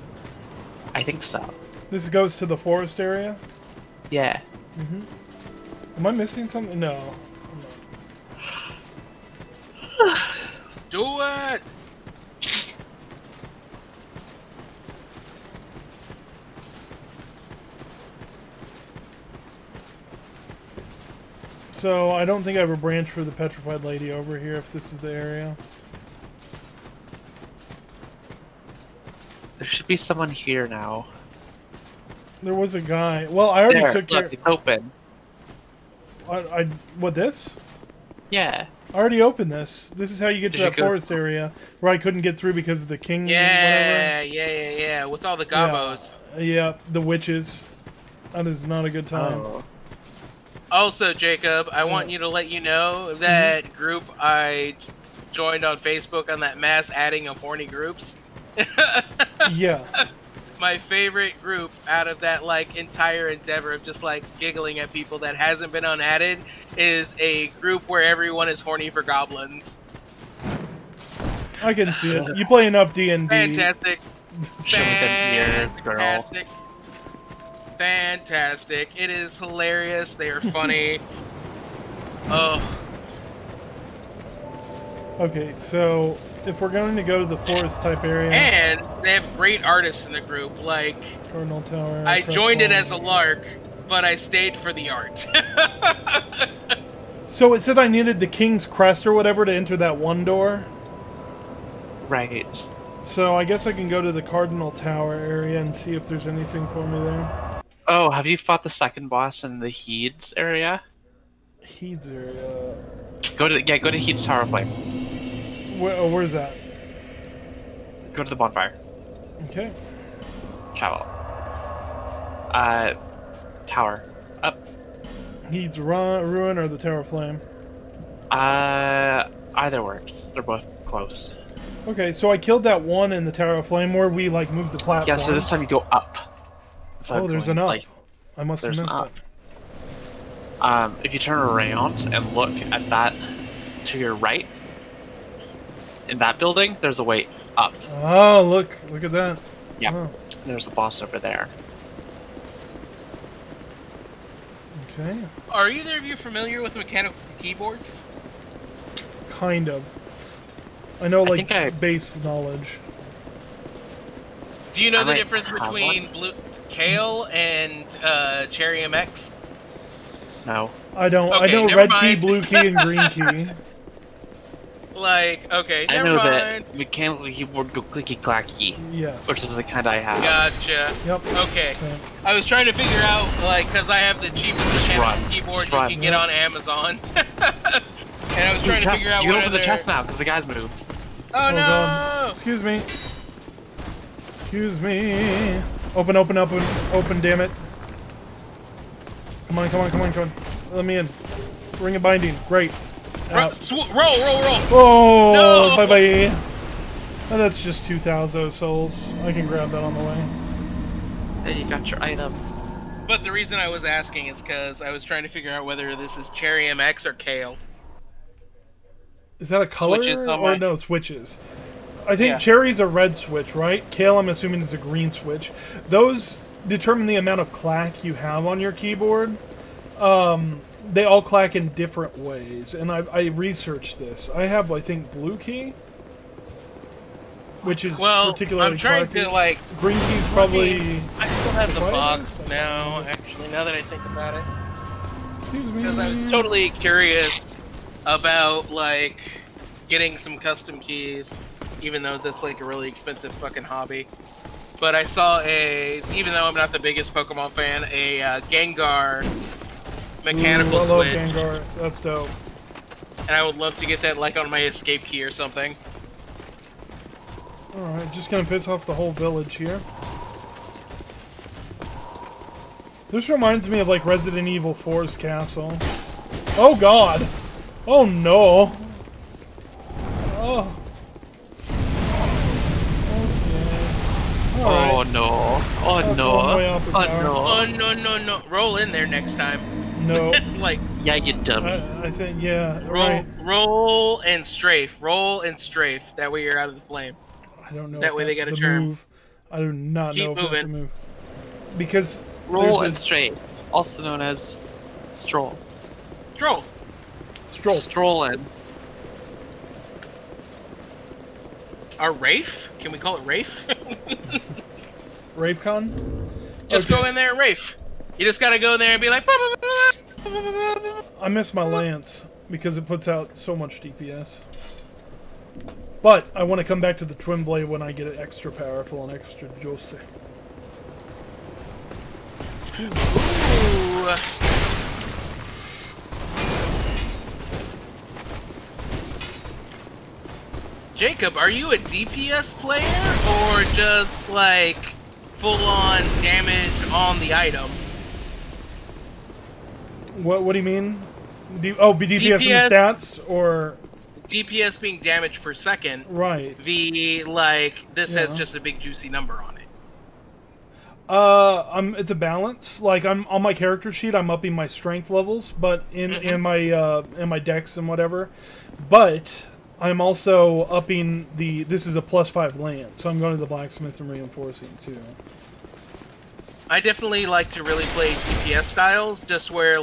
I think so. This goes to the forest area? Yeah. Mm-hmm. Am I missing something? No. Do it! So I don't think I have a branch for the petrified lady over here. If this is the area. There should be someone here now. There was a guy. Well, I already There, took care. look, it's open. What this? Yeah. I already opened this. This is how you get to Did you that go- forest area where I couldn't get through because of the king. Yeah. With all the gobos. Yeah, the witches. That is not a good time. Oh. Also, Jacob, I want you to let you know that group I joined on Facebook on that mass adding of horny groups. Yeah. My favorite group out of that like entire endeavor of just like giggling at people that hasn't been unadded is a group where everyone is horny for goblins. I can see it. You play enough D&D. Fantastic. Show me the mirror, girl. Fantastic. Fantastic. It is hilarious. They are funny. Oh. Okay, so if we're going to go to the forest type area, And they have great artists in the group. Like, Cardinal Tower. I joined it as a Crestfall. lark, but I stayed for the art. So it said I needed the King's Crest or whatever to enter that one door. Right. So I guess I can go to the Cardinal Tower area and see if there's anything for me there. Oh, have you fought the second boss in the Heeds area? Heeds area. Go to Heeds Tower of Flame. Where's that? Go to the bonfire. Okay. Travel. Tower. Up. Heeds Ruin or the Tower of Flame? Either works. They're both close. Okay, so I killed that one in the Tower of Flame where we like moved the platform. Yeah, so this time you go up. Oh, there's an up. I must have there's an missed up. it. If you turn around and look at that to your right, in that building, there's a way up. Oh, look at that. Yeah, Oh, there's a boss over there. okay, Are either of you familiar with mechanical keyboards? kind of. I know, I like, think I- base knowledge. Do you know I the might difference have between blue Kale and Cherry MX? No. I don't. I Okay, know never red key, mind. blue key, and green key. Like, okay, I never know mind. that mechanical keyboard go clicky clacky, Yes. which is the kind I have. Gotcha. Yep. Okay. Same. I was trying to figure out, like, because I have the cheapest mechanical run. keyboard Just you run. can get on Amazon. And I was trying to figure out You can what open the other... chest now because the guys moved. Oh, Oh, no! God. Excuse me. Excuse me. Open, open, open, open, damn it. Come on, come on, come on, come on. Let me in. Ring of binding. Great. Out. Roll! Oh, No! bye-bye. Oh, that's just 2,000 souls. I can grab that on the way. There you got your item. But the reason I was asking is because I was trying to figure out whether this is Cherry MX or Kale. Is that a color Switches on or my- no switches? I think Yeah. cherry's a red switch, right? Kale, I'm assuming, is a green switch. Those determine the amount of clack you have on your keyboard. They all clack in different ways, and I researched this. I have, I think, blue key, which is Well, particularly I'm trying clacky. to, like... Green key's probably... I still have the What box is this? now, actually, now that I think about it. Excuse me. Because I was totally curious about, like, getting some custom keys, even though that's, like, a really expensive fucking hobby. But I saw even though I'm not the biggest Pokemon fan, a Gengar mechanical Ooh, I love switch. Gengar. That's dope. And I would love to get that, like, on my escape key or something. Alright, just gonna piss off the whole village here. This reminds me of, like, Resident Evil 4's castle. Oh, God! Oh, no! Oh. Okay. Alright. Oh no. Oh That's no. one way out the Oh tower. Oh, no. no. Roll in there next time. No. Like, Yeah, you dummy. I think, yeah, roll, right. roll and strafe. Roll and strafe. That way you're out of the flame. I don't know That if way they that's got a the term. move. I do not Keep know if that's a moving. move. Because Roll there's and a straight, also known as stroll. Stroll. stroll. Stroll in. Our Rafe? Can we call it Rafe? Ravecon? Just Okay. go in there and Rafe. You just gotta go in there and be like... I miss my lance because it puts out so much DPS. But I want to come back to the twin blade when I get it extra powerful and extra juicy. Ooh. Jacob, are you a DPS player or just like full-on damage on the item? What do you mean? DPS in the stats or DPS being damage per second. right? This has just a big juicy number on it. It's a balance. Like I'm on my character sheet, I'm upping my strength levels, but in my dex and whatever. But I'm also upping the. This is a +5 lance, so I'm going to the blacksmith and reinforcing too. I definitely like to really play DPS styles, just where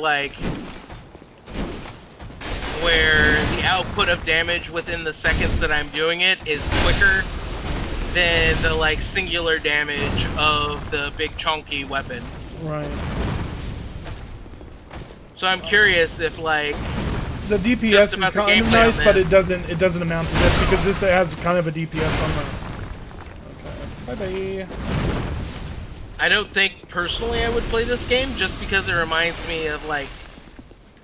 the output of damage within the seconds that I'm doing it is quicker than the singular damage of the big chunky weapon. Right. So I'm curious if the DPS is kind of nice, but it doesn't amount to this because this has kind of a DPS on the. Okay. Bye bye. I don't think personally I would play this game just because it reminds me of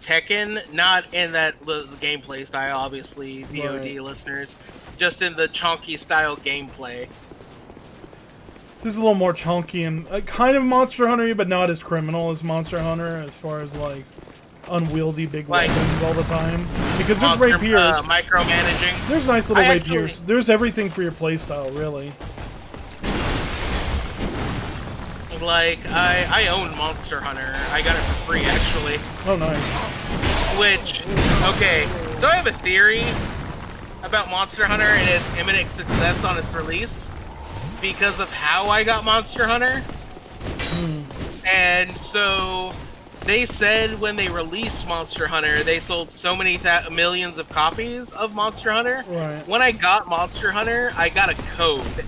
Tekken, not in that the gameplay style, obviously, VOD listeners, just in the chunky style gameplay. This is a little more chunky and kind of Monster Hunter-y, but not as criminal as Monster Hunter as far as unwieldy big weapons all the time. Because there's rapiers. Micromanaging. There's nice little rapiers. There's everything for your playstyle, really. I own Monster Hunter. I got it for free, actually. Oh, nice. Okay, so I have a theory about Monster Hunter and its imminent success on its release because of how I got Monster Hunter. And so they said when they released Monster Hunter, they sold so many millions of copies of Monster Hunter. Right. When I got Monster Hunter, I got a code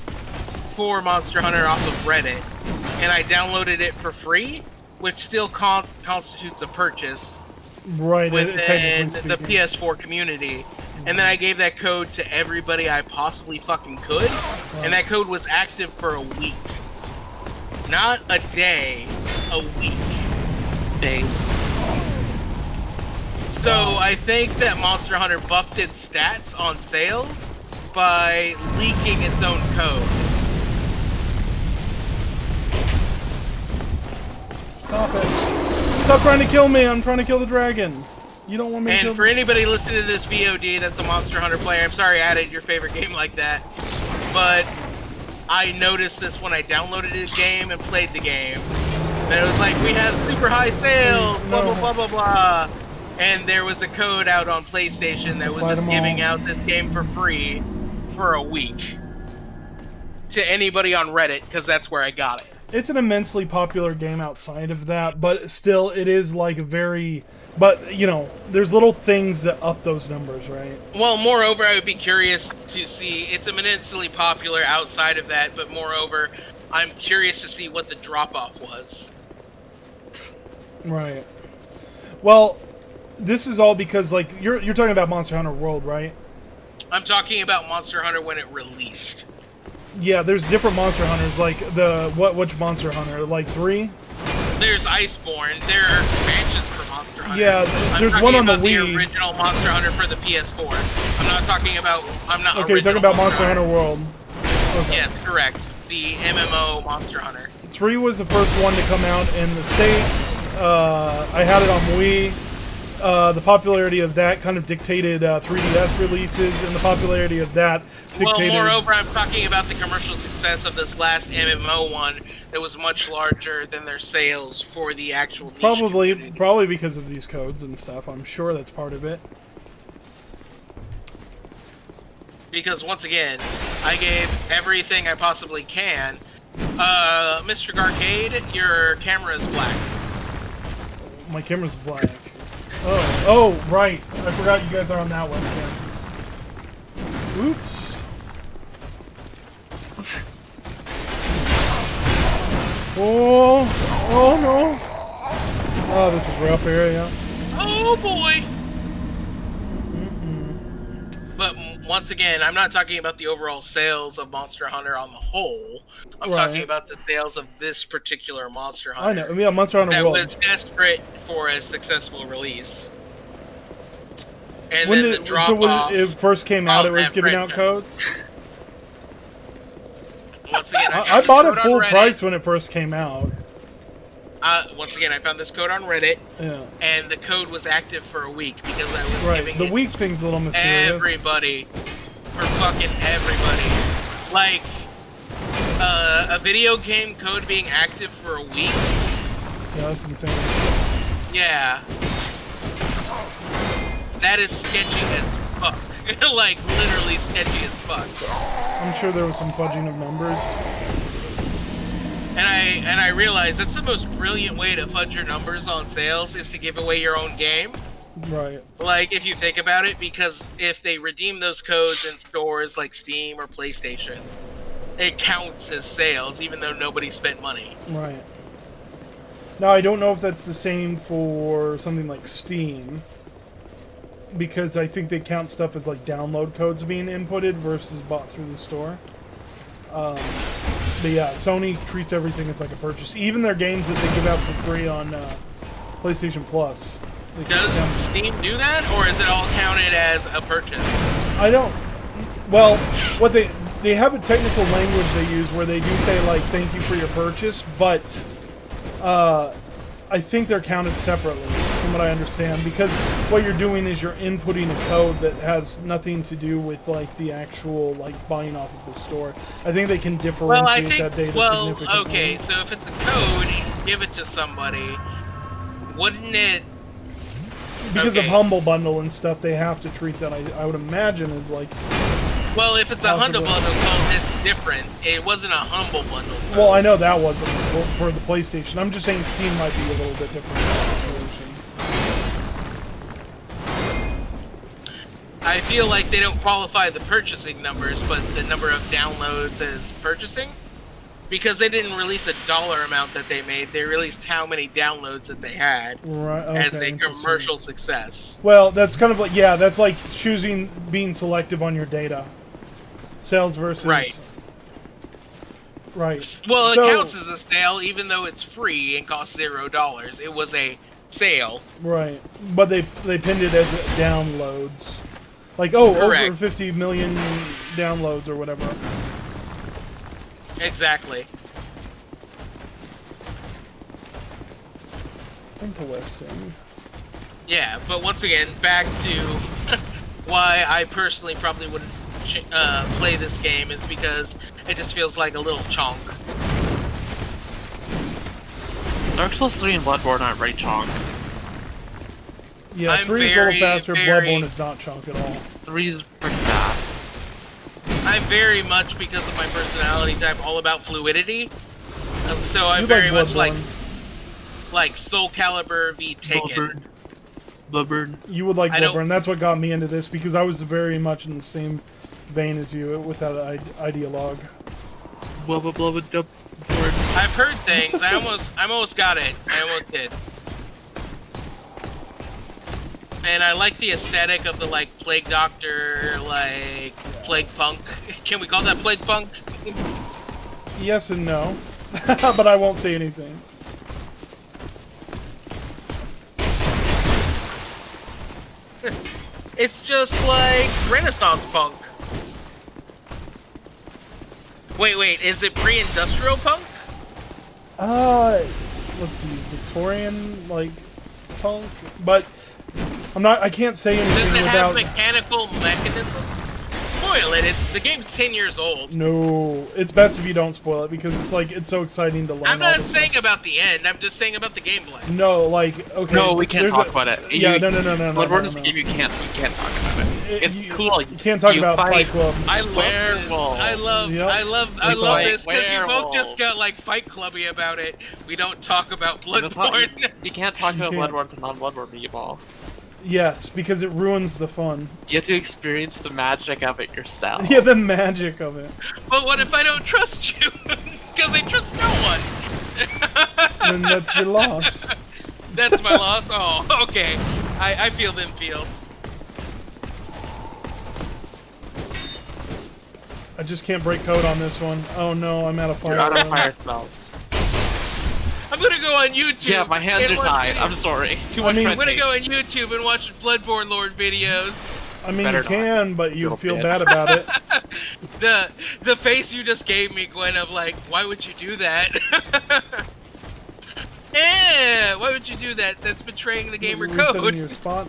for Monster Hunter off of Reddit. And I downloaded it for free, which still constitutes a purchase within the PS4 community. And then I gave that code to everybody I possibly fucking could, and that code was active for a week. Not a day, a week. Days. So I think that Monster Hunter buffed its stats on sales by leaking its own code. Stop it. Stop trying to kill me. I'm trying to kill the dragon. You don't want me to kill. And for anybody listening to this VOD that's a Monster Hunter player, I'm sorry I added your favorite game like that. But I noticed this when I downloaded the game and played the game. And it was we have super high sales, blah, blah, blah, blah, blah. And there was a code out on PlayStation that was just giving out this game for free for a week. To anybody on Reddit, because that's where I got it. It's an immensely popular game outside of that, but still, it is very... But, there's little things that up those numbers, right? Well, moreover, I would be curious to see... It's immensely popular outside of that, but moreover, I'm curious to see what the drop-off was. Right. Well, this is all because, you're talking about Monster Hunter World, right? I'm talking about Monster Hunter when it released. Yeah, there's different Monster Hunters, which Monster Hunter? 3? There's Iceborne. There are expansions for Monster Hunter. Yeah, there's one on the Wii. The original Monster Hunter for the PS4. I'm not talking about. Okay, you're talking about Monster Hunter World. Okay. Yes, correct. The MMO Monster Hunter. 3 was the first one to come out in the States. I had it on Wii. The popularity of that kind of dictated 3DS releases, and the popularity of that dictated... Well, moreover, I'm talking about the commercial success of this last MMO one that was much larger than their sales for the actual niche community. Probably because of these codes and stuff. I'm sure that's part of it. Because, once again, I gave everything I possibly can. Mr. Garrcade, your camera is black. My camera's black. Oh, right. I forgot you guys are on that one again. Oops. Oh no. Oh, this is rough area. Oh, Oh boy! But once again, I'm not talking about the overall sales of Monster Hunter on the whole. I'm talking about the sales of this particular Monster Hunter. I know. Yeah, Monster Hunter World. That was desperate for a successful release. And When then the drop off. When it first came out, it was giving out codes? Once again, I bought it full price when it first came out. Once again, I found this code on Reddit, and the code was active for a week because I was giving the week thing's a little mysterious. Everybody, for fucking everybody, like a video game code being active for a week. Yeah, that's insane. Yeah, that is sketchy as fuck. Like literally sketchy as fuck. I'm sure there was some fudging of numbers. And I realize that's the most brilliant way to fudge your numbers on sales is to give away your own game. Right. Like, if you think about it, because if they redeem those codes in stores like Steam or PlayStation, it counts as sales, even though nobody spent money. Right. Now, I don't know if that's the same for something like Steam, because I think they count stuff as like download codes being inputted versus bought through the store. But yeah, Sony treats everything as like a purchase. Even their games that they give out for free on PlayStation Plus. Does Steam do that, or is it all counted as a purchase? I don't... Well, what they have a technical language they use where they do say, like, thank you for your purchase, but I think they're counted separately, from what I understand, because what you're doing is you're inputting a code that has nothing to do with, like, the actual, like, buying off of the store. I think they can differentiate that data significantly. Okay, so if it's a code, you give it to somebody, wouldn't it... Because of Humble Bundle and stuff, they have to treat that, I would imagine, as, like... Well, if it's a Humble Bundle code, it's different. It wasn't a Humble Bundle code. Well, I know that wasn't for the PlayStation. I'm just saying Steam might be a little bit different in that situation. I feel like they don't qualify the purchasing numbers, but the number of downloads as purchasing. Because they didn't release a dollar amount that they made, they released how many downloads that they had as a commercial success. Well, that's kind of like, yeah, that's like being selective on your data. Sales versus... Right. Right. Well, it counts as a sale, even though it's free and costs $0. It was a sale. Right. But they pinned it as downloads. Like, over 50 million downloads or whatever. Exactly. Interesting. Yeah, but once again, back to why I personally probably wouldn't play this game is because it just feels like a little chonk. Dark Souls 3 and Bloodborne aren't very chonk. Yeah, 3 is a little faster, Bloodborne is not chonk at all. 3 is pretty fast. I'm very much, because of my personality type, all about fluidity. So I'm very much like Soul Calibur v Taken. Bloodborne. You would like Bloodborne. That's what got me into this, because I was very much in the same vein as you with that ideologue. I've heard things. I almost got it. I almost did. And I like the aesthetic of the, like, Plague Doctor, like, Plague Punk. Can we call that Plague Punk? Yes and no. But I won't say anything. It's just like Renaissance Punk. Wait, is it pre-industrial punk? Let's see, Victorian, like, punk? But... I can't say anything without... Does it have mechanical mechanisms? Spoil it. The game's 10 years old. No, it's best if you don't spoil it because it's so exciting to learn. I'm not saying about the end. I'm just saying about the gameplay. No, like, okay. No, we can't talk about it. Yeah, no. Bloodborne is a game you can't talk about it. It's cool. You can't talk about Fight Club. I love this because you both just got like Fight Clubby about it. We don't talk about Bloodborne. You can't talk about Bloodborne to non-Bloodborne people. Yes, because it ruins the fun. You have to experience the magic of it yourself. Yeah, the magic of it. But what if I don't trust you? Because I trust no one. Then that's your loss. That's my loss? Oh, okay. I feel them feels. I just can't break code on this one. Oh no, I'm out of fire. You're out of fire spells. I'm gonna go on YouTube. Yeah, my hands and are watch tied. videos. I'm sorry. Too I much mean- I'm red gonna tape. go on YouTube and watch Bloodborne Lord videos. I mean, Better you not. can, but you Little feel bit. bad about it. The face you just gave me, Gwen, of like, why would you do that? Yeah, why would you do that? That's betraying the gamer Resetting code. your spot.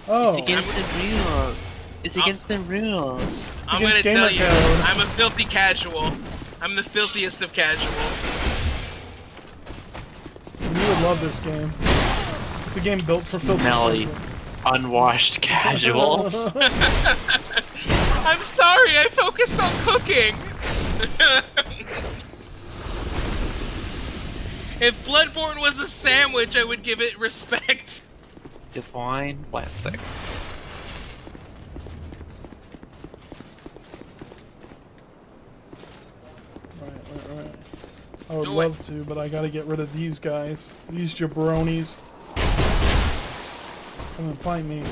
Oh, It's against the rules. It's against the rules. I'm gonna against tell gamer you, code. I'm a filthy casual. I'm the filthiest of casuals. you would love this game. It's a game built for filthy. Smelly, unwashed casuals. I'm sorry, I focused on cooking. If Bloodborne was a sandwich, I would give it respect. Divine blessing. Right. I would Do love to, but I gotta get rid of these guys. These jabronis. Come and fight me.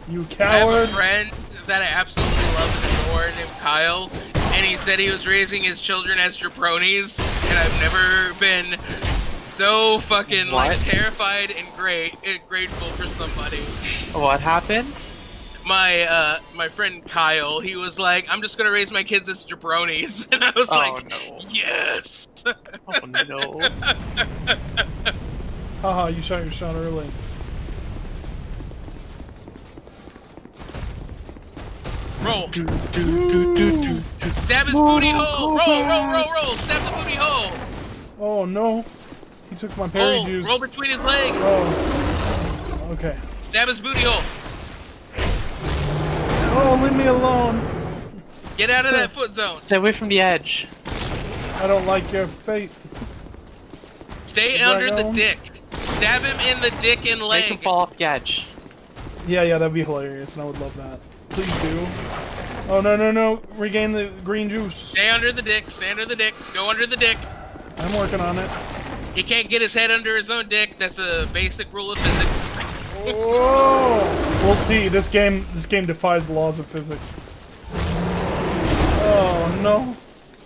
You I have a coward! friend that I absolutely love and adore named Kyle, and he said he was raising his children as jabronis, and I've never been so fucking like What? terrified and grateful for somebody. What happened? My friend Kyle, he was like, I'm just gonna raise my kids as jabronis, and I was Oh like, no. yes. Oh no. Haha, you shot your shot early. Roll. Do, do, do, do, do. Stab his booty hole. Roll. Stab the booty hole. Oh no! He took my berry juice. Roll between his legs. Oh. Okay. Stab his booty hole. Oh, leave me alone! Get out of that foot zone. Stay away from the edge. I don't like your fate. Stay Drag under the on. dick. Stab him in the dick and Make him leg. fall off the edge. Yeah, that'd be hilarious, and I would love that. Please do. Oh no! Regain the green juice. Stay under the dick. Stay under the dick. Go under the dick. I'm working on it. He can't get his head under his own dick. That's a basic rule of physics. Oh! We'll see. This game defies the laws of physics. Oh no!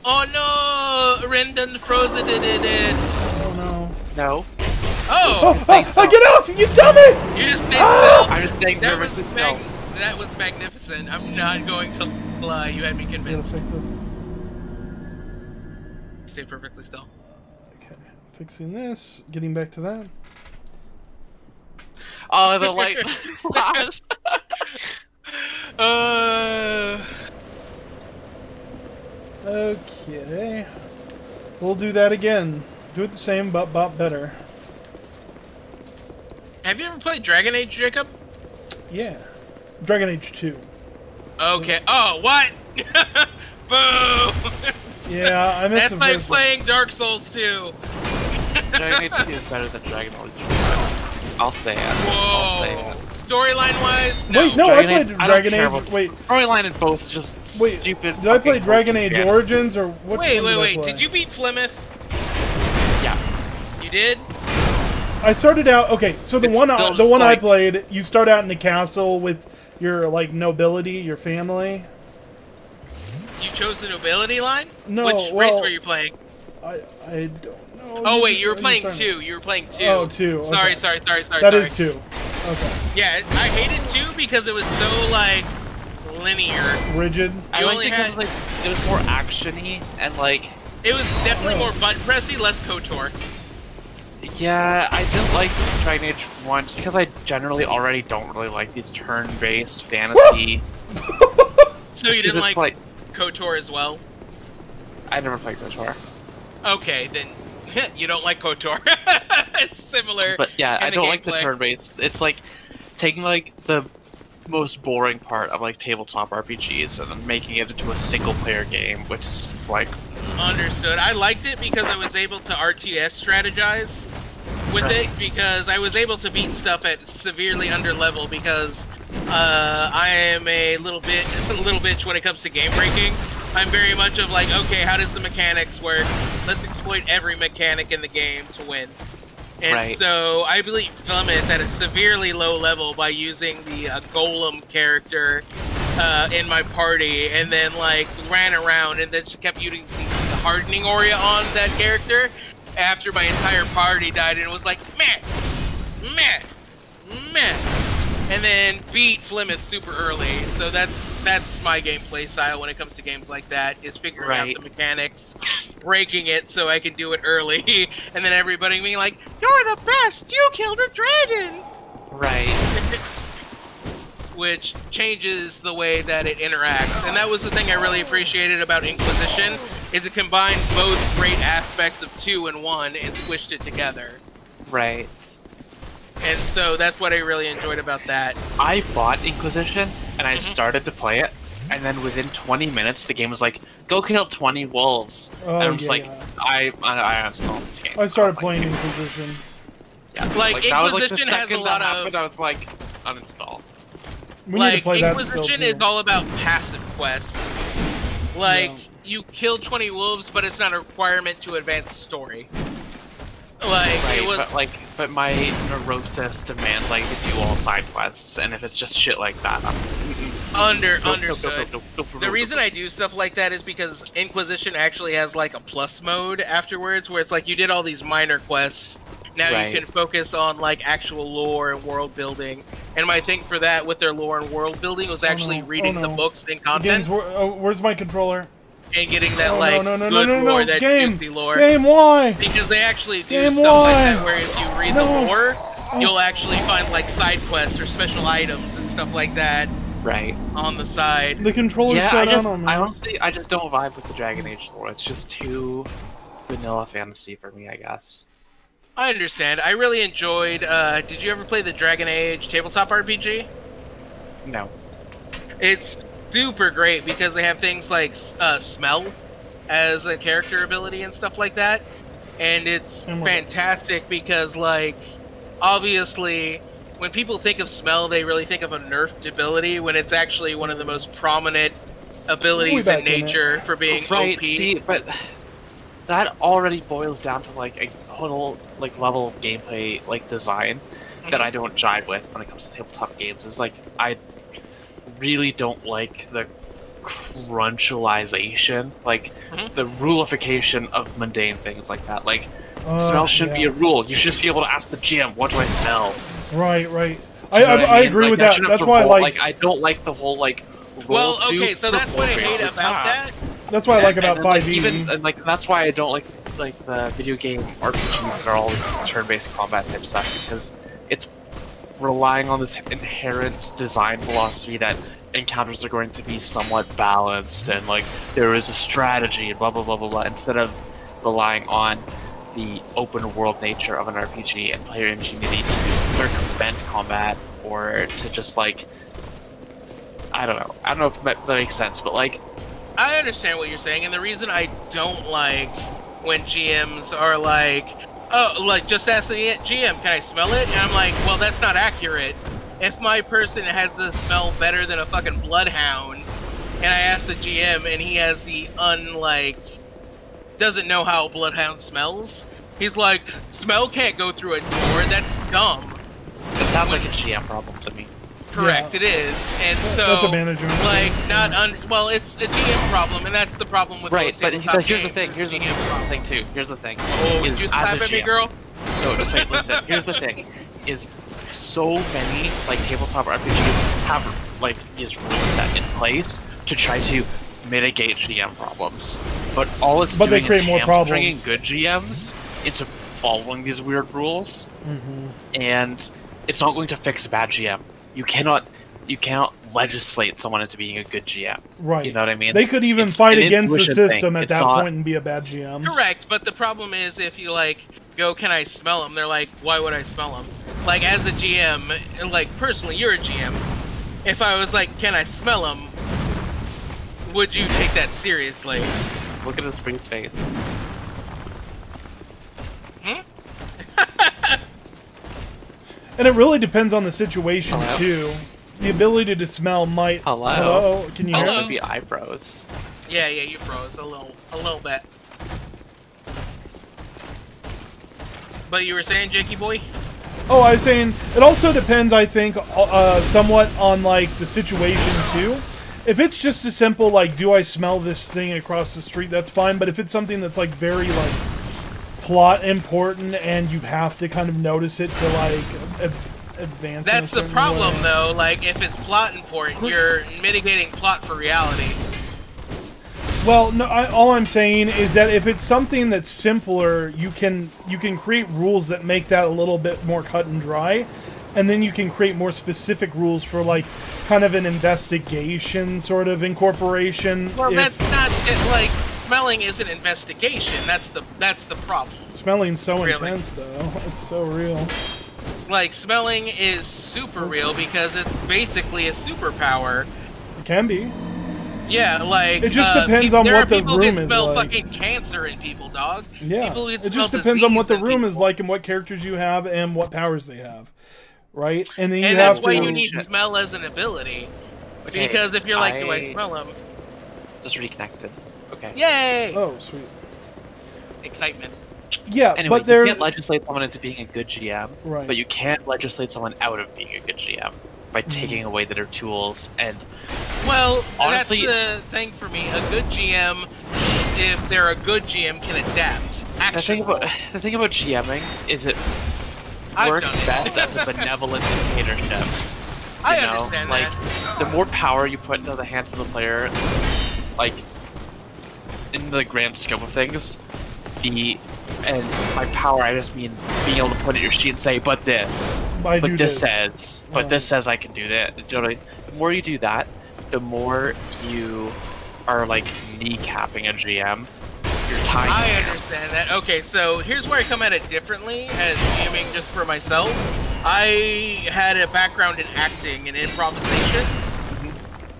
Oh no! Rendon frozen it. Oh no! No. Oh! Get off! You dummy! You just stayed still? I'm just staying That was, perfectly still. that was magnificent. I'm not going to lie. You had me I gotta convinced. fix this. Stay perfectly still. Okay, fixing this. Getting back to that. Oh, the light flash. Okay. We'll do that again. Do it the same, but better. Have you ever played Dragon Age, Jacob? Yeah. Dragon Age 2. Okay. Oh, what? Boo! Yeah, I missed That's the like first one. playing Dark Souls 2. Dragon Age 2 is better than Dragon Age 3. I'll say it. I'll say Whoa. it. Storyline wise, no. Wait, no, I Dragon played Age- I don't Dragon care Age. about the Wait, storyline in both is just wait. stupid. Did I play fucking Dragon bullshit Age fan. Origins or what? Wait. Did you beat Plymouth? Yeah. You did? I started out. Okay, so the It's one still the just one I like- played, you start out in the castle with your like nobility, your family. You chose the nobility line? No, Which race well, were you playing? I don't know. Oh wait, you were just playing started- 2. You were playing 2. Oh, 2. Sorry, okay. sorry. That is 2. Okay. Yeah, I hated 2 because it was so like linear. Rigid. I You liked only it because had- like it was more actiony and like It was definitely Oh. more button pressy, less KOTOR. yeah, I didn't like Dragon Age 1 just because I generally already don't really like these turn-based fantasy. So you Just 'cause didn't it's like KOTOR as well? I never played KOTOR. Okay, then you don't like KOTOR. It's similar. But yeah, I kinda don't like the gameplay. turn-based. It's like taking like the most boring part of like tabletop RPGs and then making it into a single-player game, which is just like Understood. I liked it because I was able to RTS strategize with Right. it because I was able to beat stuff at severely under level because I am a little bitch when it comes to game breaking. I'm very much of like, okay, how does the mechanics work? Let's exploit every mechanic in the game to win. And Right. so I beat Flemeth at a severely low level by using the Golem character in my party, and then like ran around and then just kept using the hardening aura on that character after my entire party died, and it was like meh, meh, meh, and then beat Flemeth super early. So that's my gameplay style when it comes to games like that, is figuring out Right. the mechanics, breaking it so I can do it early, and then everybody being like, "You're the best! You killed a dragon!" Right. Which changes the way that it interacts. And that was the thing I really appreciated about Inquisition, is it combined both great aspects of 2 and 1 and squished it together. Right. And so that's what I really enjoyed about that. I bought Inquisition, and I started to play it, and then within 20 minutes, the game was like, go kill 20 wolves. Oh, and I'm just yeah, like, yeah. I installed this game. I started Like, playing Inquisition. Yeah, Like, that was, like, the Inquisition has a second lot that of- happened, I was like, uninstall. We need to Like, play that still, Inquisition too. is all about passive quests. Like, Yeah. you kill 20 wolves, but it's not a requirement to advance story. Like, Right, it was... but my neurosis demands like to do all side quests, and if it's just shit like that, I'm Understood. The reason I do stuff like that is because Inquisition actually has like a plus mode afterwards, where it's like you did all these minor quests. Now Right. you can focus on like actual lore and world building. And my thing for that with their lore and world building was actually no. reading Oh, the no. books and The content game's where's my controller? and getting that Oh, like no, good lore, that Game! juicy lore. Game, why? Because they actually do Game, stuff like why? that, where if you read No. the lore, you'll actually find like side quests or special items and stuff like that right. on the side. The controller Yeah, shut down on me. I honestly, I just don't vibe with the Dragon Age lore. It's just too vanilla fantasy for me, I guess. I understand. I really enjoyed, did you ever play the Dragon Age tabletop RPG? No. It's super great because they have things like smell as a character ability and stuff like that. And it's And what? fantastic because, like, obviously, when people think of smell, they really think of a nerfed ability, when it's actually one of the most prominent abilities back in in it. nature for being Right, OP. see, but that already boils down to like a total like level of gameplay like design that I don't jive with when it comes to tabletop games. It's like I really don't like the crunchalization, like the ruleification of mundane things like that. Like smell shouldn't be a rule. You should just be able to ask the GM, "What do I smell?" Right. Do you know what I mean? agree Like, with that. shouldn't That's have why I to like. like. I don't like the whole like. Well, roll to okay, so that's what I perform hate based about task. that. That's why I like about And, like, 5e. even and, like that's why I don't like the video game RPGs that are all turn-based combat type stuff, because it's relying on this inherent design philosophy that encounters are going to be somewhat balanced and like there is a strategy and blah blah blah blah blah, instead of relying on the open world nature of an RPG and player ingenuity to circumvent combat or to just like I don't know if that makes sense, but like I understand what you're saying, and the reason I don't like when GMs are like, oh, like, just ask the GM, can I smell it? And I'm like, well, that's not accurate. If my person has a smell better than a fucking bloodhound, and I ask the GM, and he has the doesn't know how a bloodhound smells, he's like, smell can't go through a door, that's dumb. it sounds like a GM problem to me. Correct, Yeah. it is. And so, That's a management like, thing. well, it's a GM problem, and that's the problem with Right, most but tabletop here's the games, thing. Here's the GM problem. thing too. Here's the thing. Oh, is did you as slap a at me, GM girl? No, just wait. Listen. Here's the thing: is so many like tabletop RPGs have like these rules set in place to try to mitigate GM problems, but all it's But they doing create is more hamstringing problems. good GMs into following these weird rules, Mm-hmm. and it's not going to fix a bad GM. You cannot legislate someone into being a good GM. Right. You know what I mean? They could even It's fight an against the intuition system thing. at It's that not- point and be a bad GM. Correct, but the problem is if you like go, can I smell them? They're like, why would I smell them? Like as a GM, like personally, you're a GM. If I was like, can I smell them? Would you take that seriously? Look at his freeze face. And it really depends on the situation Hello? too. The ability to smell might. Hello? Hello? Can you hear Hello? Would me? be eyebrows. Yeah, you froze a little bit. But you were saying, Jakey boy? Oh, I was saying, it also depends, I think, somewhat on, like, the situation, too. If it's just a simple, like, do I smell this thing across the street, that's fine. But if it's something that's, like, very, like, plot important and you have to kind of notice it to, like, advance. That's the problem, though. Like, if it's plot important, you're mitigating plot for reality. Well, no, all I'm saying is that if it's something that's simpler, you can create rules that make that a little bit more cut and dry, and then you can create more specific rules for, like, kind of an investigation sort of incorporation. Well, that's not like smelling is an investigation. That's the problem. Smelling's so really intense, though. It's so real. Like, smelling is super real because it's basically a superpower. It can be. Yeah, like, it just depends on what the room is like. There are people who smell fucking cancer in people, dog. Yeah, people it just depends on what the room is like and what characters you have and what powers they have, right? And then you have to. And that's why you need smell as an ability. Okay, because if you're like, do I smell them? Just reconnected. Okay. Yay! Oh, sweet. Excitement. Yeah, anyway, but there. You can't legislate someone into being a good GM, right? But you can't legislate someone out of being a good GM by taking away their tools and. Well, honestly, that's the thing for me. A good GM, if they're a good GM, can adapt. Actually, the thing about GMing is it works best as a benevolent dictatorship. I understand like, that. The more power you put into the hands of the player, like, in the grand scope of things, and by power I just mean being able to put it in your sheet and say, but this says I can do that. The more you do that, the more you are, like, kneecapping a GM. You're tying. I understand that. Okay, so here's where I come at it differently as GMing just for myself. I had a background in acting and improvisation,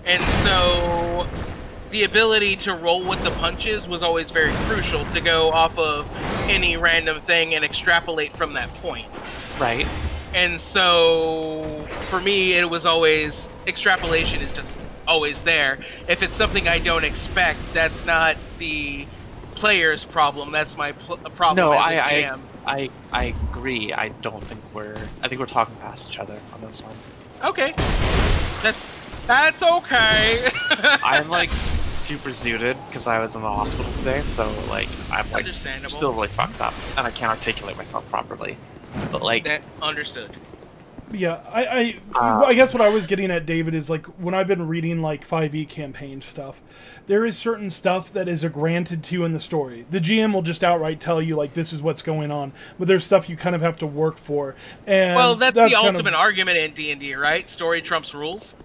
and so the ability to roll with the punches was always very crucial, to go off of any random thing and extrapolate from that point. Right. And so for me, it was always, extrapolation is just always there. If it's something I don't expect, that's not the player's problem, that's my problem as a GM. I agree. I think we're talking past each other on this one. Okay. That's okay. I'm, like, super zooted because I was in the hospital today, so, like, I'm, like, still really fucked up, and I can't articulate myself properly. But, like, that understood. Yeah, I guess what I was getting at, David, is, like, when I've been reading, like, 5e campaign stuff, there is certain stuff that is granted to you in the story. The GM will just outright tell you, like, this is what's going on, but there's stuff you kind of have to work for. And well, that's the ultimate argument in D&D, right? Story trumps rules.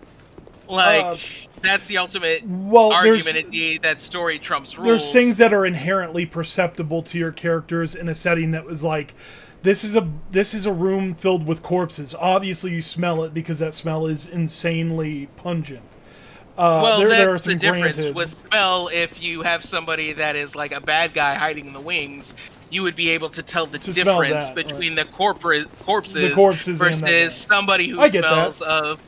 Like, that's the ultimate argument in D&D, that story trumps rules. There's things that are inherently perceptible to your characters in a setting that was like, this is a room filled with corpses. Obviously, you smell it because that smell is insanely pungent. Well, that's the difference with smell. If you have somebody that is like a bad guy hiding in the wings, you would be able to tell the difference between the corpses versus somebody who smells of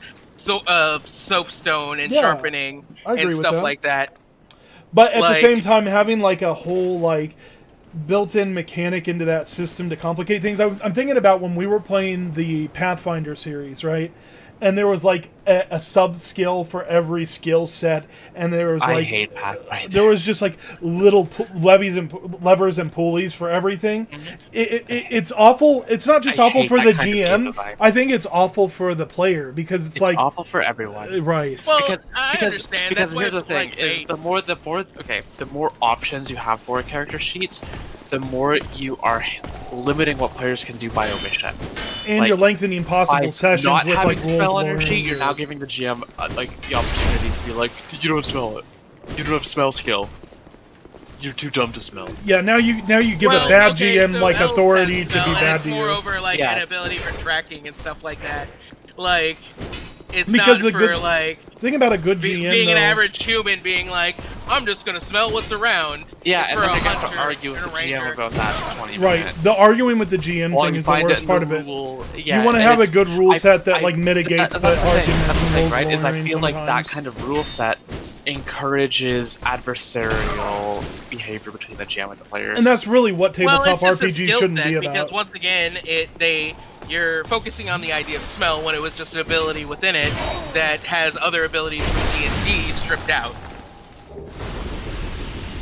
soapstone and sharpening and stuff like that. But at the same time, having like a whole like built-in mechanic into that system to complicate things. I'm thinking about when we were playing the Pathfinder series, right? And there was like a sub-skill for every skill set, and there was like, I hate Pathfinder. There was just like little levers and pulleys for everything. It's awful. It's not just awful for the GM. I think it's awful for the player because it's like awful for everyone, right? Well, I understand. Because here's the thing: is the more options you have for a character sheet, the more you are limiting what players can do by omission. And you're lengthening possible sessions not with having like spell energy. You're now giving the GM like the opportunity to be like, you don't smell it. You don't have smell skill. You're too dumb to smell. Yeah, now you give a bad GM like authority to be bad to you. Moreover, like an ability for tracking and stuff like that. Like it's because not for like. Think about a good GM being an average human, being like, I'm just gonna smell what's around. Yeah, and then they have to argue with the GM about that for 20 minutes. Right, the arguing with the GM thing is the worst part of it. You want to have a good rule set that like mitigates that argument. That's the thing, right? Is I feel like that kind of rule set encourages adversarial behavior between the GM and the players. And that's really what tabletop well, it's RPG just a skill shouldn't set, be about. because once again, you're focusing on the idea of smell when it was just an ability within it that has other abilities from D&D stripped out.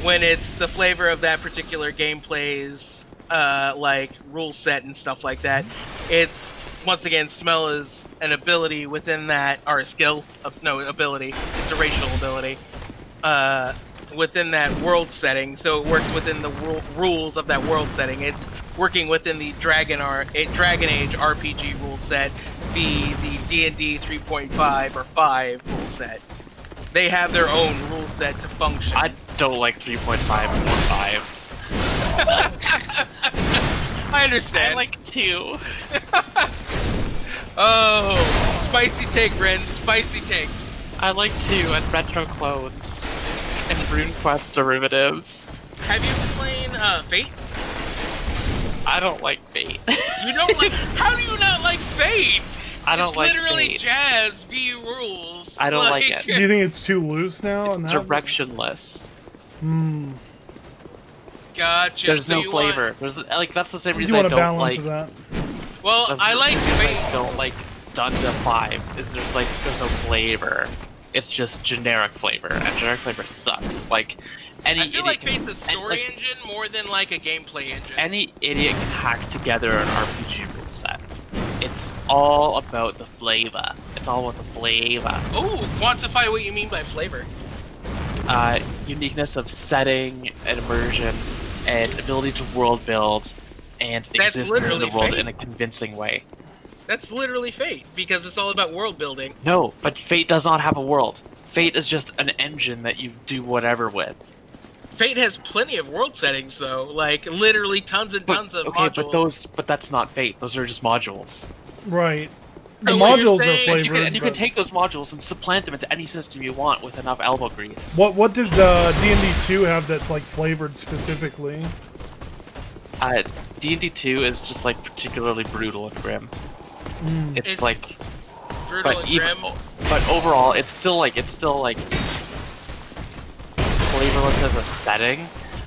When it's the flavor of that particular gameplay's like rule set and stuff like that, it's once again smell is an ability within that, or a skill, ability. It's a racial ability within that world setting. So it works within the rules of that world setting. It's working within the Dragon Age RPG rule set, the D&D 3.5 or 5 rule set. They have their own rule set to function. I don't like 3.5 or 5. I understand. I like 2. Oh, spicy take, Ren. Spicy take. I like 2 and retro clones and RuneQuest derivatives. Have you been playing Fate? I don't like Fate. You don't like? How do you not like Fate? I don't like literally Fate. jazz v rules. I don't like it. Do you think it's too loose now? It's directionless. Hmm. Gotcha. There's so no flavor. There's like that's the same You reason I want a don't balance like. of that. Well, that's I the like reason Fate. I don't like Dunda 5. Is there's no flavor. It's just generic flavor, and generic flavor sucks. Like any I feel idiot like can- Fate's a story engine more than like a gameplay engine. Any idiot can hack together an RPG rule set. It's all about the flavor. It's all about the flavor. Oh, quantify what you mean by flavor. Uniqueness of setting and immersion, and ability to world build, and That's exist in the literally world Fate. in a convincing way. That's literally Fate, because it's all about world building. No, but Fate does not have a world. Fate is just an engine that you do whatever with. Fate has plenty of world settings, though. Like, literally tons and tons of modules. but that's not Fate. Those are just modules. Right. The So what you're modules are saying- flavored. And you can but- take those modules and supplant them into any system you want with enough elbow grease. What does D&D 2 have that's like flavored specifically? D&D 2 is just like particularly brutal and grim. It's It's like, Brutal but and even, grim. but overall, it's still like flavorless as a setting,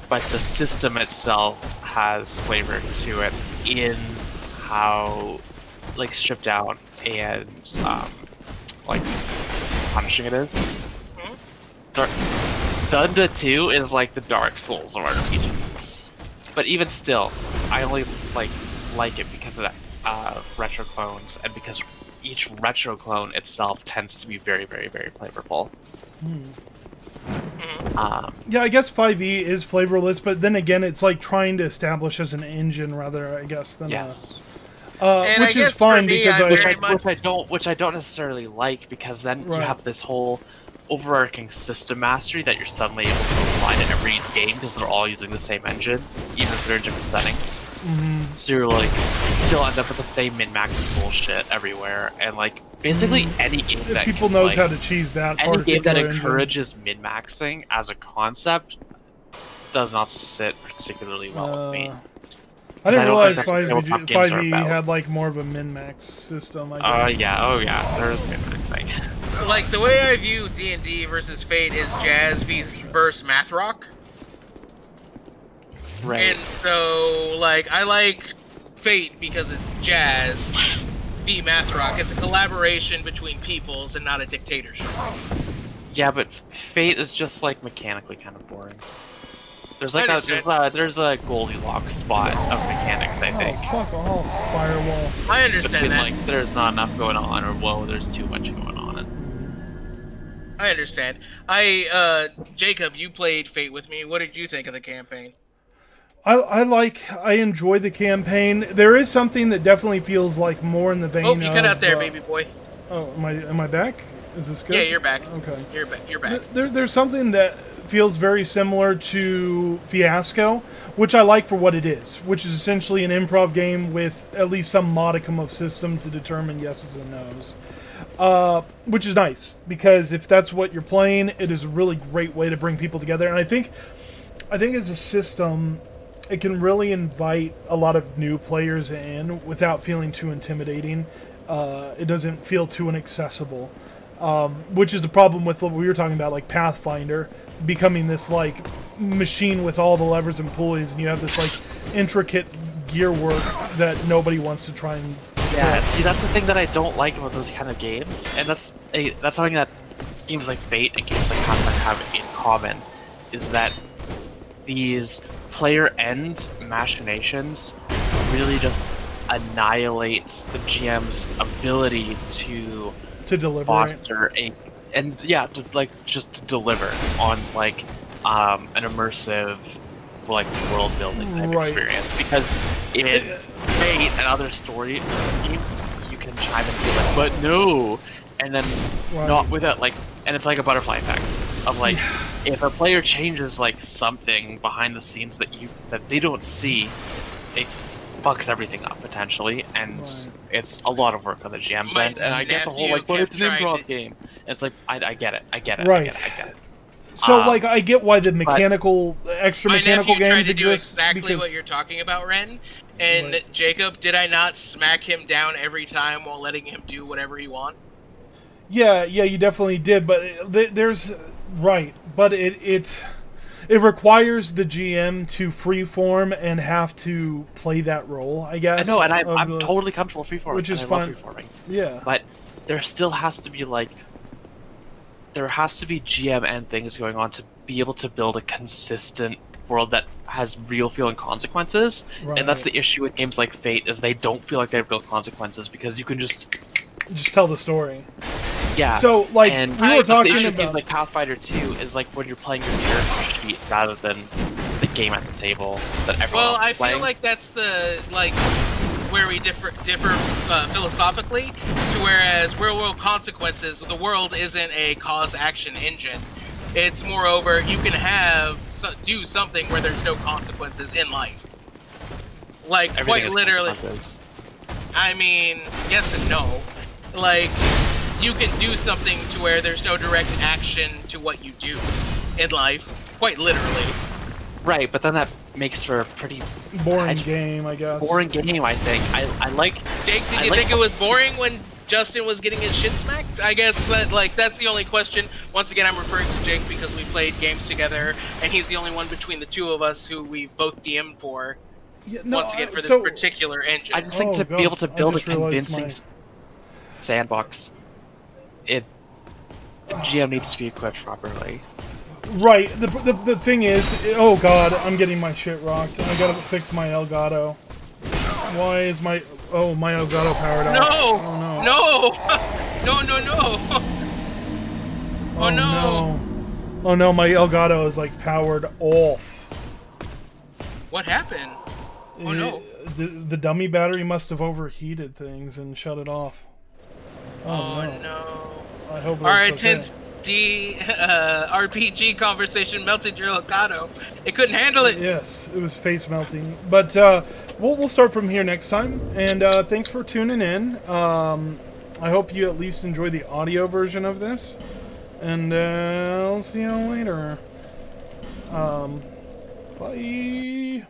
but the system itself has flavor to it in how like stripped down and like punishing it is. Dunda 2 is like the Dark Souls of RPGs, but even still, I only like it because of that retro clones, and because each retro clone itself tends to be very, very, very flavorful. Yeah, I guess 5e is flavorless, but then again, it's like trying to establish as an engine rather, I guess, than Yes. And which I is guess for fine me, because I'm I very much- Which I don't necessarily like, because then Right. you have this whole overarching system mastery that you're suddenly able to apply to every game because they're all using the same engine, even if they're in different settings. So you're like, still end up with the same min-max bullshit everywhere, and like basically any game if that people can, knows like, how to cheese that any game that particular engine. encourages min-maxing as a concept does not sit particularly well with me. I didn't I don't realize think that's what tabletop games are 5e about. had like more of a min-max system. I guess. Yeah, oh yeah, there's min-maxing. Like, the way I view D&D versus Fate is jazz versus math rock. Right. And so, like, I like Fate because it's jazz v math rock. It's a collaboration between peoples and not a dictatorship. Yeah, but Fate is just like mechanically kind of boring. There's like understand. there's a Goldilocks spot of mechanics, I think. Oh, fuck off, firewall. I understand Between that. like there's not enough going on, or whoa, there's too much going on. I understand. Jacob, you played Fate with me. What did you think of the campaign? I enjoy the campaign. There is something that definitely feels like more in the vein Oh, you cut of, out there, baby boy. Oh, am I back? Is this good? Yeah, you're back. Okay. You're back. You're back. There's something that feels very similar to Fiasco, which I like for what it is, which is essentially an improv game with at least some modicum of system to determine yeses and nos. Which is nice, because if that's what you're playing, it is a really great way to bring people together. And I think as a system, it can really invite a lot of new players in without feeling too intimidating. It doesn't feel too inaccessible. which is the problem with what we were talking about, like Pathfinder becoming this like machine with all the levers and pulleys, and you have this like intricate gear work that nobody wants to try and. Yeah, see, that's the thing that I don't like about those kind of games, and that's something that games like Fate and games like Pathfinder have in common, is that these player end machinations really just annihilate the GM's ability to deliver foster just to deliver on like an immersive like world building type experience, because in Fate and other story games you can chime in and be like, but no, and then not without like, and it's like a butterfly effect of like, if a player changes like something behind the scenes that they don't see, it fucks everything up potentially, and it's a lot of work on the GM's end. And I get the whole like, but it's an improv game. It's like I get it. I get it. So like I get why the extra mechanical games to do exist. Exactly what you're talking about, Ren. And Jacob, did I not smack him down every time while letting him do whatever he wants? Yeah, you definitely did. But there's but it requires the GM to freeform and have to play that role, I guess. I know, and I'm totally comfortable freeforming, which is fun. Yeah, but there still has to be like. There has to be GM and things going on to be able to build a consistent world that has real feeling consequences, and that's the issue with games like Fate, is they don't feel like they have real consequences because you can just tell the story. Yeah. So like we were talking the issue about with games like Pathfinder 2 is like when you're playing your character sheet rather than the game at the table that everyone else is playing. Feel like that's the where we differ philosophically, to whereas real world consequences, the world isn't a cause action engine. It's moreover, you can do something where there's no consequences in life. Like, quite literally. I mean, yes and no. Like, you can do something to where there's no direct action to what you do in life, quite literally. Right, but then that makes for a pretty boring game, I guess. Boring game, I think. I like. Jake, did you think it was boring when Justin was getting his shit smacked? I guess that's the only question. Once again, I'm referring to Jake because we played games together, and he's the only one between the two of us who we both DM'd for. Yeah, no, once again, for this particular engine. I just think to be able to build a convincing sandbox, GM needs to be equipped properly. Right. The thing is, oh god, I'm getting my shit rocked. I gotta fix my Elgato. Why is my Elgato powered off? No! Oh, no! No! Oh no! Oh no, my Elgato is like powered off. What happened? Oh no! The dummy battery must have overheated things and shut it off. Oh no! I hope. Our intense RPG conversation melted your Elgato. It couldn't handle it. Yes, it was face melting. But we'll start from here next time. And thanks for tuning in. I hope you at least enjoy the audio version of this. And I'll see you later. Bye.